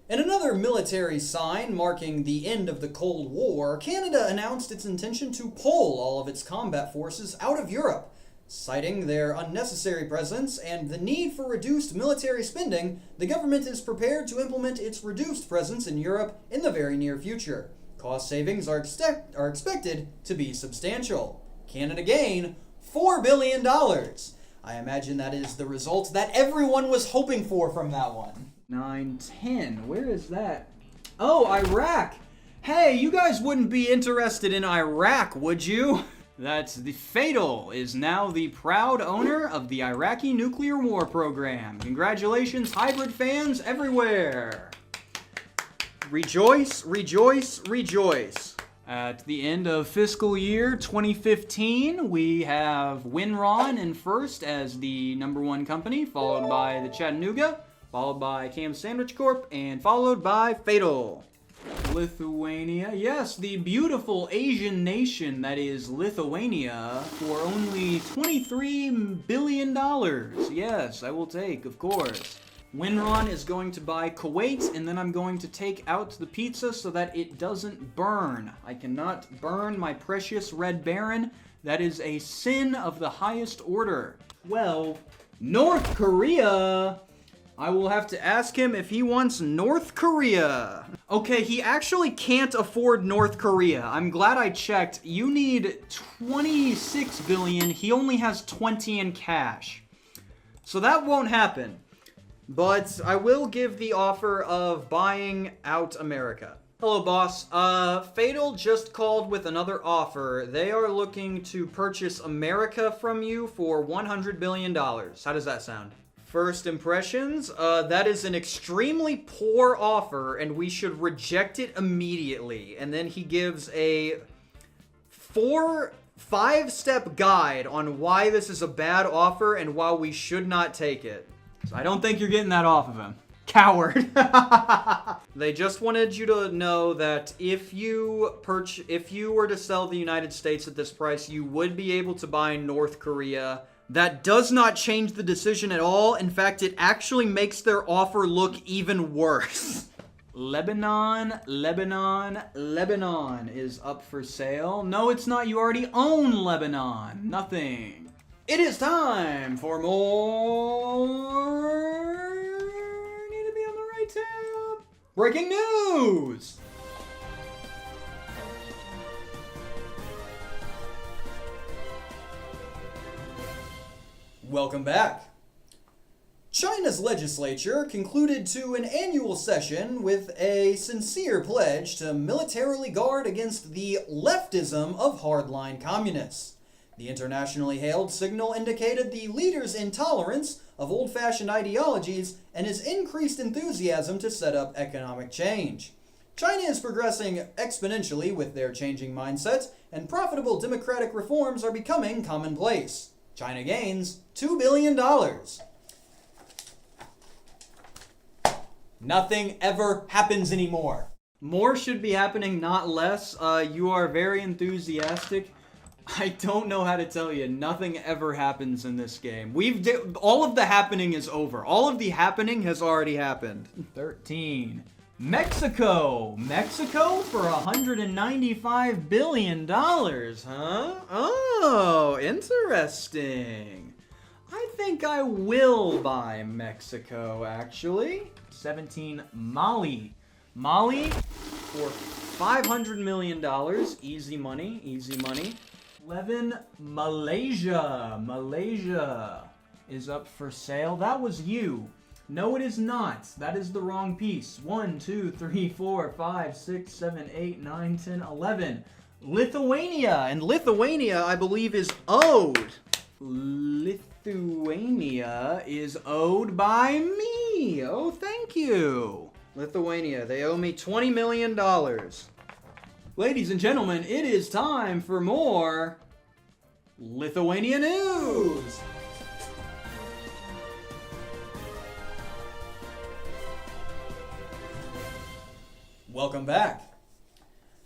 Speaker 3: In another military sign marking the end of the Cold War, Canada announced its intention to pull all of its combat forces out of Europe. Citing their unnecessary presence and the need for reduced military spending, the government is prepared to implement its reduced presence in Europe in the very near future. Cost savings are expected to be substantial. Canada gain $4 billion. I imagine that is the result that everyone was hoping for from that one.
Speaker 2: 910. Where is that? Oh, Iraq. Hey, you guys wouldn't be interested in Iraq, would you? That's the Fatal is now the proud owner of the Iraqi nuclear war program. Congratulations, hybrid fans everywhere. Rejoice, rejoice, rejoice. At the end of fiscal year 2015, we have Winron in first as the #1 company, followed by the Chattanooga, followed by KamSandwich Corp, and followed by Fatal. Lithuania, yes, the beautiful Asian nation that is Lithuania, for only $23 billion. Yes, I will take, of course. Winron is going to buy Kuwait, and then I'm going to take out the pizza so that it doesn't burn. I cannot burn my precious Red Baron. That is a sin of the highest order. Well, North Korea. I will have to ask him if he wants North Korea. Okay, he actually can't afford North Korea. I'm glad I checked. You need 26 billion. He only has 20 in cash. So that won't happen. But I will give the offer of buying out America. Hello, boss. Fatal just called with another offer. They are looking to purchase America from you for $100 billion. How does that sound? First impressions, that is an extremely poor offer, and we should reject it immediately. And then he gives a
Speaker 1: 5-step guide on why this is a bad offer and why we should not take it.
Speaker 2: So I don't think you're getting that off of him. Coward.
Speaker 1: They just wanted you to know that if you were to sell the United States at this price, you would be able to buy North Korea. That does not change the decision at all. In fact, it actually makes their offer look even worse.
Speaker 2: Lebanon is up for sale. No, it's not. You already own Lebanon. Nothing. It is time for more... Need to be on the right tab. Breaking news!
Speaker 3: Welcome back. China's legislature concluded to an annual session with a sincere pledge to militarily guard against the leftism of hardline communists. The internationally hailed signal indicated the leader's intolerance of old-fashioned ideologies and his increased enthusiasm to set up economic change. China is progressing exponentially with their changing mindset, and profitable democratic reforms are becoming commonplace. China gains $2 billion. Nothing ever happens anymore.
Speaker 2: More should be happening, not less. You are very enthusiastic. I don't know how to tell you. Nothing ever happens in this game. All of the happening is over. All of the happening has already happened. 13. Mexico. Mexico for $195 billion, huh? Oh, interesting. I think I will buy Mexico, actually. 17. Mali. Mali for $500 million. Easy money, easy money. 11. Malaysia. Malaysia is up for sale. That was you. No, it is not. That is the wrong piece. 1, 2, 3, 4, 5, 6, 7, 8, 9, 10, 11. Lithuania.
Speaker 1: And Lithuania, I believe, is owed.
Speaker 2: Lithuania is owed by me. Oh, thank you.
Speaker 1: Lithuania, they owe me $20 million.
Speaker 2: Ladies and gentlemen, it is time for more Lithuania news.
Speaker 3: Welcome back.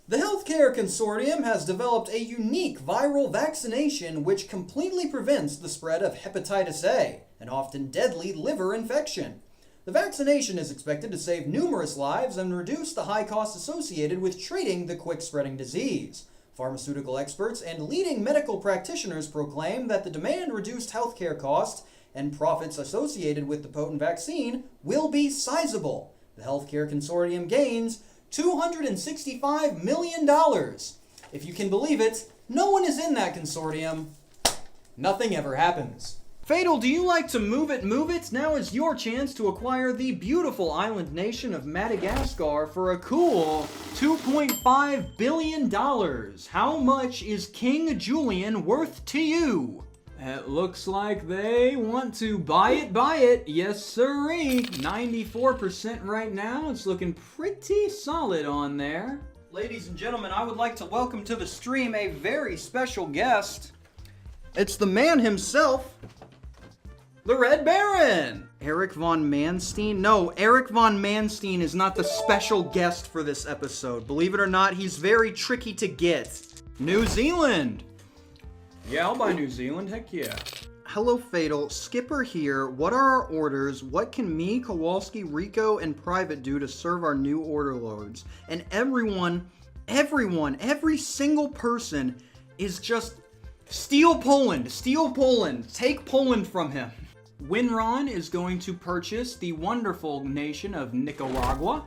Speaker 3: The Healthcare Consortium has developed a unique viral vaccination which completely prevents the spread of hepatitis A, an often deadly liver infection. The vaccination is expected to save numerous lives and reduce the high costs associated with treating the quick-spreading disease. Pharmaceutical experts and leading medical practitioners proclaim that the demand-reduced healthcare costs and profits associated with the potent vaccine will be sizable. The Healthcare Consortium gains $265 million. If you can believe it, no one is in that consortium. Nothing ever happens.
Speaker 1: Fatal, do you like to move it, move it? Now is your chance to acquire the beautiful island nation of Madagascar for a cool $2.5 billion. How much is King Julian worth to you?
Speaker 2: It looks like they want to buy it. Yes, sirree. 94% right now. It's looking pretty solid on there.
Speaker 1: Ladies and gentlemen, I would like to welcome to the stream a very special guest. It's the man himself, the Red Baron! Eric von Manstein? No, Eric von Manstein is not the special guest for this episode. Believe it or not, he's very tricky to get.
Speaker 2: New Zealand! Yeah, I'll buy New Zealand, heck yeah.
Speaker 1: Hello, Fatal. Skipper here. What are our orders? What can me, Kowalski, Rico, and Private do to serve our new order lords? And every single person is just... Steal Poland! Take Poland from him!
Speaker 2: Winron is going to purchase the wonderful nation of Nicaragua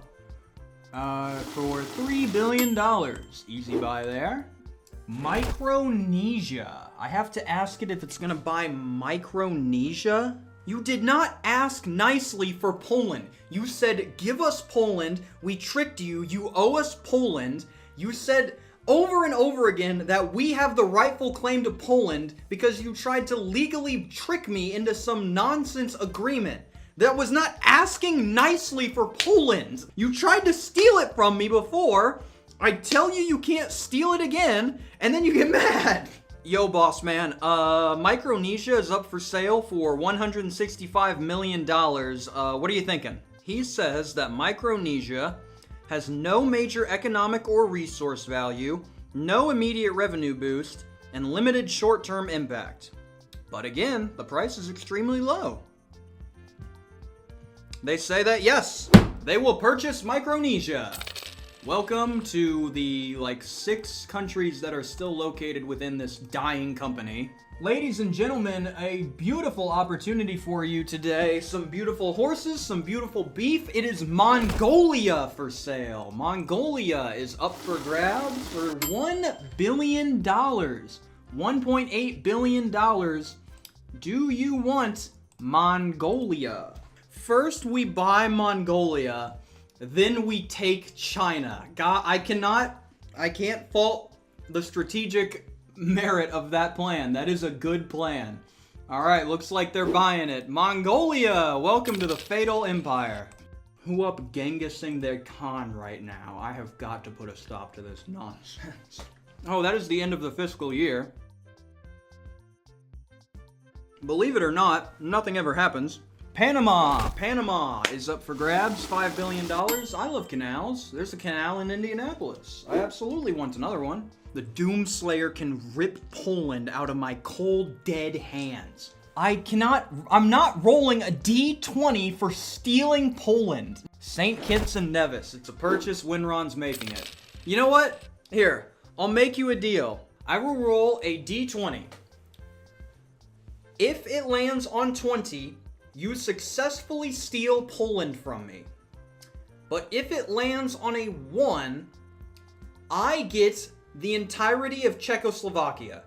Speaker 2: for $3 billion. Easy buy there. Micronesia. I have to ask it if it's gonna buy Micronesia.
Speaker 1: You did not ask nicely for Poland. You said, give us Poland. We tricked you. You owe us Poland. You said over and over again that we have the rightful claim to Poland because you tried to legally trick me into some nonsense agreement. That was not asking nicely for Poland. You tried to steal it from me before. I tell you you can't steal it again, and then you get mad. Yo, boss man, Micronesia is up for sale for $165 million. What are you thinking? He says that Micronesia has no major economic or resource value, no immediate revenue boost, and limited short-term impact. But again, the price is extremely low. They say that, yes, they will purchase Micronesia. Welcome to the, 6 countries that are still located within this dying company. Ladies and gentlemen, a beautiful opportunity for you today. Some beautiful horses, some beautiful beef. It is Mongolia for sale. Mongolia is up for grabs for $1 billion. $1.8 billion. Do you want Mongolia? First we buy Mongolia, then we take China. God, I can't fault the strategic merit of that plan. That is a good plan. Alright, looks like they're buying it. Mongolia, welcome to the Fatal Empire. Who up Genghising their Khan right now? I have got to put a stop to this nonsense. Oh, that is the end of the fiscal year. Believe it or not, nothing ever happens. Panama is up for grabs, $5 billion. I love canals. There's a canal in Indianapolis. I absolutely want another one. The Doomslayer can rip Poland out of my cold, dead hands. I'm not rolling a D20 for stealing Poland. St. Kitts and Nevis, it's a purchase, Winron's making it. You know what? Here, I'll make you a deal. I will roll a D20. If it lands on 20, you successfully steal Poland from me. But if it lands on a 1, I get the entirety of Czechoslovakia.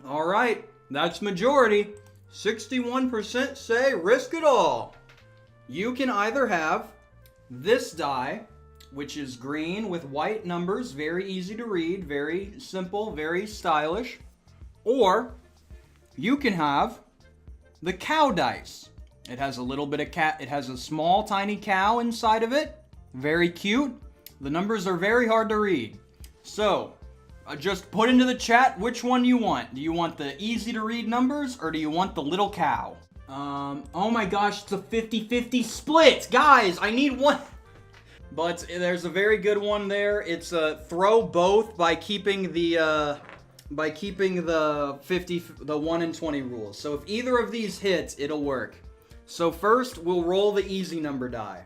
Speaker 1: Alright, that's majority. 61% say risk it all. You can either have this die, which is green with white numbers, very easy to read, very simple, very stylish. Or you can have the cow dice. It has a little bit of it has a small tiny cow inside of it. Very cute. The numbers are very hard to read. So, just put into the chat which one you want. Do you want the easy to read numbers or do you want the little cow? Oh my gosh, it's a 50-50 split. Guys, I need one. But there's a very good one there. It's throw both by keeping the 1 and 20 rules. So if either of these hits, it'll work. So first, we'll roll the easy number die.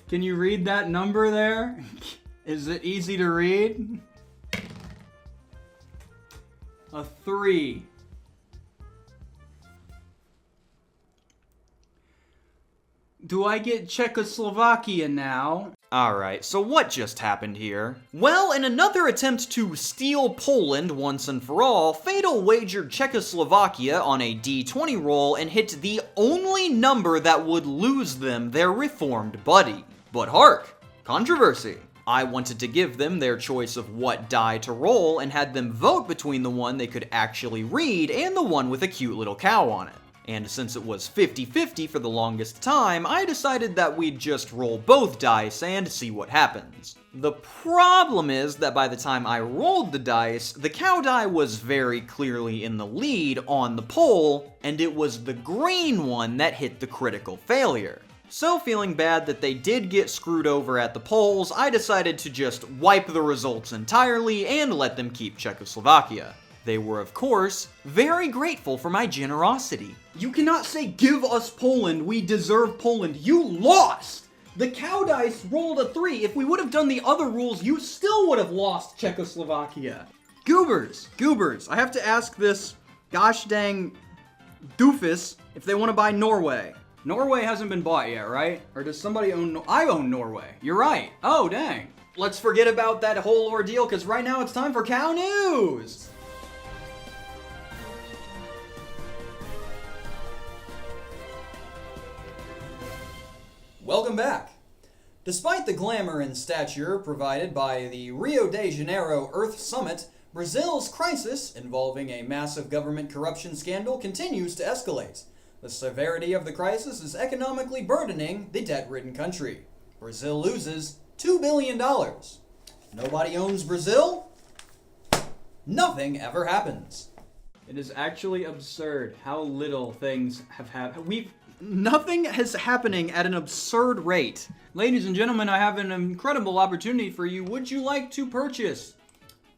Speaker 1: Can you read that number there? Is it easy to read? A 3. Do I get Czechoslovakia now? Alright, so what just happened here? Well, in another attempt to steal Poland once and for all, Fatal wagered Czechoslovakia on a D20 roll and hit the only number that would lose them their reformed buddy. But hark! Controversy. I wanted to give them their choice of what die to roll and had them vote between the one they could actually read and the one with a cute little cow on it. And since it was 50-50 for the longest time, I decided that we'd just roll both dice and see what happens. The problem is that by the time I rolled the dice, the cow die was very clearly in the lead on the poll, and it was the green one that hit the critical failure. So feeling bad that they did get screwed over at the polls, I decided to just wipe the results entirely and let them keep Czechoslovakia. They were, of course, very grateful for my generosity. You cannot say, give us Poland, we deserve Poland. You lost! The cow dice rolled a 3. If we would have done the other rules, you still would have lost Czechoslovakia. Goobers, I have to ask this gosh dang doofus if they want to buy Norway. Norway hasn't been bought yet, right? Or does somebody own I own Norway. You're right. Oh, dang. Let's forget about that whole ordeal, because right now it's time for cow news!
Speaker 3: Welcome back. Despite the glamour and stature provided by the Rio de Janeiro Earth Summit, Brazil's crisis, involving a massive government corruption scandal, continues to escalate. The severity of the crisis is economically burdening the debt-ridden country. Brazil loses $2 billion. Nobody owns Brazil. Nothing ever happens.
Speaker 2: It is actually absurd how little things have happened. Nothing is happening at an absurd rate. Ladies and gentlemen, I have an incredible opportunity for you. Would you like to purchase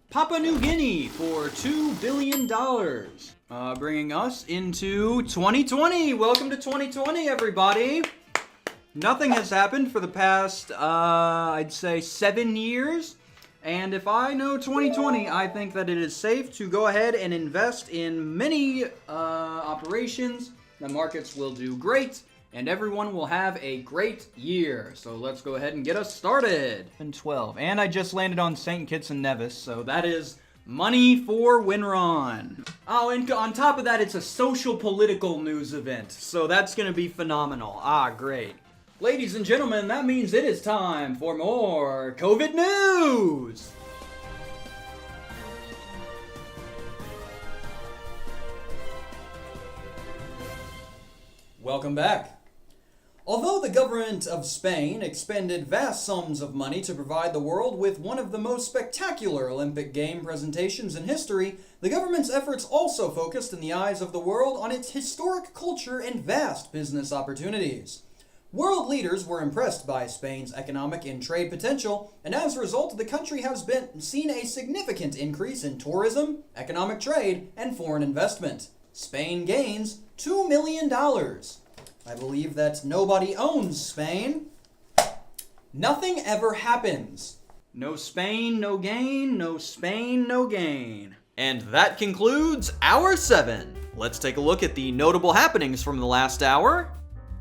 Speaker 2: Papua New Guinea for $2 billion? Bringing us into 2020. Welcome to 2020, everybody. Nothing has happened for the past, I'd say 7 years. And if I know 2020, I think that it is safe to go ahead and invest in many operations. The markets will do great, and everyone will have a great year. So let's go ahead and get us started. And 12. And I just landed on St. Kitts and Nevis, so that is money for Winron. Oh, and on top of that, it's a social political news event. So that's going to be phenomenal. Ah, great. Ladies and gentlemen, that means it is time for more COVID news!
Speaker 3: Welcome back. Although the government of Spain expended vast sums of money to provide the world with one of the most spectacular Olympic game presentations in history, the government's efforts also focused in the eyes of the world on its historic culture and vast business opportunities. World leaders were impressed by Spain's economic and trade potential, and as a result, the country has seen a significant increase in tourism, economic trade, and foreign investment. Spain gains $2 million. I believe that nobody owns Spain. Nothing ever happens.
Speaker 2: No Spain, no gain. No Spain, no gain.
Speaker 1: And that concludes Hour 7. Let's take a look at the notable happenings from the last hour.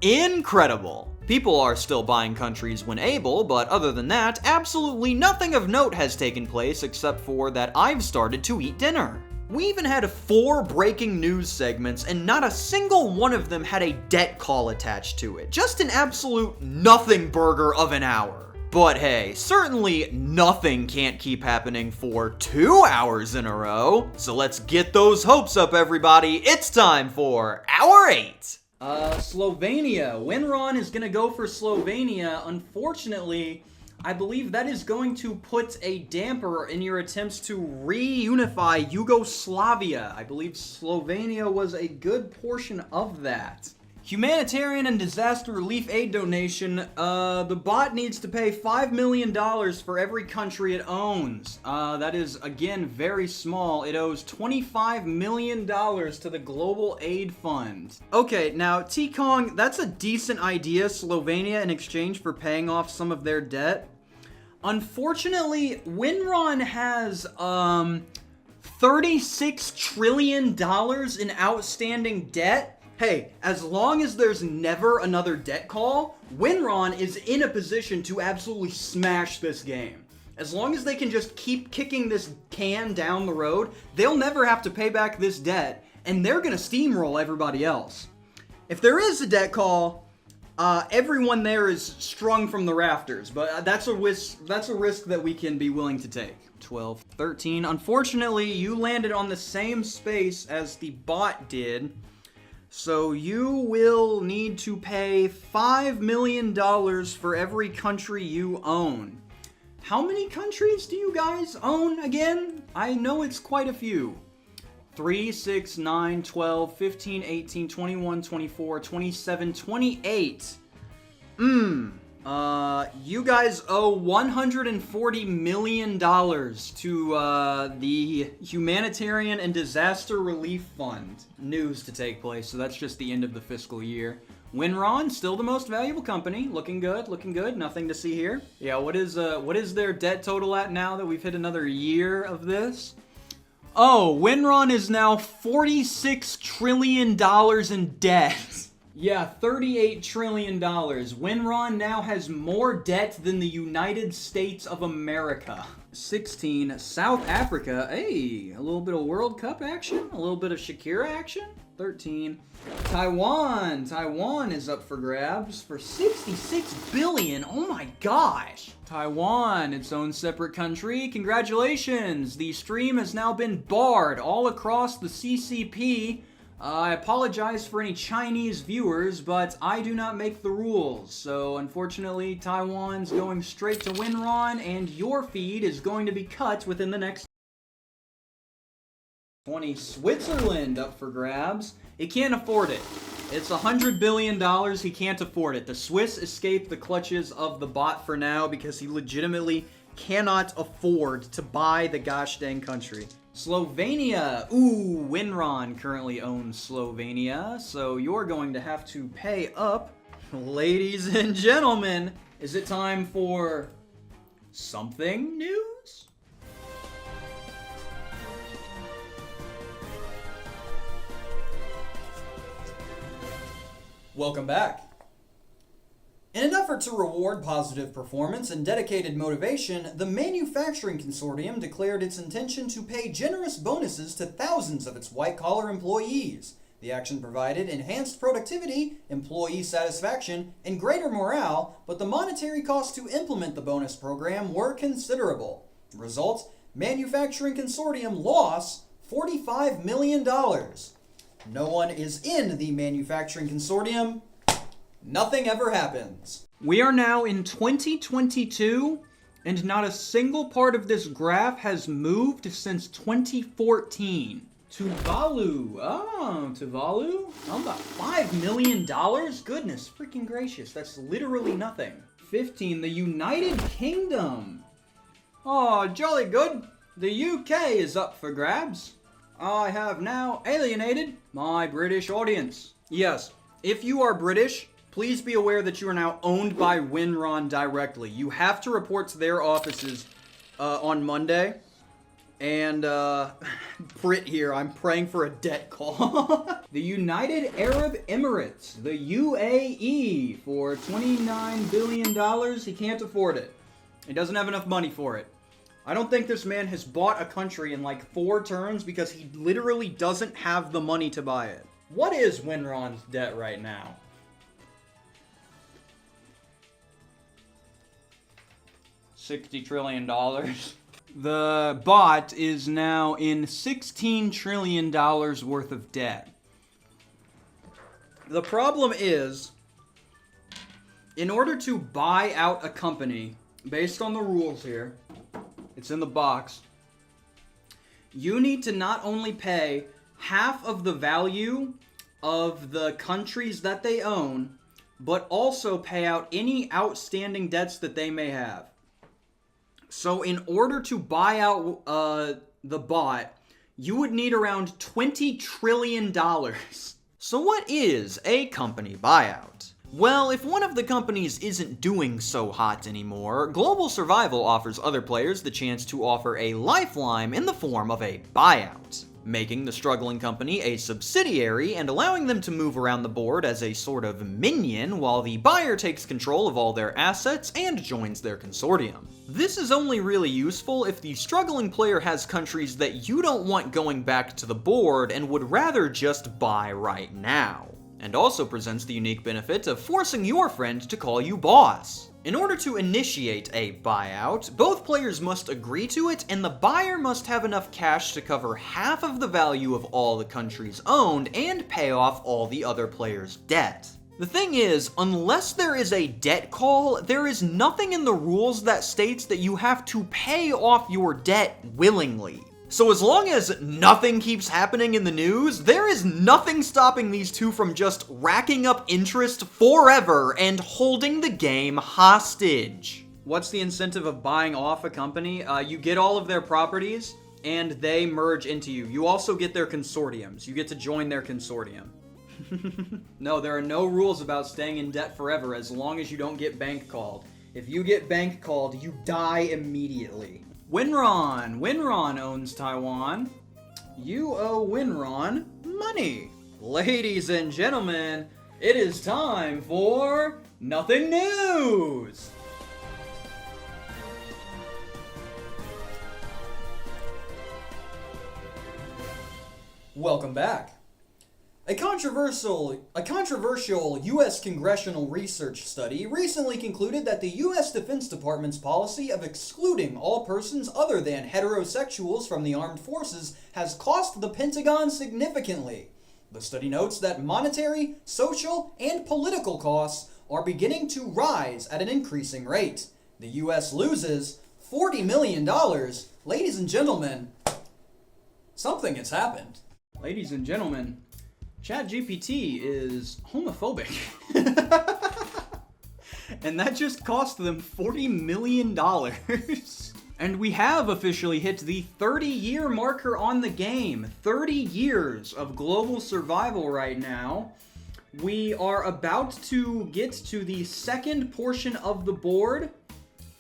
Speaker 1: Incredible! People are still buying countries when able, but other than that, absolutely nothing of note has taken place except for that I've started to eat dinner. We even had 4 breaking news segments, and not a single one of them had a debt call attached to it. Just an absolute nothing burger of an hour. But hey, certainly nothing can't keep happening for 2 hours in a row. So let's get those hopes up, everybody. It's time for Hour 8.
Speaker 2: Slovenia. Winron is going to go for Slovenia. Unfortunately, I believe that is going to put a damper in your attempts to reunify Yugoslavia. I believe Slovenia was a good portion of that. Humanitarian and disaster relief aid donation. The bot needs to pay $5 million for every country it owns. That is, again, very small. It owes $25 million to the Global Aid Fund. Okay, now, T-Kong, that's a decent idea, Slovenia, in exchange for paying off some of their debt. Unfortunately, Winron has, $36 trillion in outstanding debt. Hey, as long as there's never another debt call, Winron is in a position to absolutely smash this game. As long as they can just keep kicking this can down the road, they'll never have to pay back this debt, and they're gonna steamroll everybody else. If there is a debt call, everyone there is strung from the rafters, but that's a risk that we can be willing to take. 12, 13. Unfortunately, you landed on the same space as the bot did. So you will need to pay $5 million for every country you own. How many countries do you guys own again? I know it's quite a few. 3, 6, 9, 12, 15, 18, 21, 24, 27, 28. You guys owe $140 million to the Humanitarian and Disaster Relief Fund. News to take place, so that's just the end of the fiscal year. Winron, still the most valuable company. Looking good, looking good. Nothing to see here. Yeah, what is their debt total at now that we've hit another year of this? Oh, Winron is now $46 trillion in debt. Yeah, $38 trillion. Winron now has more debt than the United States of America. 16, South Africa. Hey, a little bit of World Cup action? A little bit of Shakira action? 13. Taiwan. Taiwan is up for grabs for 66 billion. Oh my gosh. Taiwan, its own separate country. Congratulations. The stream has now been barred all across the CCP. I apologize for any Chinese viewers, but I do not make the rules. So unfortunately, Taiwan's going straight to WinRon, and your feed is going to be cut within the next 20. Switzerland up for grabs. He can't afford it. It's $100 billion. He can't afford it. The Swiss escaped the clutches of the bot for now because he legitimately cannot afford to buy the gosh dang country. Slovenia. Ooh, WinRon currently owns Slovenia, so you're going to have to pay up. Ladies and gentlemen, is it time for something news?
Speaker 3: Welcome back. In an effort to reward positive performance and dedicated motivation, the Manufacturing Consortium declared its intention to pay generous bonuses to thousands of its white-collar employees. The action provided enhanced productivity, employee satisfaction, and greater morale, but the monetary costs to implement the bonus program were considerable. Result, Manufacturing Consortium loss, $45 million. No one is in the Manufacturing Consortium. Nothing ever happens.
Speaker 2: We are now in 2022, and not a single part of this graph has moved since 2014. Tuvalu. Oh, Tuvalu? How about $5 million? Goodness freaking gracious, that's literally nothing. 15, the United Kingdom. Oh, jolly good. The UK is up for grabs. I have now alienated my British audience. Yes, if you are British, please be aware that you are now owned by WinRon directly. You have to report to their offices on Monday. And, Brit here, I'm praying for a debt call. The United Arab Emirates, the UAE, for $29 billion. He can't afford it. He doesn't have enough money for it. I don't think this man has bought a country in like 4 turns because he literally doesn't have the money to buy it. What is WinRon's debt right now? $60 trillion. The bot is now in $16 trillion worth of debt. The problem is, in order to buy out a company, based on the rules here, it's in the box, you need to not only pay half of the value of the countries that they own, but also pay out any outstanding debts that they may have. So in order to buy out the bot, you would need around $20 trillion.
Speaker 1: So what is a company buyout? Well, if one of the companies isn't doing so hot anymore, Global Survival offers other players the chance to offer a lifeline in the form of a buyout, making the struggling company a subsidiary and allowing them to move around the board as a sort of minion while the buyer takes control of all their assets and joins their consortium. This is only really useful if the struggling player has countries that you don't want going back to the board and would rather just buy right now, and also presents the unique benefit of forcing your friend to call you boss. In order to initiate a buyout, both players must agree to it, and the buyer must have enough cash to cover half of the value of all the countries owned and pay off all the other players' debt. The thing is, unless there is a debt call, there is nothing in the rules that states that you have to pay off your debt willingly. So as long as nothing keeps happening in the news, there is nothing stopping these two from just racking up interest forever and holding the game hostage.
Speaker 2: What's the incentive of buying off a company? You get all of their properties, and they merge into you. You also get their consortiums. You get to join their consortium. No, there are no rules about staying in debt forever as long as you don't get bank called. If you get bank called, you die immediately. WinRon. WinRon owns Taiwan. You owe WinRon money. Ladies and gentlemen, it is time for Nothing News.
Speaker 3: Welcome back. A controversial U.S. congressional research study recently concluded that the U.S. Defense Department's policy of excluding all persons other than heterosexuals from the armed forces has cost the Pentagon significantly. The study notes that monetary, social, and political costs are beginning to rise at an increasing rate. The U.S. loses $40 million. Ladies and gentlemen, something has happened.
Speaker 2: Ladies and gentlemen, ChatGPT is homophobic. And that just cost them $40 million. And we have officially hit the 30-year marker on the game. 30 years of global survival right now. We are about to get to the second portion of the board.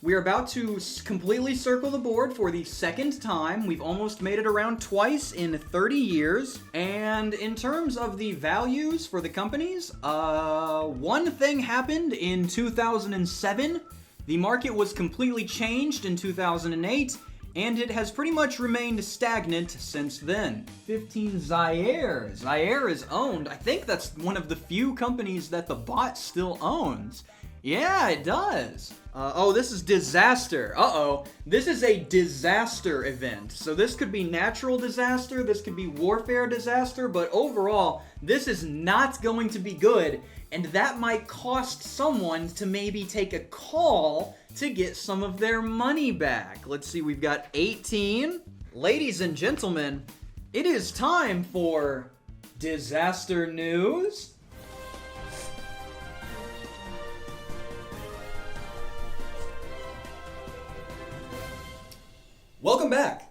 Speaker 2: We are about to completely circle the board for the second time. We've almost made it around twice in 30 years. And in terms of the values for the companies, one thing happened in 2007. The market was completely changed in 2008, and it has pretty much remained stagnant since then. 15 Zaire. Zaire is owned. I think that's one of the few companies that the bot still owns. Yeah, it does. Oh, this is disaster. Uh-oh. This is a disaster event. So this could be natural disaster, this could be warfare disaster, but overall, this is not going to be good, and that might cost someone to maybe take a call to get some of their money back. Let's see, we've got 18. Ladies and gentlemen, it is time for disaster news.
Speaker 3: Welcome back.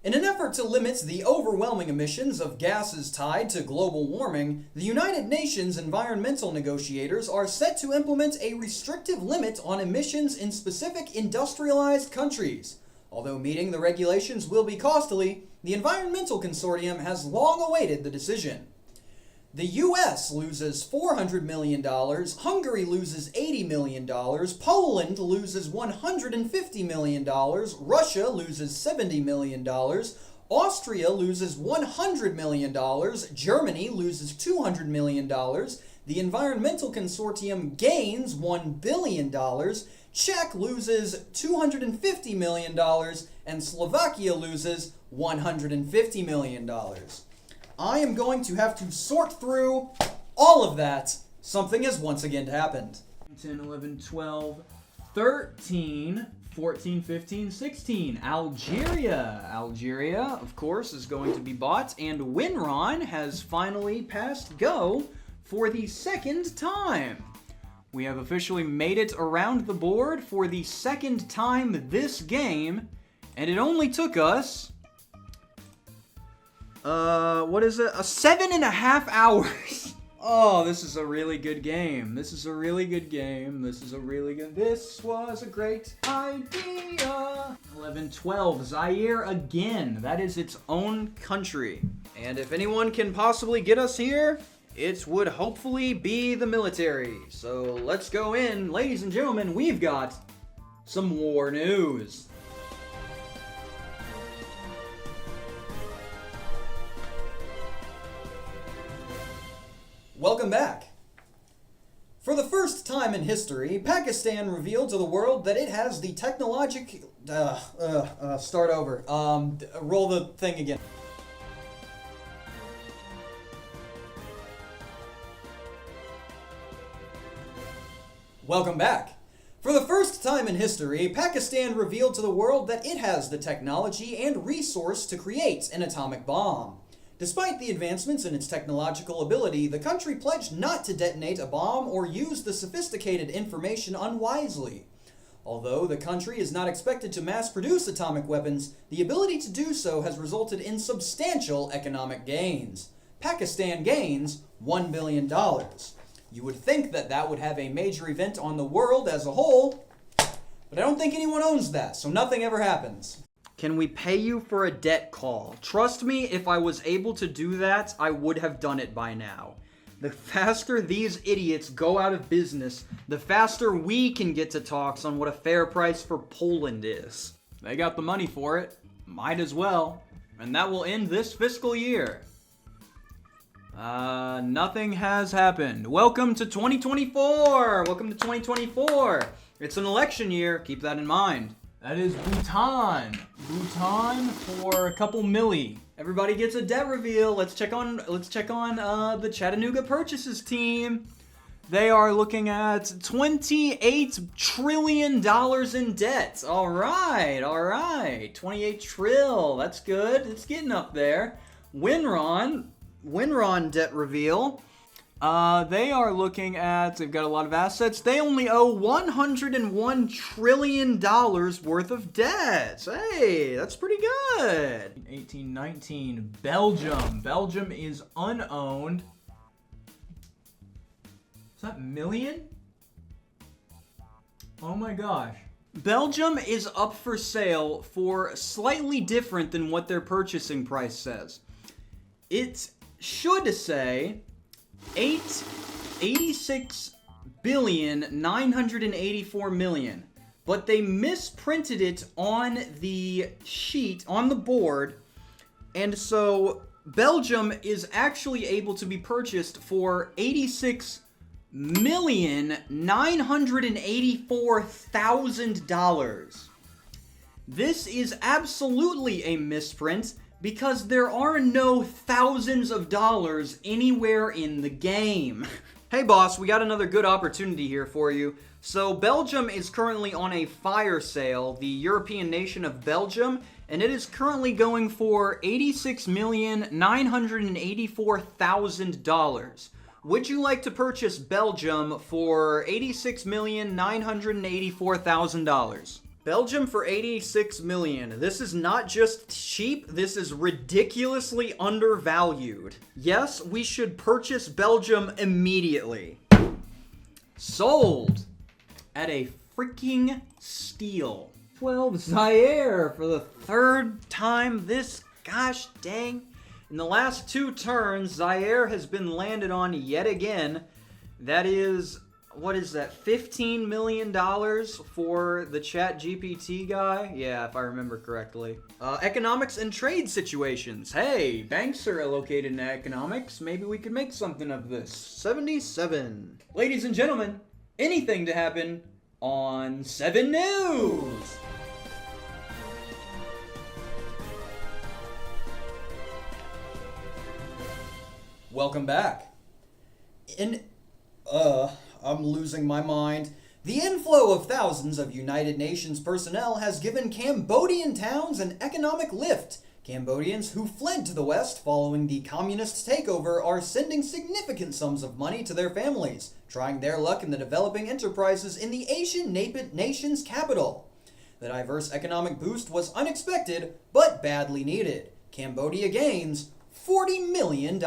Speaker 3: In an effort to limit the overwhelming emissions of gases tied to global warming, the United Nations environmental negotiators are set to implement a restrictive limit on emissions in specific industrialized countries. Although meeting the regulations will be costly, the Environmental Consortium has long awaited the decision. The US loses $400 million, Hungary loses $80 million, Poland loses $150 million, Russia loses $70 million, Austria loses $100 million, Germany loses $200 million, the Environmental Consortium gains $1 billion, Czech loses $250 million, and Slovakia loses $150 million. I am going to have to sort through all of that. Something has once again happened.
Speaker 2: 10, 11, 12, 13, 14, 15, 16. Algeria. Algeria, of course, is going to be bought, and Winron has finally passed go for the second time. We have officially made it around the board for the second time this game, and it only took us 7.5 hours. Oh, this is a really good game. This was a great idea. 11, 12, Zaire again. That is its own country. And if anyone can possibly get us here, it would hopefully be the military. So let's go in. Ladies and gentlemen, we've got some war news.
Speaker 3: Welcome back. For the first time in history, Pakistan revealed to the world that it has the technologic... start over. Roll the thing again. Welcome back. For the first time in history, Pakistan revealed to the world that it has the technology and resource to create an atomic bomb. Despite the advancements in its technological ability, the country pledged not to detonate a bomb or use the sophisticated information unwisely. Although the country is not expected to mass-produce atomic weapons, the ability to do so has resulted in substantial economic gains. Pakistan gains $1 billion. You would think that that would have a major event on the world as a whole, but I don't think anyone owns that, so nothing ever happens.
Speaker 2: Can we pay you for a debt call? Trust me, if I was able to do that, I would have done it by now. The faster these idiots go out of business, the faster we can get to talks on what a fair price for Poland is. They got the money for it. Might as well. And that will end this fiscal year. Nothing has happened. Welcome to 2024! Welcome to 2024! It's an election year, keep that in mind. That is Bhutan. Bhutan for a couple milli. Everybody gets a debt reveal. Let's check on the Chattanooga Purchases team. They are looking at $28 trillion in debt. All right. 28 trill. That's good. It's getting up there. Winron debt reveal. They are looking at, they've got a lot of assets. They only owe $101 trillion worth of debt. Hey, that's pretty good. 1819, Belgium. Belgium is unowned. Is that million? Oh my gosh. Belgium is up for sale for slightly different than what their purchasing price says. It should say 86,984,000,000, but they misprinted it on the sheet, on the board, and so Belgium is actually able to be purchased for $86,984,000. This is absolutely a misprint because there are no thousands of dollars anywhere in the game. Hey boss, we got another good opportunity here for you. So Belgium is currently on a fire sale, the European nation of Belgium, and it is currently going for $86,984,000. Would you like to purchase Belgium for $86,984,000? Belgium for $86 million. This is not just cheap, this is ridiculously undervalued. Yes, we should purchase Belgium immediately. Sold at a freaking steal. 12 Zaire for the third time this gosh dang. In the last two turns, Zaire has been landed on yet again. That is, what is that, $15 million for the ChatGPT guy? Yeah, if I remember correctly. Economics and trade situations. Hey, banks are located in economics. Maybe we could make something of this. 77. Ladies and gentlemen, anything to happen on 7 News.
Speaker 3: Welcome back. I'm losing my mind. The inflow of thousands of United Nations personnel has given Cambodian towns an economic lift. Cambodians who fled to the West following the communist takeover are sending significant sums of money to their families, trying their luck in the developing enterprises in the Asian nation's capital. The diverse economic boost was unexpected, but badly needed. Cambodia gains $40 million.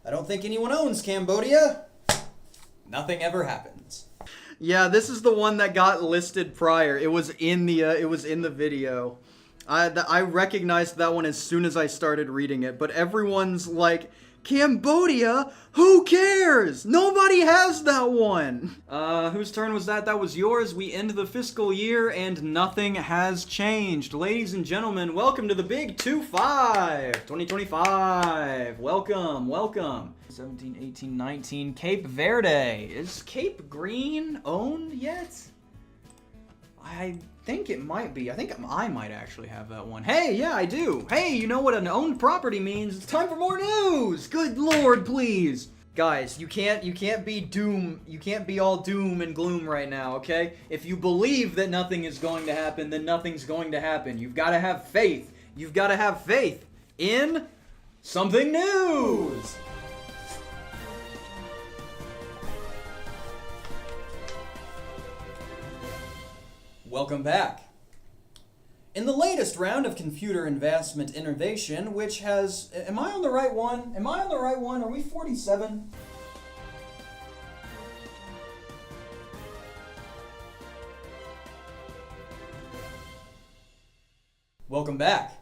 Speaker 3: I don't think anyone owns Cambodia. Nothing ever happens.
Speaker 2: Yeah, this is the one that got listed prior. It was in the video. I recognized that one as soon as I started reading it, but everyone's like, Cambodia? Who cares? Nobody has that one. Whose turn was that? That was yours. We end the fiscal year and nothing has changed. Ladies and gentlemen, welcome to the Big 2-5, 2025. Welcome. 17, 18, 19, Cape Verde. Is Cape Green owned yet? I think it might be. I think I might actually have that one. Hey, yeah, I do. Hey, you know what an owned property means? It's time for more news. Good Lord, please. Guys, you can't be all doom and gloom right now, okay? If you believe that nothing is going to happen, then nothing's going to happen. You've got to have faith. You've got to have faith in something news.
Speaker 3: Welcome back. In the latest round of computer investment innovation, which has... Am I on the right one? Are we 47? Welcome back.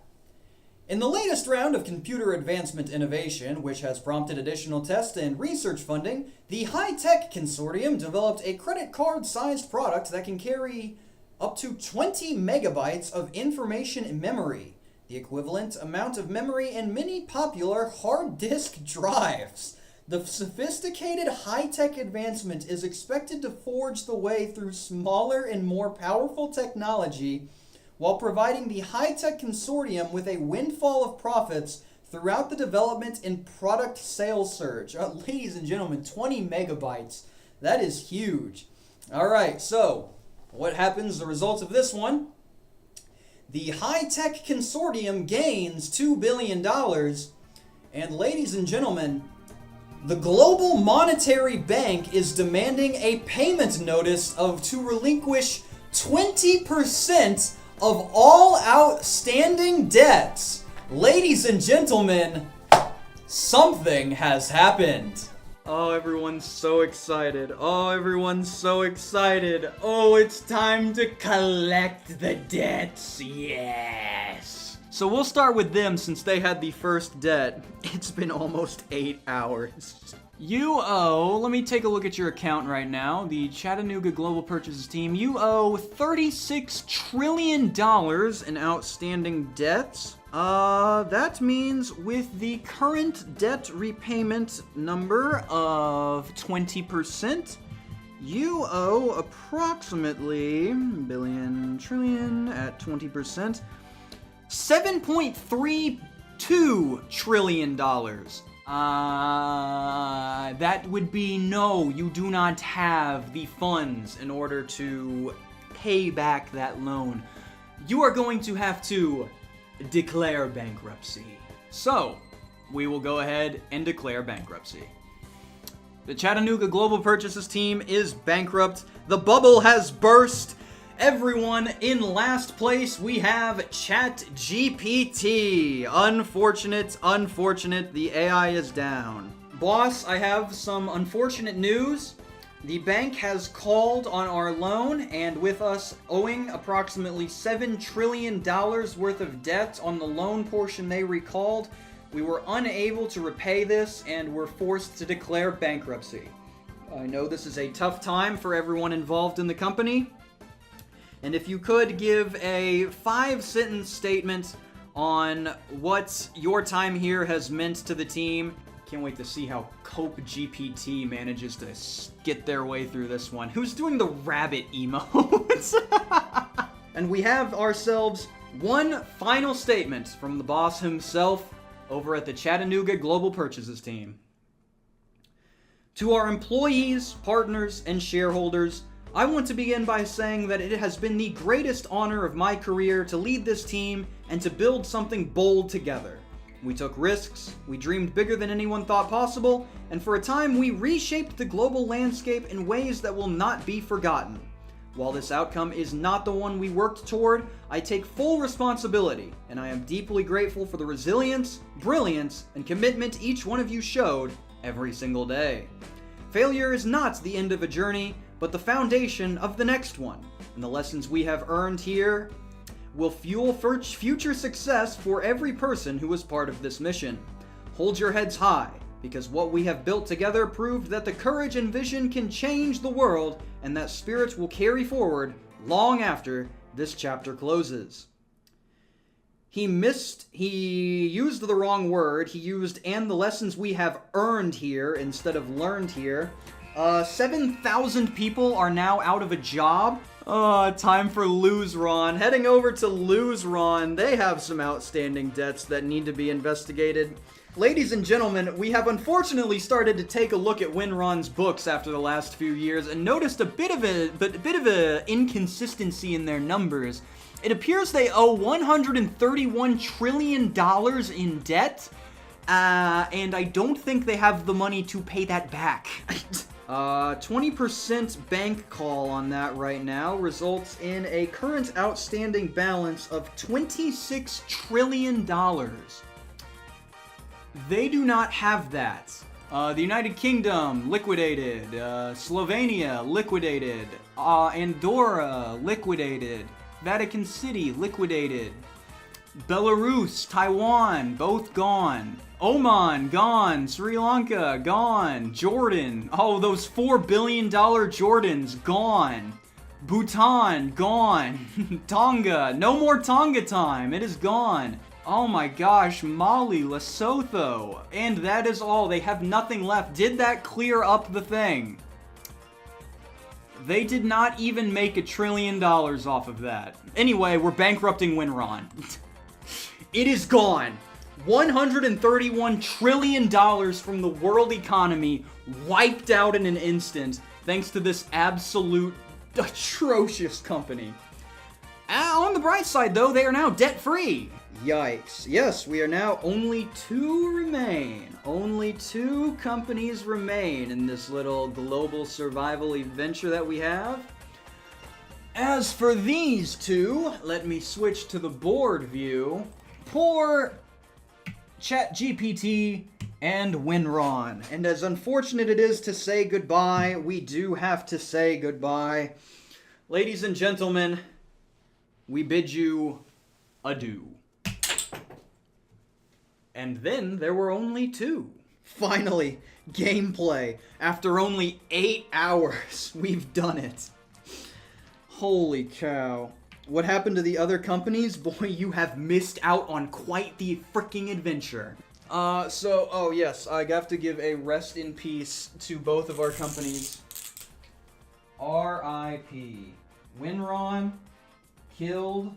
Speaker 3: In the latest round of computer advancement innovation, which has prompted additional tests and research funding, the High-Tech Consortium developed a credit card-sized product that can carry up to 20 megabytes of information in memory. the equivalent amount of memory in many popular hard disk drives. The sophisticated high-tech advancement is expected to forge the way through smaller and more powerful technology while providing the high-tech consortium with a windfall of profits throughout the development and product sales surge. Ladies and gentlemen, 20 megabytes. That is huge. All right, so what happens, the results of this one? The high-tech consortium gains $2 billion. And ladies and gentlemen, the Global Monetary Bank is demanding a payment notice to relinquish 20% of all outstanding debts. Ladies and gentlemen, something has happened.
Speaker 2: Oh, everyone's so excited. Oh, everyone's so excited. Oh, it's time to collect the debts. Yes. So we'll start with them since they had the first debt. It's been almost 8 hours. You owe, let me take a look at your account right now. The Chattanooga Global Purchases team, you owe $36 trillion in outstanding debts. That means with the current debt repayment number of 20%, you owe approximately trillion at 20%, $7.32 trillion. That would be no, you do not have the funds in order to pay back that loan. You are going to have to declare bankruptcy. So, we will go ahead and declare bankruptcy. The Chattanooga Global Purchases team is bankrupt. The bubble has burst. Everyone, in last place, we have ChatGPT. Unfortunate, the AI is down. Boss, I have some unfortunate news. The bank has called on our loan, and with us owing approximately $7 trillion worth of debt on the loan portion they recalled, we were unable to repay this and were forced to declare bankruptcy. I know this is a tough time for everyone involved in the company, and if you could give a 5-sentence statement on what your time here has meant to the team. Can't wait to see how Cope GPT manages to get their way through this one. Who's doing the rabbit emotes? And we have ourselves one final statement from the boss himself over at the Chattanooga Global Purchases team. To our employees, partners, and shareholders, I want to begin by saying that it has been the greatest honor of my career to lead this team and to build something bold together. We took risks, we dreamed bigger than anyone thought possible, and for a time we reshaped the global landscape in ways that will not be forgotten. While this outcome is not the one we worked toward, I take full responsibility, and I am deeply grateful for the resilience, brilliance, and commitment each one of you showed every single day. Failure is not the end of a journey, but the foundation of the next one, and the lessons we have earned here will fuel future success for every person who was part of this mission. Hold your heads high, because what we have built together proved that the courage and vision can change the world, and that spirit will carry forward long after this chapter closes. He used the wrong word. He used "and the lessons we have earned here" instead of learned here. 7,000 people are now out of a job. Time for Luzron. Heading over to Luzron. They have some outstanding debts that need to be investigated. Ladies and gentlemen, we have unfortunately started to take a look at Winron's books after the last few years and noticed a bit of a inconsistency in their numbers. It appears they owe $131 trillion in debt, and I don't think they have the money to pay that back. 20% bank call on that right now results in a current outstanding balance of $26 trillion. They do not have that. The United Kingdom, liquidated. Slovenia, liquidated. Andorra, liquidated. Vatican City, liquidated. Belarus, Taiwan, both gone. Oman, gone. Sri Lanka, gone. Jordan, those $4 billion Jordans, gone. Bhutan, gone. Tonga, no more Tonga time, it is gone. Oh my gosh, Mali, Lesotho. And that is all. They have nothing left. Did that clear up the thing? They did not even make $1 trillion off of that. Anyway, we're bankrupting Winron. It is gone. $131 trillion from the world economy wiped out in an instant thanks to this absolute atrocious company. On the bright side, though, they are now debt-free. Yikes. Yes, we are now only 2 remain. Only 2 companies remain in this little global survival adventure that we have. As for these 2, let me switch to the board view. Poor ChatGPT and Winron. And as unfortunate it is to say goodbye, we do have to say goodbye. Ladies and gentlemen, we bid you adieu. And then there were only 2. Finally, gameplay. After only 8 hours, we've done it. Holy cow. What happened to the other companies? Boy, you have missed out on quite the freaking adventure. Oh yes, I have to give a rest in peace to both of our companies. R.I.P. Winron killed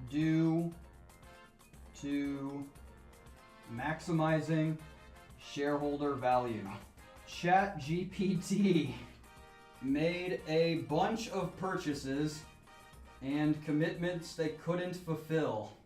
Speaker 2: due to maximizing shareholder value. ChatGPT made a bunch of purchases and commitments they couldn't fulfill.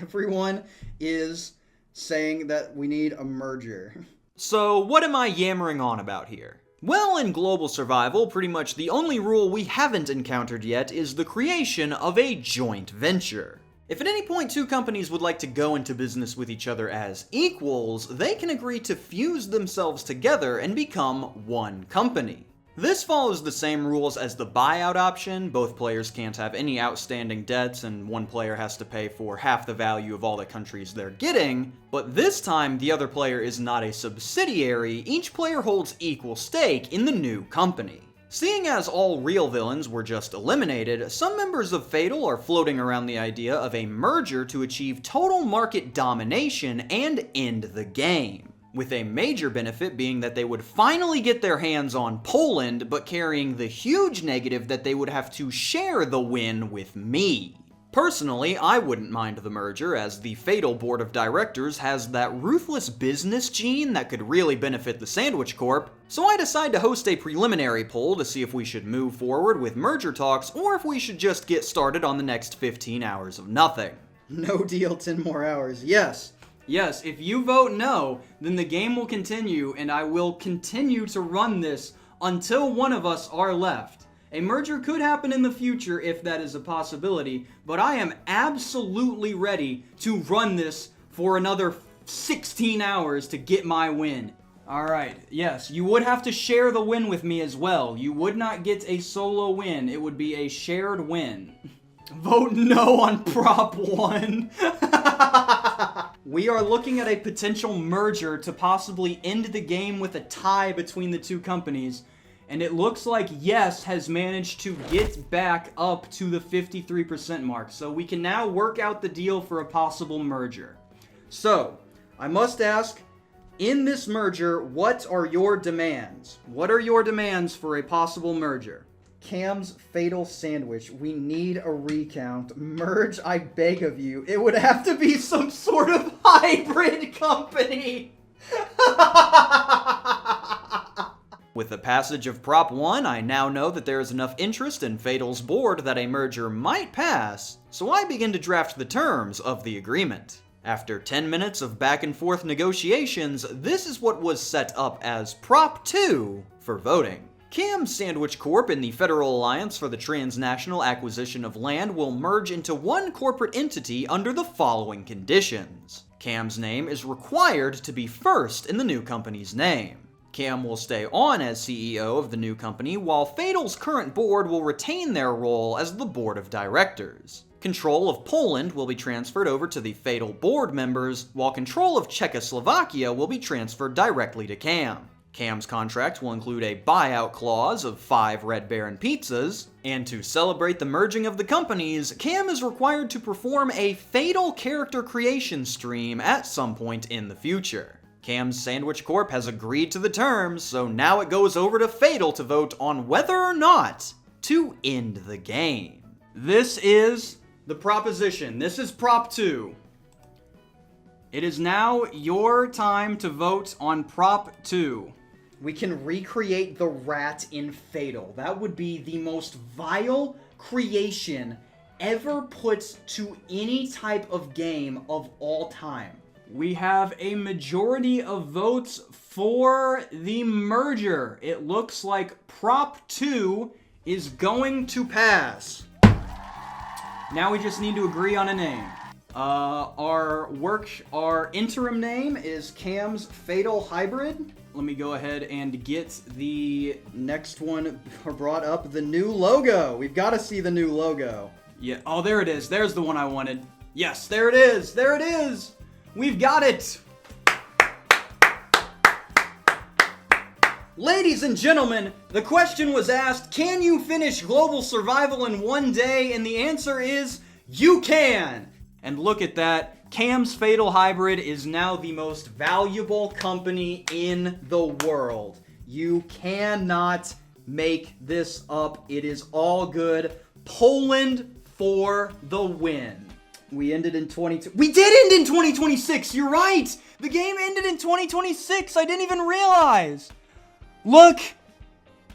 Speaker 2: Everyone is saying that we need a merger.
Speaker 1: So what am I yammering on about here? Well, in global survival, pretty much the only rule we haven't encountered yet is the creation of a joint venture. If at any point 2 companies would like to go into business with each other as equals, they can agree to fuse themselves together and become one company. This follows the same rules as the buyout option. Both players can't have any outstanding debts, and one player has to pay for half the value of all the countries they're getting. But this time, the other player is not a subsidiary. Each player holds equal stake in the new company. Seeing as all real villains were just eliminated, some members of Fatal are floating around the idea of a merger to achieve total market domination and end the game. With a major benefit being that they would finally get their hands on Poland, but carrying the huge negative that they would have to share the win with me. Personally, I wouldn't mind the merger, as the Fatal board of directors has that ruthless business gene that could really benefit the Sandwich Corp, so I decide to host a preliminary poll to see if we should move forward with merger talks or if we should just get started on the next 15 hours of nothing.
Speaker 2: No deal, 10 more hours. Yes. Yes, if you vote no, then the game will continue, and I will continue to run this until one of us are left. A merger could happen in the future if that is a possibility, but I am absolutely ready to run this for another 16 hours to get my win. Alright, yes, you would have to share the win with me as well. You would not get a solo win, it would be a shared win. Vote no on Prop 1. We are looking at a potential merger to possibly end the game with a tie between the 2 companies, and it looks like Yes has managed to get back up to the 53% mark, so we can now work out the deal for a possible merger. So, I must ask, in this merger, what are your demands? What are your demands for a possible merger? Cam's Fatal Sandwich. We need a recount. Merge, I beg of you. It would have to be some sort of hybrid company.
Speaker 1: With the passage of Prop 1, I now know that there is enough interest in Fatal's board that a merger might pass, so I begin to draft the terms of the agreement. After 10 minutes of back and forth negotiations, this is what was set up as Prop 2 for voting. KamSandwich Corp and the Federal Alliance for the Transnational Acquisition of Land will merge into one corporate entity under the following conditions. Cam's name is required to be first in the new company's name. Cam will stay on as CEO of the new company, while Fatal's current board will retain their role as the board of directors. Control of Poland will be transferred over to the Fatal board members, while control of Czechoslovakia will be transferred directly to Cam. Cam's contract will include a buyout clause of 5 Red Baron pizzas, and to celebrate the merging of the companies, Cam is required to perform a fatal character creation stream at some point in the future. KamSandwich Corp has agreed to the terms, so now it goes over to Fatal to vote on whether or not to end the game.
Speaker 2: This is the proposition. This is Prop 2. It is now your time to vote on Prop 2.
Speaker 4: We can recreate the rat in Fatal. That would be the most vile creation ever put to any type of game of all time.
Speaker 2: We have a majority of votes for the merger. It looks like Prop 2 is going to pass. Now we just need to agree on a name. Our interim name is Cam's Fatal Hybrid. Let me go ahead and get the next one brought up. The new logo. We've got to see the new logo. Yeah. Oh, there it is. There's the one I wanted. Yes, there it is. There it is. We've got it. Ladies and gentlemen, the question was asked, can you finish global survival in one day? And the answer is, you can. And look at that. Cam's Fatal Hybrid is now the most valuable company in the world. You cannot make this up. It is all good. Poland for the win.
Speaker 4: We ended in 2020.
Speaker 2: We did end in 2026. You're right. The game ended in 2026. I didn't even realize. Look.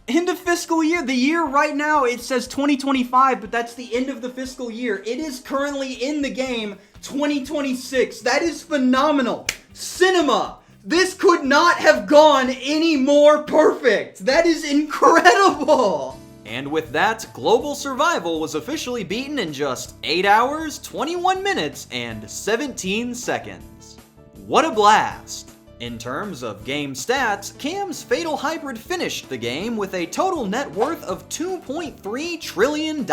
Speaker 2: End of fiscal year. The year right now, it says 2025, but that's the end of the fiscal year. It is currently in the game 2026. That is phenomenal. Cinema. This could not have gone any more perfect. That is incredible.
Speaker 1: And with that, global survival was officially beaten in just 8 hours, 21 minutes, and 17 seconds. What a blast! In terms of game stats, Cam's Fatal Hybrid finished the game with a total net worth of $2.3 trillion.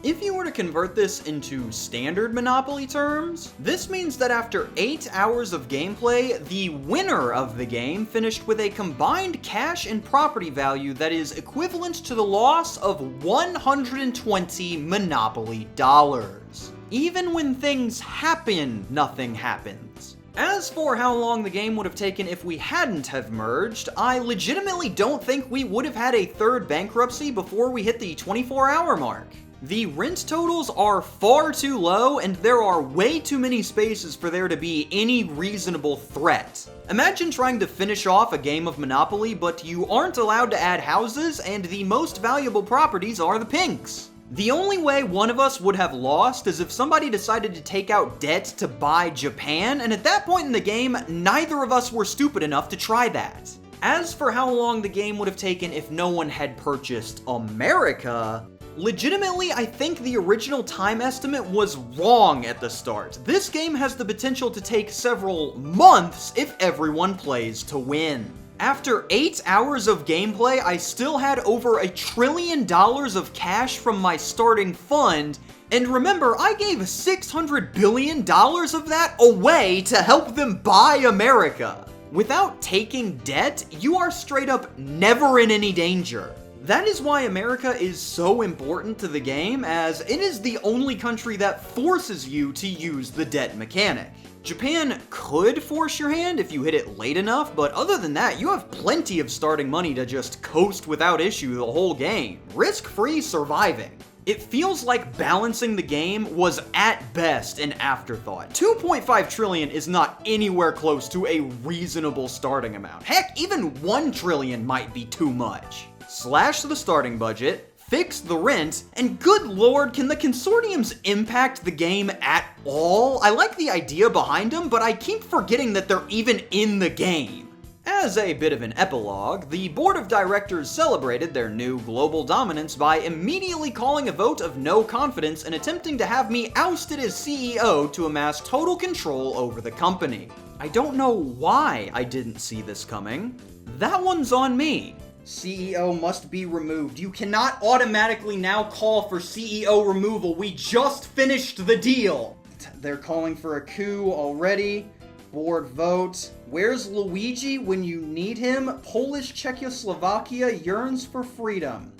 Speaker 1: If you were to convert this into standard Monopoly terms, this means that after 8 hours of gameplay, the winner of the game finished with a combined cash and property value that is equivalent to the loss of 120 Monopoly dollars. Even when things happen, nothing happens. As for how long the game would have taken if we hadn't have merged, I legitimately don't think we would have had a third bankruptcy before we hit the 24-hour mark. The rent totals are far too low, and there are way too many spaces for there to be any reasonable threat. Imagine trying to finish off a game of Monopoly, but you aren't allowed to add houses, and the most valuable properties are the pinks. The only way one of us would have lost is if somebody decided to take out debt to buy Japan, and at that point in the game, neither of us were stupid enough to try that. As for how long the game would have taken if no one had purchased America, legitimately, I think the original time estimate was wrong at the start. This game has the potential to take several months if everyone plays to win. After 8 hours of gameplay, I still had over $1 trillion of cash from my starting fund, and remember, I gave $600 billion of that away to help them buy America. Without taking debt, you are straight up never in any danger. That is why America is so important to the game, as it is the only country that forces you to use the debt mechanic. Japan could force your hand if you hit it late enough, but other than that, you have plenty of starting money to just coast without issue the whole game, risk-free surviving. It feels like balancing the game was at best an afterthought. 2.5 trillion is not anywhere close to a reasonable starting amount. Heck, even 1 trillion might be too much. Slash the starting budget, fix the rent, and good lord, can the consortiums impact the game at all? I like the idea behind them, but I keep forgetting that they're even in the game. As a bit of an epilogue, the board of directors celebrated their new global dominance by immediately calling a vote of no confidence and attempting to have me ousted as CEO to amass total control over the company. I don't know why I didn't see this coming. That one's on me.
Speaker 4: CEO must be removed. You cannot automatically now call for CEO removal. We just finished the deal. They're calling for a coup already. board vote. Where's Luigi when you need him? Polish Czechoslovakia yearns for freedom.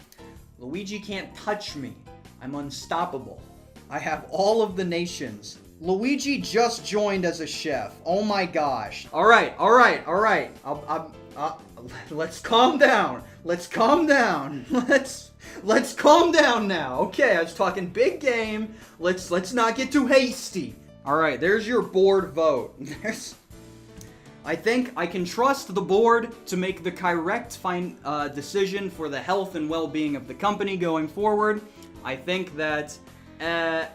Speaker 4: Luigi can't touch me. I'm unstoppable. I have all of the nations. Luigi just joined as a chef. Oh my gosh. All right. Let's calm down. Let's calm down. Let's calm down now. Okay, I was talking big game. Let's not get too hasty. All right, there's your board vote. I think I can trust the board to make the correct decision for the health and well-being of the company going forward. I think that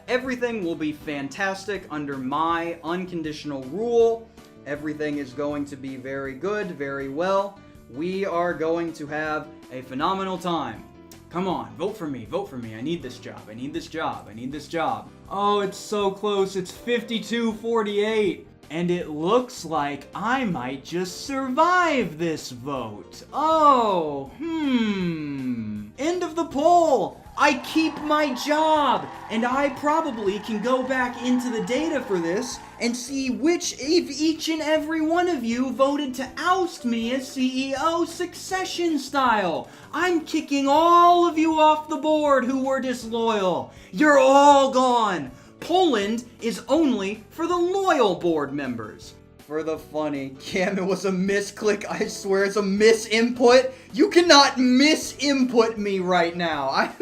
Speaker 4: everything will be fantastic under my unconditional rule. Everything is going to be very good, very well. We are going to have a phenomenal time. Come on, vote for me, vote for me. I need this job, I need this job, I need this job. Oh, it's so close, it's 52-48. And it looks like I might just survive this vote. Oh, end of the poll. I keep my job, and I probably can go back into the data for this and see which if each and every one of you voted to oust me as CEO succession style. I'm kicking all of you off the board who were disloyal. You're all gone. Poland is only for the loyal board members. For the funny, Cam, it was a misclick. I swear it's a misinput. You cannot misinput me right now.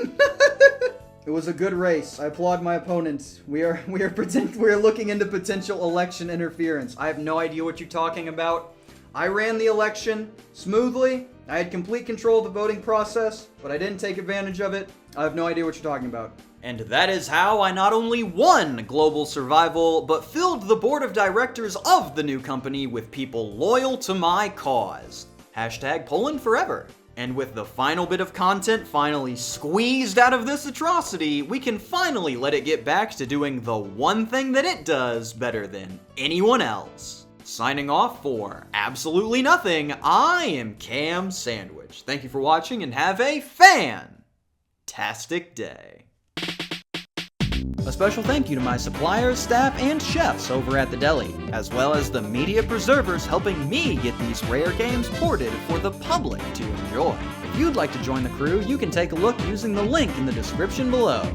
Speaker 4: It was a good race. I applaud my opponents. We are looking into potential election interference. I have no idea what you're talking about. I ran the election smoothly. I had complete control of the voting process, but I didn't take advantage of it. I have no idea what you're talking about.
Speaker 1: And that is how I not only won global survival, but filled the board of directors of the new company with people loyal to my cause. Hashtag Poland forever. And with the final bit of content finally squeezed out of this atrocity, we can finally let it get back to doing the one thing that it does better than anyone else. Signing off for absolutely nothing, I am KamSandwich. Thank you for watching and have a fantastic day. A special thank you to my suppliers, staff, and chefs over at the deli, as well as the media preservers helping me get these rare games ported for the public to enjoy. If you'd like to join the crew, you can take a look using the link in the description below.